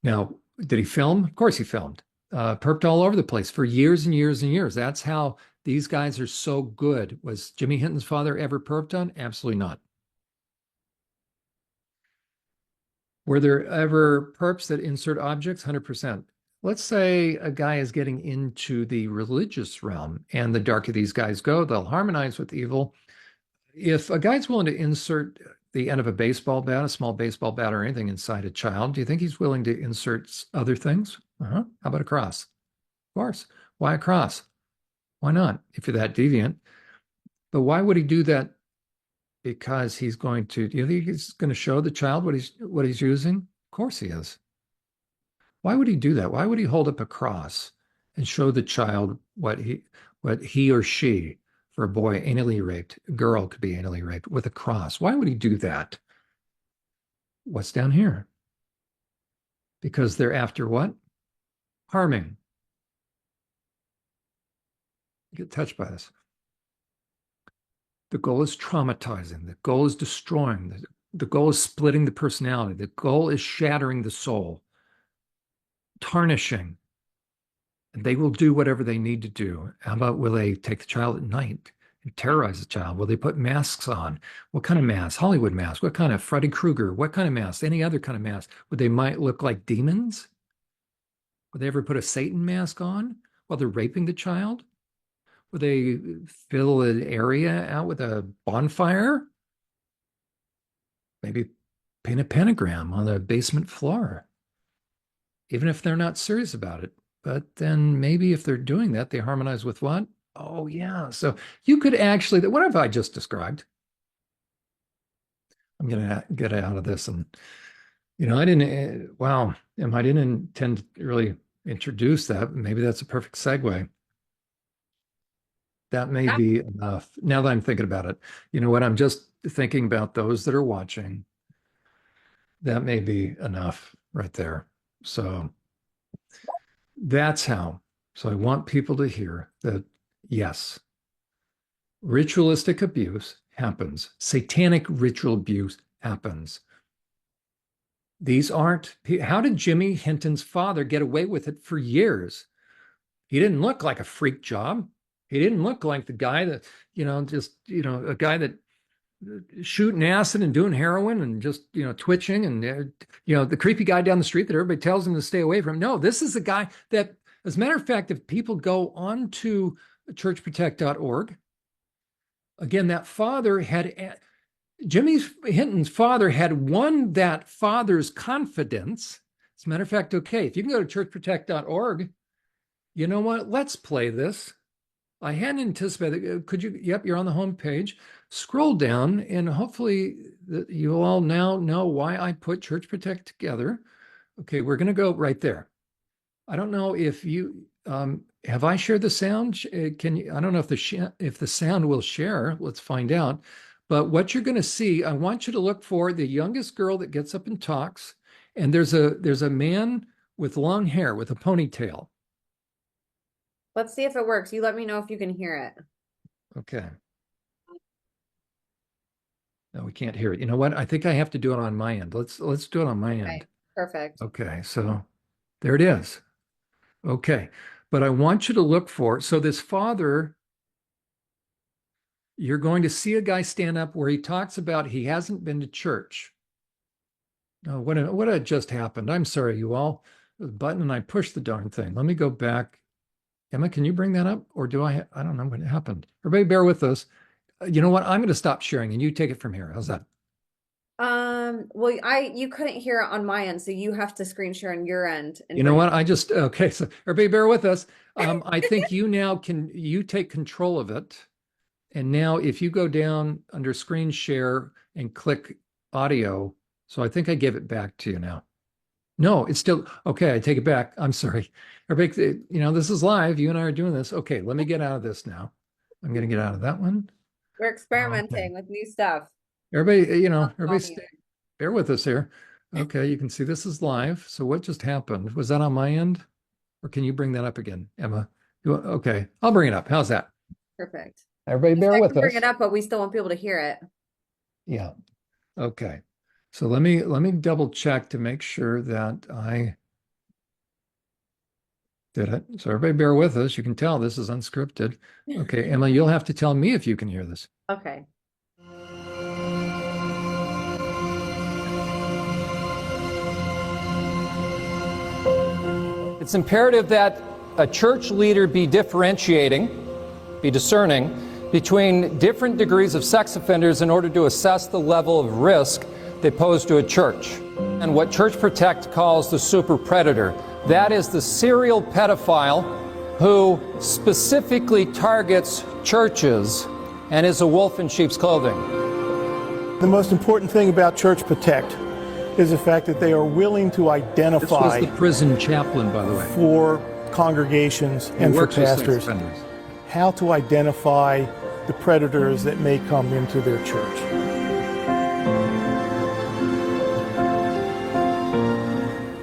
Now, did he film? Of course he filmed. Perped all over the place for years and years and years. That's how these guys are so good. Was Jimmy Hinton's father ever perped on? Absolutely not. Were there ever perps that insert objects? 100%. Let's say a guy is getting into the religious realm, and the darker these guys go, they'll harmonize with evil. If a guy's willing to insert the end of a baseball bat, a small baseball bat, or anything inside a child, do you think he's willing to insert other things? How about a cross? Of course. Why a cross? Why not? If you're that deviant. But why would he do that? Because he's going to, do you think he's going to show the child what he's using? Of course he is. Why would he do that? Why would he hold up a cross and show the child what he or she, for a boy anally raped, a girl could be anally raped with a cross? Why would he do that? What's down here? Because they're after what? Harming. Get touched by this. The goal is traumatizing. The goal is destroying. The goal is splitting the personality. The goal is shattering the soul, tarnishing. And they will do whatever they need to do. How about will they take the child at night and terrorize the child? Will they put masks on? What kind of mask? Hollywood mask? What kind of Freddy Krueger? What kind of mask? Any other kind of mask? Would they might look like demons? Would they ever put a Satan mask on while they're raping the child? Would they fill an area out with a bonfire? Maybe paint a pentagram on the basement floor, even if they're not serious about it. But then maybe if they're doing that, they harmonize with what? Oh, yeah. So you could actually, what have I just described? I'm going to get out of this. And, I didn't, wow, I didn't intend to really introduce that. Maybe that's a perfect segue. That may be enough. Now that I'm thinking about it, you know what? I'm just thinking about those that are watching. That may be enough right there. So that's how. So I want people to hear that, yes, ritualistic abuse happens. Satanic ritual abuse happens. These aren't, how did Jimmy Hinton's father get away with it for years? He didn't look like a freak job. He didn't look like the guy that, a guy that shooting acid and doing heroin and just, twitching and, the creepy guy down the street that everybody tells him to stay away from. No, this is the guy that, as a matter of fact, if people go on to churchprotect.org, again, that father had, Jimmy Hinton's father had won that father's confidence. As a matter of fact, okay, if you can go to churchprotect.org, you know what? Let's play this. I hadn't anticipated. Could you? Yep, you're on the home page. Scroll down, and hopefully you all now know why I put Church Protect together. Okay, we're going to go right there. I don't know if you have I shared the sound. Can you? I don't know if the sound will share. Let's find out. But what you're going to see, I want you to look for the youngest girl that gets up and talks, and there's a man with long hair with a ponytail. Let's see if it works. You let me know if you can hear it. Okay. No, we can't hear it. You know what? I think I have to do it on my end. Let's do it on my end. Perfect. Okay, so there it is. Okay, but I want you to look for, so this father, you're going to see a guy stand up where he talks about he hasn't been to church. Oh, what had just happened? I'm sorry, you all. The button and I pushed the darn thing. Let me go back. Emma, can you bring that up? Or do I don't know what happened. Everybody bear with us. You know what? I'm going to stop sharing and you take it from here. How's that? Well, you couldn't hear it on my end, so you have to screen share on your end. You know what? Okay, so everybody bear with us. I think you take control of it. And now if you go down under screen share and click audio, so I think I gave it back to you now. No, it's still, okay, I take it back. I'm sorry. Everybody, this is live. You and I are doing this. Okay, let me get out of this now. I'm going to get out of that one. We're experimenting with new stuff. Everybody, bear with us here. Okay, you can see this is live. So what just happened? Was that on my end? Or can you bring that up again, Emma? Okay, I'll bring it up. How's that? Perfect. Everybody bear with us. Bring it up, but we still won't be able to hear it. Yeah. Okay. So let me double check to make sure that I did it. So everybody bear with us. You can tell this is unscripted. Okay, Emma, you'll have to tell me if you can hear this. Okay. It's imperative that a church leader be differentiating, be discerning between different degrees of sex offenders in order to assess the level of risk they pose to a church. And what Church Protect calls the super predator. That is the serial pedophile who specifically targets churches and is a wolf in sheep's clothing. The most important thing about Church Protect is the fact that they are willing to identify. This was the prison chaplain, by the way. For congregations and for pastors, how to identify the predators that may come into their church.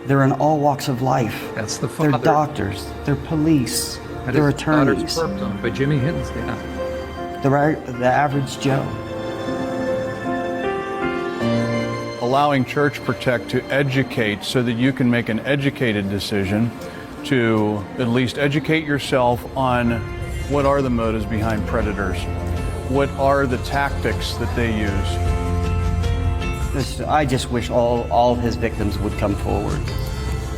They're in all walks of life. That's the father. They're doctors, they're police, they're attorneys. By Jimmy Hinton's dad. The average Joe. Allowing Church Protect to educate so that you can make an educated decision to at least educate yourself on what are the motives behind predators. What are the tactics that they use? I just wish all of his victims would come forward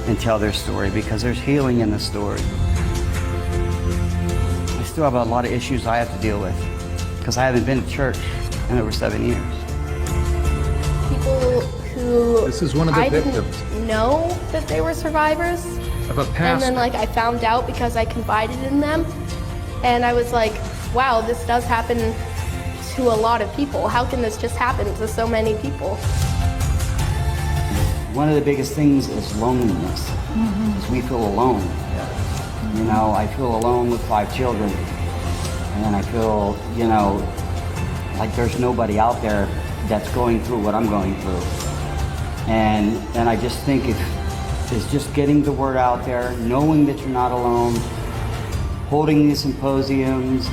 and tell their story, because there's healing in the story. I still have a lot of issues I have to deal with because I haven't been to church in over 7 years. People who This is one of the I victims didn't know that they were survivors, of a and pastor. then I found out because I confided in them, and I was like, wow, this does happen to a lot of people. How can this just happen to so many people? One of the biggest things is loneliness, because we feel alone. You know, I feel alone with 5 children, and I feel, you know, like there's nobody out there that's going through what I'm going through. And I just think it's just getting the word out there, knowing that you're not alone, holding these symposiums.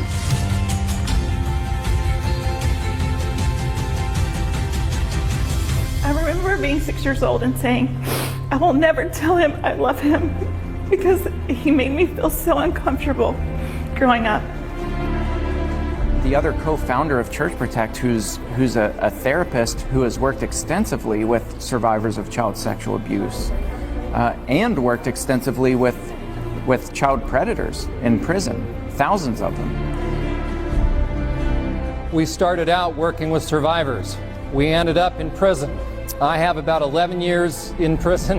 I remember being 6 years old and saying, I will never tell him I love him, because he made me feel so uncomfortable growing up. The other co-founder of Church Protect, who's a therapist who has worked extensively with survivors of child sexual abuse, and worked extensively with child predators in prison, thousands of them. We started out working with survivors. We ended up in prison. I have about 11 years in prison.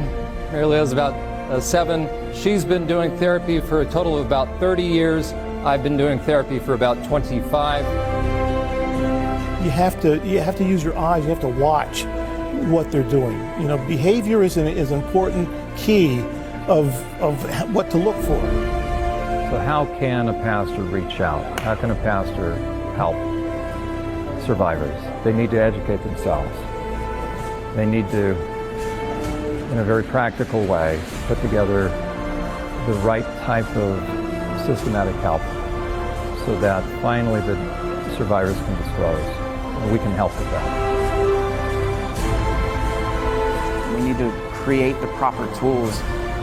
Mary Liz about 7. She's been doing therapy for a total of about 30 years. I've been doing therapy for about 25. You have to use your eyes. You have to watch what they're doing. You know, behavior is an important key of what to look for. So how can a pastor reach out? How can a pastor help survivors? They need to educate themselves. They need to, in a very practical way, put together the right type of systematic help so that finally the survivors can disclose, and we can help with that. We need to create the proper tools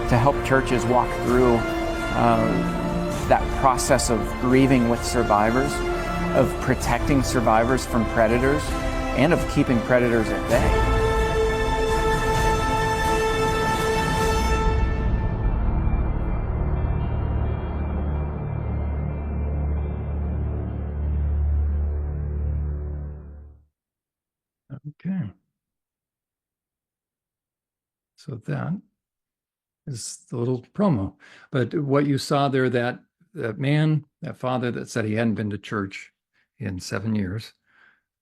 to help churches walk through that process of grieving with survivors, of protecting survivors from predators, and of keeping predators at bay. Okay. So that is the little promo. But what you saw there, that man, that father that said he hadn't been to church in 7 years,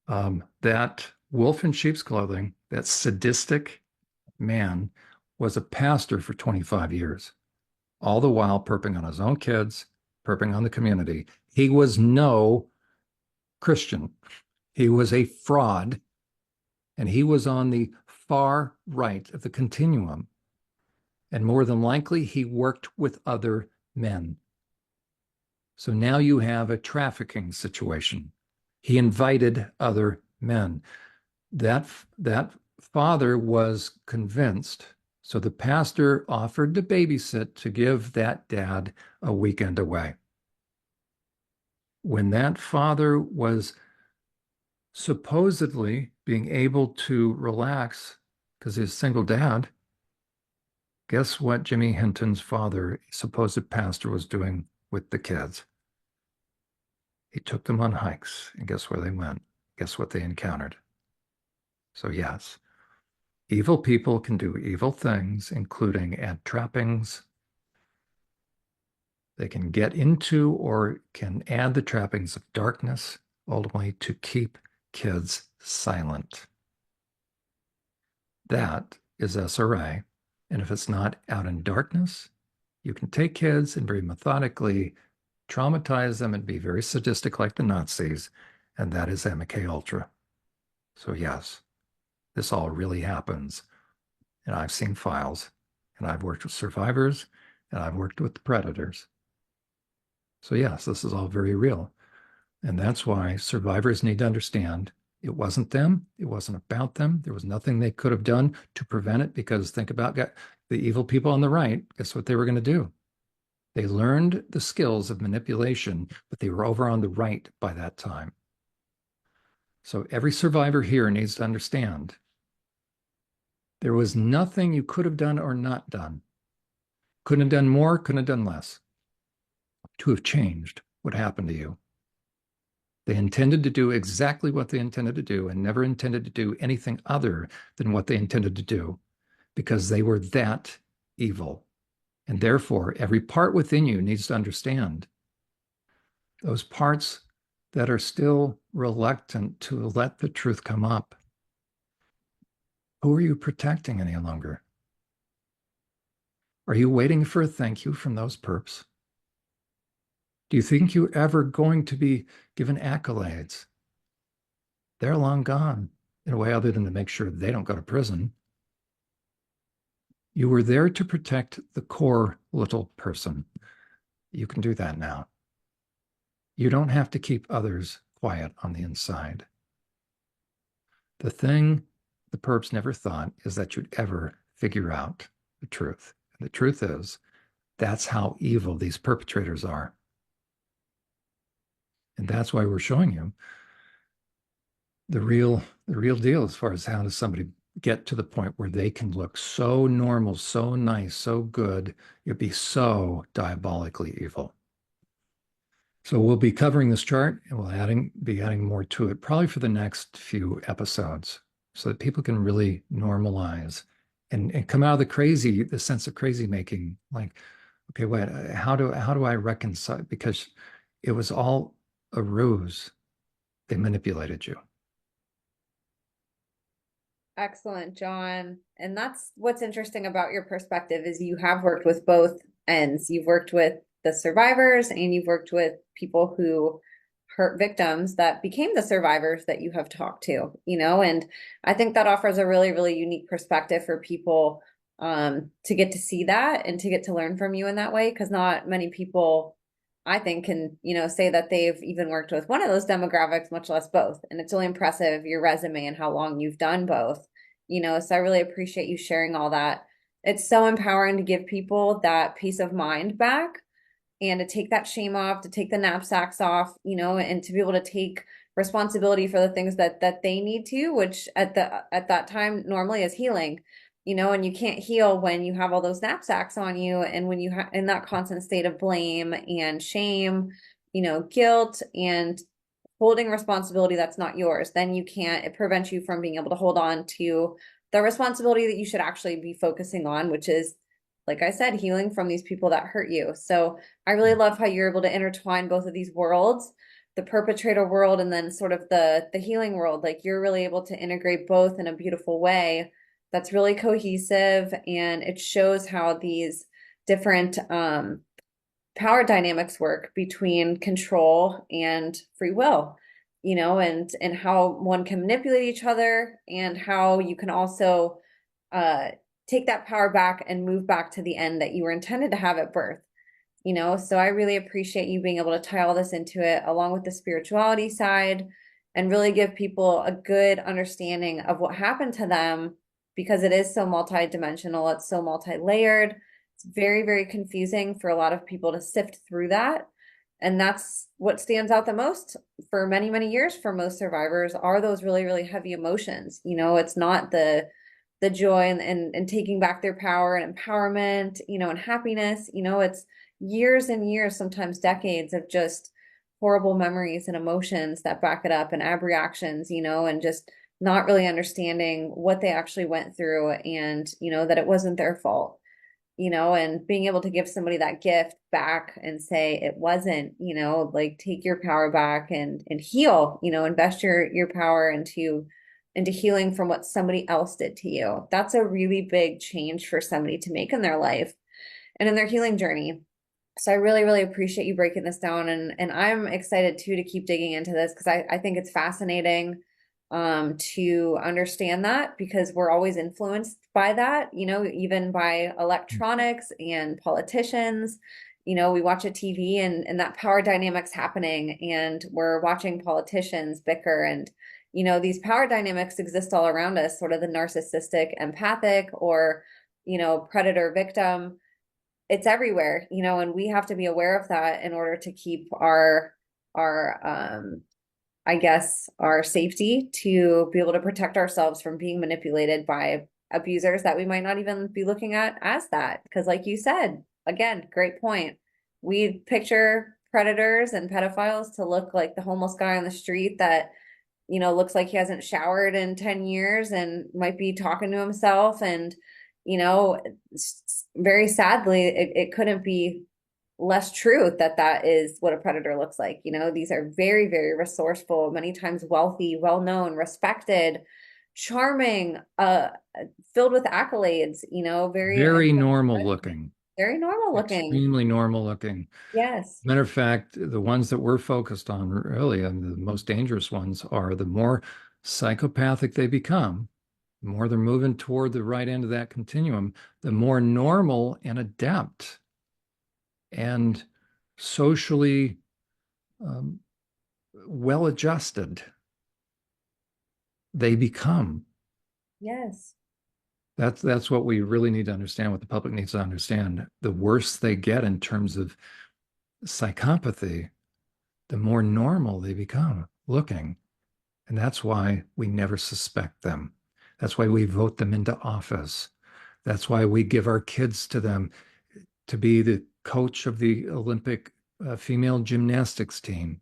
that wolf in sheep's clothing, that sadistic man, was a pastor for 25 years, all the while perping on his own kids, perping on the community. He was no Christian. He was a fraud, and he was on the far right of the continuum. And more than likely, he worked with other men. So now you have a trafficking situation. He invited other men. That father was convinced. So the pastor offered to babysit to give that dad a weekend away. When that father was supposedly being able to relax because he's a single dad, guess what Jimmy Hinton's father, supposed pastor, was doing with the kids? He took them on hikes, and guess where they went? Guess what they encountered? So yes, evil people can do evil things, including add trappings. They can get into or can add the trappings of darkness, ultimately to keep kids silent. That is SRA. And if it's not out in darkness, you can take kids and very methodically traumatize them and be very sadistic like the Nazis, and that is MK Ultra. So yes, this all really happens. And I've seen files, and I've worked with survivors, and I've worked with predators. So yes, this is all very real. And that's why survivors need to understand it wasn't them. It wasn't about them. There was nothing they could have done to prevent it, because think about the evil people on the right. Guess what they were going to do? They learned the skills of manipulation, but they were over on the right by that time. So every survivor here needs to understand there was nothing you could have done or not done. Couldn't have done more, couldn't have done less to have changed what happened to you. They intended to do exactly what they intended to do and never intended to do anything other than what they intended to do because they were that evil. And therefore, every part within you needs to understand those parts that are still reluctant to let the truth come up. Who are you protecting any longer? Are you waiting for a thank you from those perps? Do you think you're ever going to be given accolades? They're long gone in a way other than to make sure they don't go to prison. You were there to protect the core little person. You can do that now. You don't have to keep others quiet on the inside. The thing the perps never thought is that you'd ever figure out the truth. And the truth is, that's how evil these perpetrators are. And that's why we're showing you the real deal as far as how does somebody get to the point where they can look so normal, so nice, so good, you'd be so diabolically evil. So we'll be covering this chart and we'll be adding more to it probably for the next few episodes so that people can really normalize and come out of the sense of crazy making. Like, okay, wait, how do I reconcile? Because it was all a ruse. They manipulated you. Excellent, John. And that's what's interesting about your perspective is you have worked with both ends. You've worked with the survivors and you've worked with people who hurt victims that became the survivors that you have talked to, and I think that offers a really, really unique perspective for people to get to see that and to get to learn from you in that way, because not many people, I think, can, say that they've even worked with one of those demographics, much less both. And it's really impressive, your resume and how long you've done both, so I really appreciate you sharing all that. It's so empowering to give people that peace of mind back and to take that shame off, to take the knapsacks off, and to be able to take responsibility for the things that they need to, which at that time normally is healing, and you can't heal when you have all those knapsacks on you and when you in that constant state of blame and shame, guilt and holding responsibility that's not yours. Then it prevents you from being able to hold on to the responsibility that you should actually be focusing on, which is, like I said, healing from these people that hurt you. So I really love how you're able to intertwine both of these worlds, the perpetrator world and then sort of the healing world. Like you're really able to integrate both in a beautiful way that's really cohesive, and it shows how these different power dynamics work between control and free will, and how one can manipulate each other and how you can also take that power back and move back to the end that you were intended to have at birth, so I really appreciate you being able to tie all this into it along with the spirituality side and really give people a good understanding of what happened to them, because it is so multidimensional, it's so multi-layered. It's very, very confusing for a lot of people to sift through that. And that's what stands out the most for many, many years for most survivors are those really, really heavy emotions. It's not the joy and taking back their power and empowerment, and happiness. It's years and years, sometimes decades of just horrible memories and emotions that back it up and abreactions, and just not really understanding what they actually went through and, that it wasn't their fault, and being able to give somebody that gift back and say it wasn't, like take your power back and heal, invest your power into healing from what somebody else did to you. That's a really big change for somebody to make in their life and in their healing journey. So I really, really appreciate you breaking this down. And I'm excited too to keep digging into this because I think it's fascinating to understand that, because we're always influenced by that, even by electronics and politicians. We watch a TV and that power dynamic's happening, and we're watching politicians bicker, and these power dynamics exist all around us, sort of the narcissistic, empathic, or predator victim. It's everywhere, and we have to be aware of that in order to keep our I guess, our safety to be able to protect ourselves from being manipulated by abusers that we might not even be looking at as that. Because like you said, again, great point. We picture predators and pedophiles to look like the homeless guy on the street that, looks like he hasn't showered in 10 years and might be talking to himself. And, very sadly, it couldn't be less true that that is what a predator looks like. These are very, very resourceful, many times wealthy, well-known, respected, charming, filled with accolades, Very normal looking. Very normal looking. Extremely normal looking. Yes. Matter of fact, the ones that we're focused on really, and the most dangerous ones, are the more psychopathic they become, the more they're moving toward the right end of that continuum, the more normal and adept and socially well-adjusted they become. Yes. That's what we really need to understand, what the public needs to understand. The worse they get in terms of psychopathy, the more normal they become looking. And that's why we never suspect them. That's why we vote them into office. That's why we give our kids to them to be the coach of the Olympic female gymnastics team.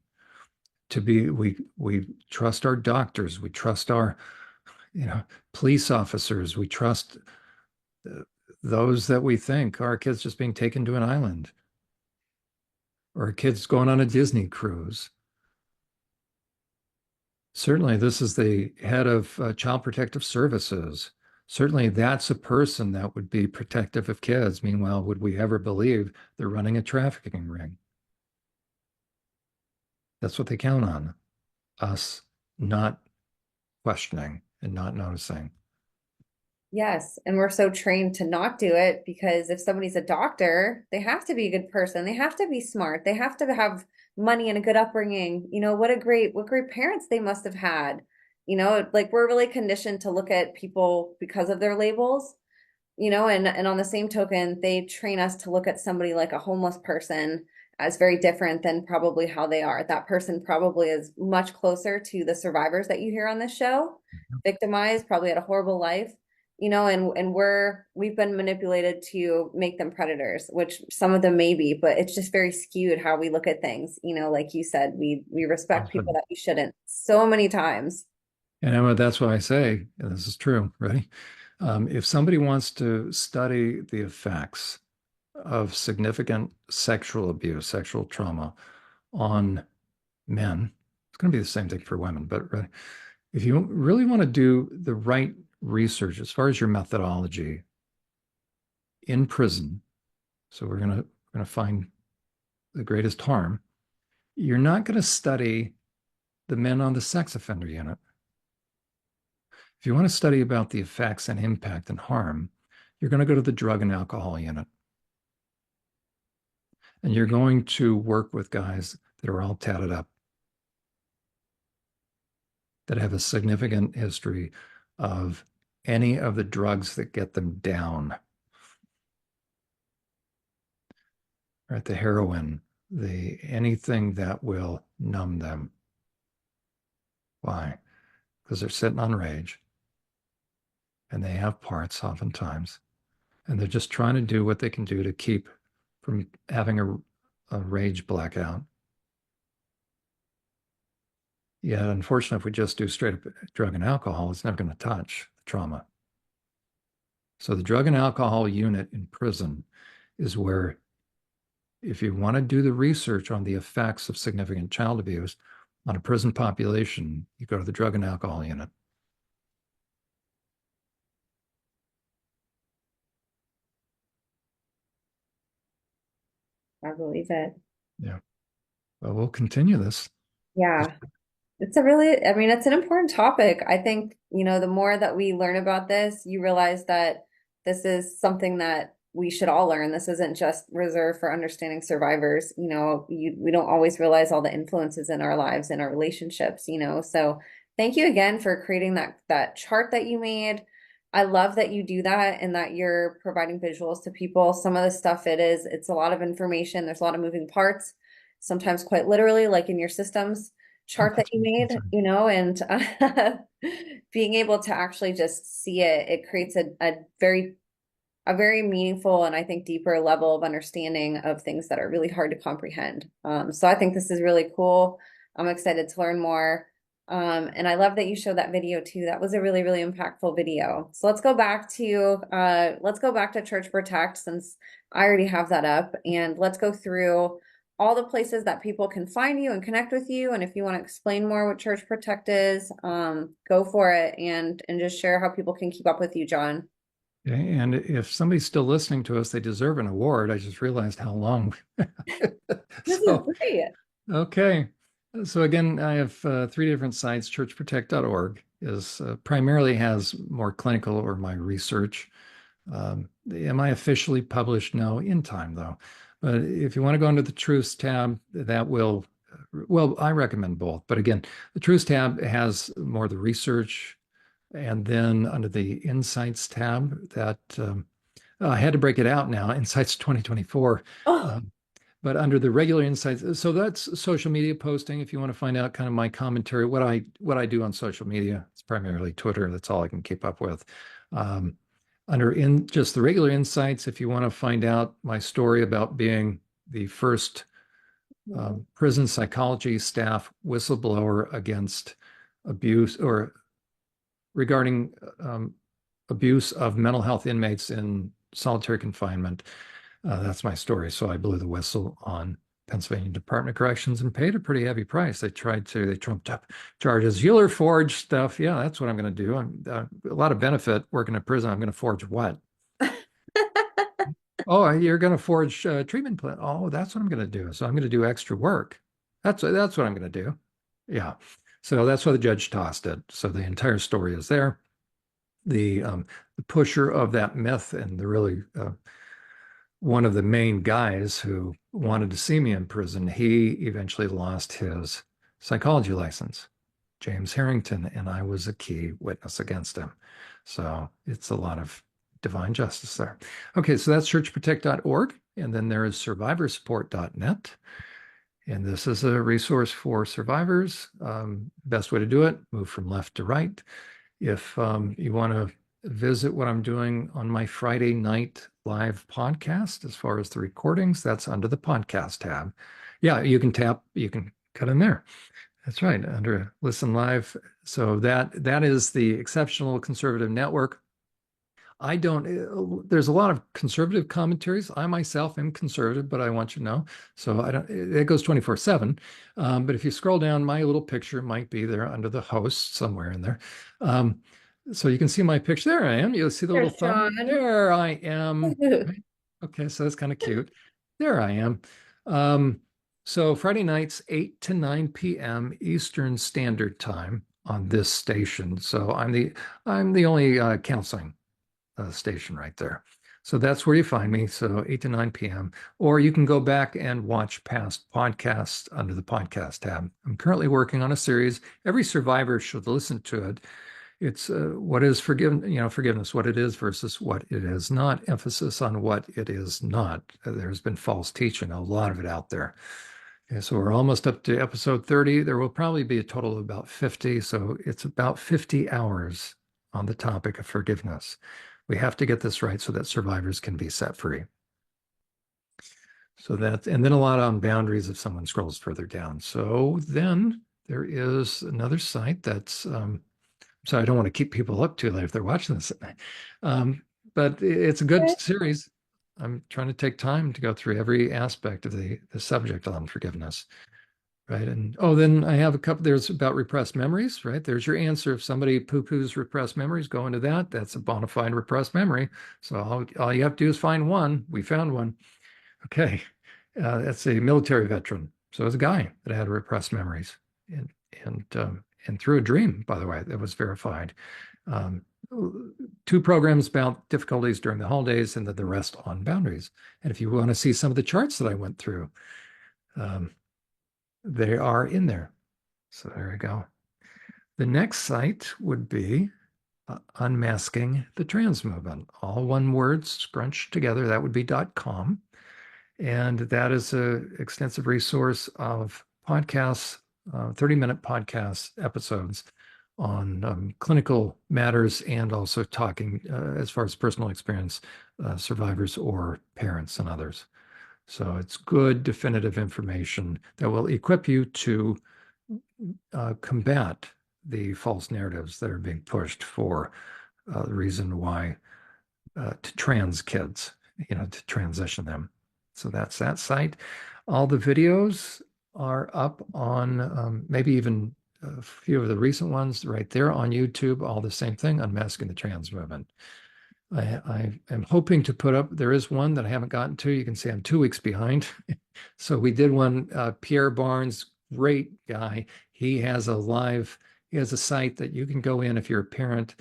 We trust our doctors. We trust our police officers. We trust those that we think are kids just being taken to an island, or kids going on a Disney cruise. Certainly, this is the head of Child Protective Services. Certainly, that's a person that would be protective of kids. Meanwhile, would we ever believe they're running a trafficking ring? That's what they count on, us not questioning and not noticing. Yes. And we're so trained to not do it because if somebody's a doctor, they have to be a good person. They have to be smart. They have to have money and a good upbringing. What great parents they must have had. Like we're really conditioned to look at people because of their labels, and on the same token, they train us to look at somebody like a homeless person as very different than probably how they are. That person probably is much closer to the survivors that you hear on this show, victimized, probably had a horrible life, and we've been manipulated to make them predators, which some of them may be, but it's just very skewed how we look at things. Like you said, we respect people that we shouldn't so many times. And Emma, that's why I say, and this is true, ready? If somebody wants to study the effects of significant sexual abuse, sexual trauma on men, it's going to be the same thing for women, but if you really want to do the right research as far as your methodology in prison, so we're going to find the greatest harm, you're not going to study the men on the sex offender unit. If you want to study about the effects and impact and harm, you're going to go to the drug and alcohol unit. And you're going to work with guys that are all tatted up, that have a significant history of any of the drugs that get them down. Right? The heroin, anything that will numb them. Why? Because they're sitting on rage. And they have parts oftentimes. And they're just trying to do what they can do to keep from having a rage blackout. Yeah, unfortunately, if we just do straight up drug and alcohol, it's never going to touch the trauma. So the drug and alcohol unit in prison is where, if you want to do the research on the effects of significant child abuse on a prison population, you go to the drug and alcohol unit. I believe it. Yeah. Well, we'll continue this. Yeah. It's an important topic. I think, the more that we learn about this, you realize that this is something that we should all learn. This isn't just reserved for understanding survivors. We don't always realize all the influences in our lives and our relationships, So thank you again for creating that chart that you made. I love that you do that and that you're providing visuals to people. Some of the stuff it's a lot of information. There's a lot of moving parts, sometimes quite literally, like in your systems. chart that you made, That's right. you know, and being able to actually just see it, it creates a very meaningful and I think deeper level of understanding of things that are really hard to comprehend. So I think this is really cool. I'm excited to learn more. And I love that you showed that video too. That was a really, really impactful video. So let's go back to Church Protect, since I already have that up, and let's go through all the places that people can find you and connect with you. And if you want to explain more what Church Protect is, go for it, and just share how people can keep up with you, John. Okay, and if somebody's still listening to us, they deserve an award. I just realized how long. This So, is great. okay. So again, I have 3 different sites. Churchprotect.org is primarily has more clinical or my research. Am I officially published? No, in time though. But if you want to go under the Truths tab, that will, well, I recommend both. But again, the Truths tab has more of the research. And then under the Insights tab, that I had to break it out now, Insights 2024. Oh, But under the regular Insights, so that's social media posting. If you want to find out kind of my commentary, what I do on social media, it's primarily Twitter. That's all I can keep up with. Under just the regular Insights, if you want to find out my story about being the first prison psychology staff whistleblower against abuse or regarding abuse of mental health inmates in solitary confinement. That's my story. So I blew the whistle on Pennsylvania Department of Corrections and paid a pretty heavy price. They trumped up charges. Euler forged stuff. Yeah, that's what I'm going to do. A lot of benefit working in prison. I'm going to forge what? Oh, you're going to forge treatment plan. Oh, that's what I'm going to do. So I'm going to do extra work. That's what I'm going to do. Yeah. So that's why the judge tossed it. So the entire story is there. The pusher of that myth and the really one of the main guys who wanted to see me in prison, he eventually lost his psychology license, James Harrington, and I was a key witness against him. So it's a lot of divine justice there. Okay, so that's churchprotect.org, and then there is survivorsupport.net. And this is a resource for survivors. Best way to do it, move from left to right. If you want to visit what I'm doing on my Friday night live podcast, as far as the recordings, that's under the podcast tab. Yeah, you can cut in there. That's right, under Listen Live. So that is the Exceptional Conservative Network. There's a lot of conservative commentaries. I myself am conservative, but I want you to know. So it goes 24/7. But if you scroll down, my little picture might be there under the host somewhere in there. So you can see my picture. There I am. You'll see the little thumb. There I am. Okay, so that's kind of cute. There I am. So Friday nights, 8 to 9 p.m. Eastern Standard Time on this station. So I'm the only counseling station right there. So that's where you find me. So 8 to 9 p.m. Or you can go back and watch past podcasts under the podcast tab. I'm currently working on a series. Every survivor should listen to it. It's what is forgiveness, what it is versus what it is not. Emphasis on what it is not. There's been false teaching, a lot of it out there. Okay, so we're almost up to episode 30. There will probably be a total of about 50. So it's about 50 hours on the topic of forgiveness. We have to get this right so that survivors can be set free. So and then a lot on boundaries if someone scrolls further down. So then there is another site that's, so I don't want to keep people up too late if they're watching this at night. But it's a good series. I'm trying to take time to go through every aspect of the subject on forgiveness. Right. And then I have a couple, there's about repressed memories, right? There's your answer. If somebody poo-poos repressed memories, go into that. That's a bona fide repressed memory. So all you have to do is find one. We found one. Okay. That's a military veteran. So it's a guy that had repressed memories and through a dream, by the way, that was verified. 2 programs about difficulties during the holidays and then the rest on boundaries. And if you want to see some of the charts that I went through, they are in there. So there you go. The next site would be Unmasking the Trans Movement. All one word scrunched together. That would be .com. And that is an extensive resource of podcasts 30-minute podcast episodes on clinical matters and also talking as far as personal experience, survivors or parents and others. So it's good, definitive information that will equip you to combat the false narratives that are being pushed for the reason why to trans kids, to transition them. So that's that site. All the videos are up on maybe even a few of the recent ones right there on YouTube, all the same thing, Unmasking the Trans Movement. I am hoping to put up, there is one that I haven't gotten to. You can see I'm 2 weeks behind. So we did one, Pierre Barnes, great guy. He has a site that you can go in if you're a parent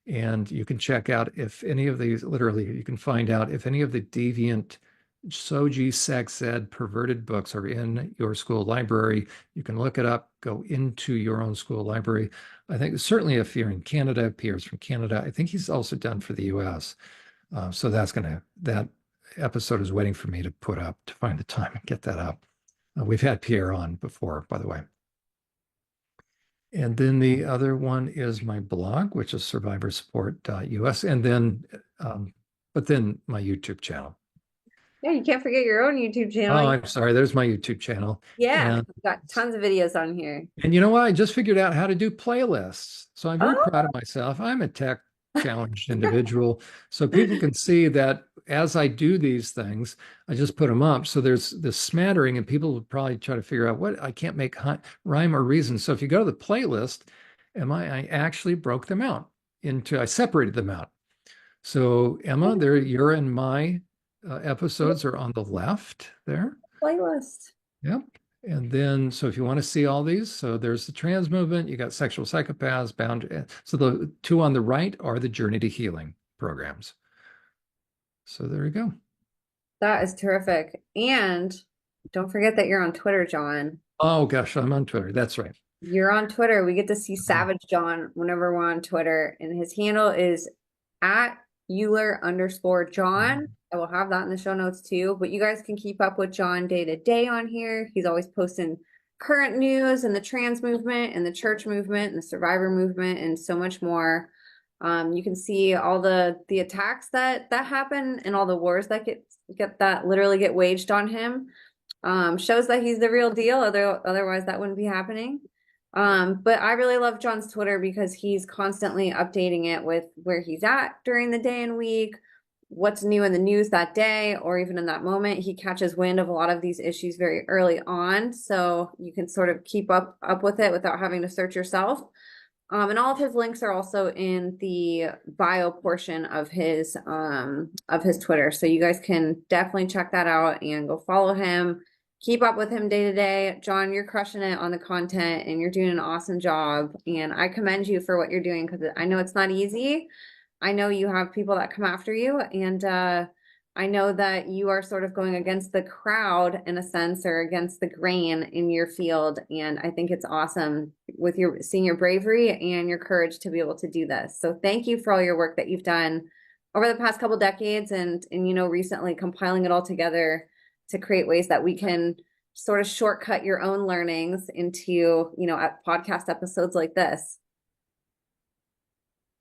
and you can check out if any of these, literally, you can find out if any of the deviant Soji, sex ed, perverted books are in your school library. You can look it up, go into your own school library. I think certainly if you're in Canada, Pierre's from Canada. I think he's also done for the US. So that episode is waiting for me to put up, to find the time and get that up. We've had Pierre on before, by the way. And then the other one is my blog, which is survivorsupport.us. And then, but then my YouTube channel. Yeah, you can't forget your own YouTube channel. Oh, I'm sorry. There's my YouTube channel. Yeah, And, we've got tons of videos on here. and you know what? I just figured out how to do playlists. So I'm very Oh. proud of myself. I'm a tech challenged individual. So people can see that as I do these things, I just put them up. So there's this smattering and people will probably try to figure out what I can't make rhyme or reason. So if you go to the playlist, I actually broke them out I separated them out. So Emma, there you're in my episodes are on the left there. Playlist. Yep. And then, so if you want to see all these, so there's the trans movement, you got sexual psychopaths, bound. So the two on the right are the Journey to Healing programs. So there you go. That is terrific. And don't forget that you're on Twitter, John. Oh gosh, I'm on Twitter. That's right. You're on Twitter. We get to see Savage John whenever we're on Twitter. And his handle is at Uhler_John. I will have that in the show notes too. But you guys can keep up with John day to day on here. He's always posting current news and the trans movement and the church movement and the survivor movement and so much more. You can see all the attacks that happen and all the wars that literally get waged on him. Shows that he's the real deal. Otherwise that wouldn't be happening. But I really love John's Twitter because he's constantly updating it with where he's at during the day and week, what's new in the news that day, or even in that moment. He catches wind of a lot of these issues very early on, so you can sort of keep up with it without having to search yourself. And all of his links are also in the bio portion of his Twitter, so you guys can definitely check that out and go follow him. Keep up with him day to day. John, you're crushing it on the content and you're doing an awesome job. And I commend you for what you're doing because I know it's not easy. I know you have people that come after you. And I know that you are sort of going against the crowd in a sense, or against the grain in your field. And I think it's awesome with seeing your bravery and your courage to be able to do this. So thank you for all your work that you've done over the past couple decades and recently compiling it all together to create ways that we can sort of shortcut your own learnings into, podcast episodes like this.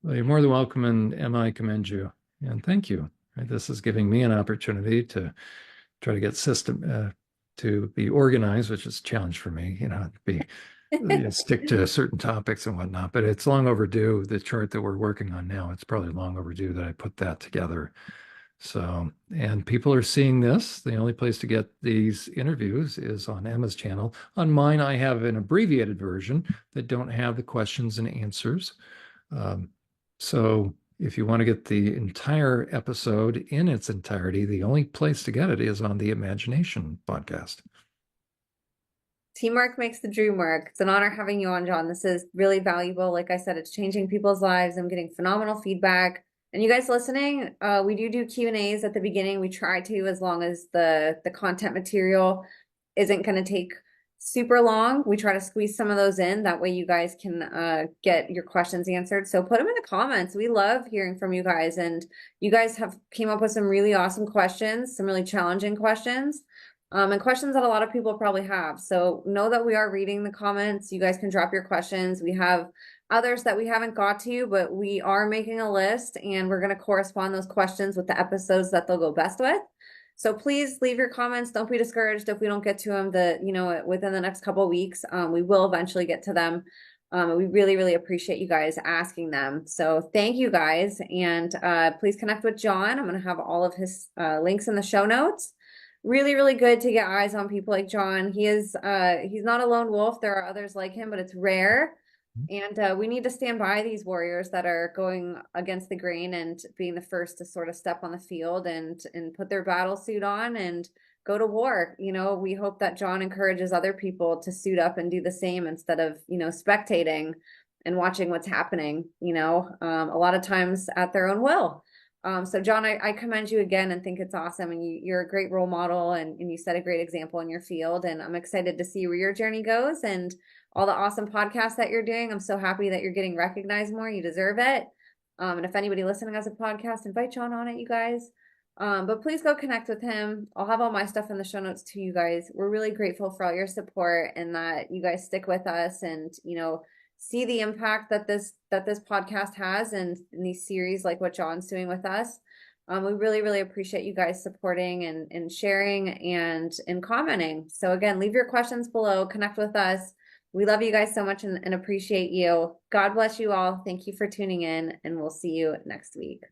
Well, you're more than welcome, and Emma, I commend you. And thank you. This is giving me an opportunity to try to get to be organized, which is a challenge for me, stick to certain topics and whatnot, but it's long overdue. The chart that we're working on now, it's probably long overdue that I put that together. So, and people are seeing this. The only place to get these interviews is on Emma's channel. On mine, I have an abbreviated version that don't have the questions and answers. So if you want to get the entire episode in its entirety, the only place to get it is on the Imagination podcast. Teamwork makes the dream work. It's an honor having you on, John. This is really valuable. Like I said, it's changing people's lives. I'm getting phenomenal feedback. And you guys listening, we do Q&As at the beginning. We try to, as long as the content material isn't going to take super long. We try to squeeze some of those in. That way you guys can get your questions answered. So put them in the comments. We love hearing from you guys. And you guys came up with some really awesome questions, some really challenging questions. and questions that a lot of people probably have. So know that we are reading the comments. You guys can drop your questions. We have others that we haven't got to, but we are making a list, and we're going to correspond those questions with the episodes that they'll go best with. So please leave your comments. Don't be discouraged if we don't get to them within the next couple of weeks. We will eventually get to them. We really, really appreciate you guys asking them. So thank you guys. And please connect with John. I'm going to have all of his links in the show notes. Really, really good to get eyes on people like John. He's not a lone wolf. There are others like him, but it's rare. And we need to stand by these warriors that are going against the grain and being the first to sort of step on the field and put their battle suit on and go to war. We hope that John encourages other people to suit up and do the same instead of, spectating and watching what's happening, a lot of times at their own will. So John, I commend you again and think it's awesome. And you're a great role model and you set a great example in your field. And I'm excited to see where your journey goes and all the awesome podcasts that you're doing. I'm so happy that you're getting recognized more. You deserve it. And if anybody listening has a podcast, invite John on it, you guys. But please go connect with him. I'll have all my stuff in the show notes to you guys. We're really grateful for all your support and that you guys stick with us and, see the impact that this podcast has and in these series like what John's doing with us. We really, really appreciate you guys supporting and sharing and commenting. So again, leave your questions below, connect with us. We love you guys so much and appreciate you. God bless you all. Thank you for tuning in, and we'll see you next week.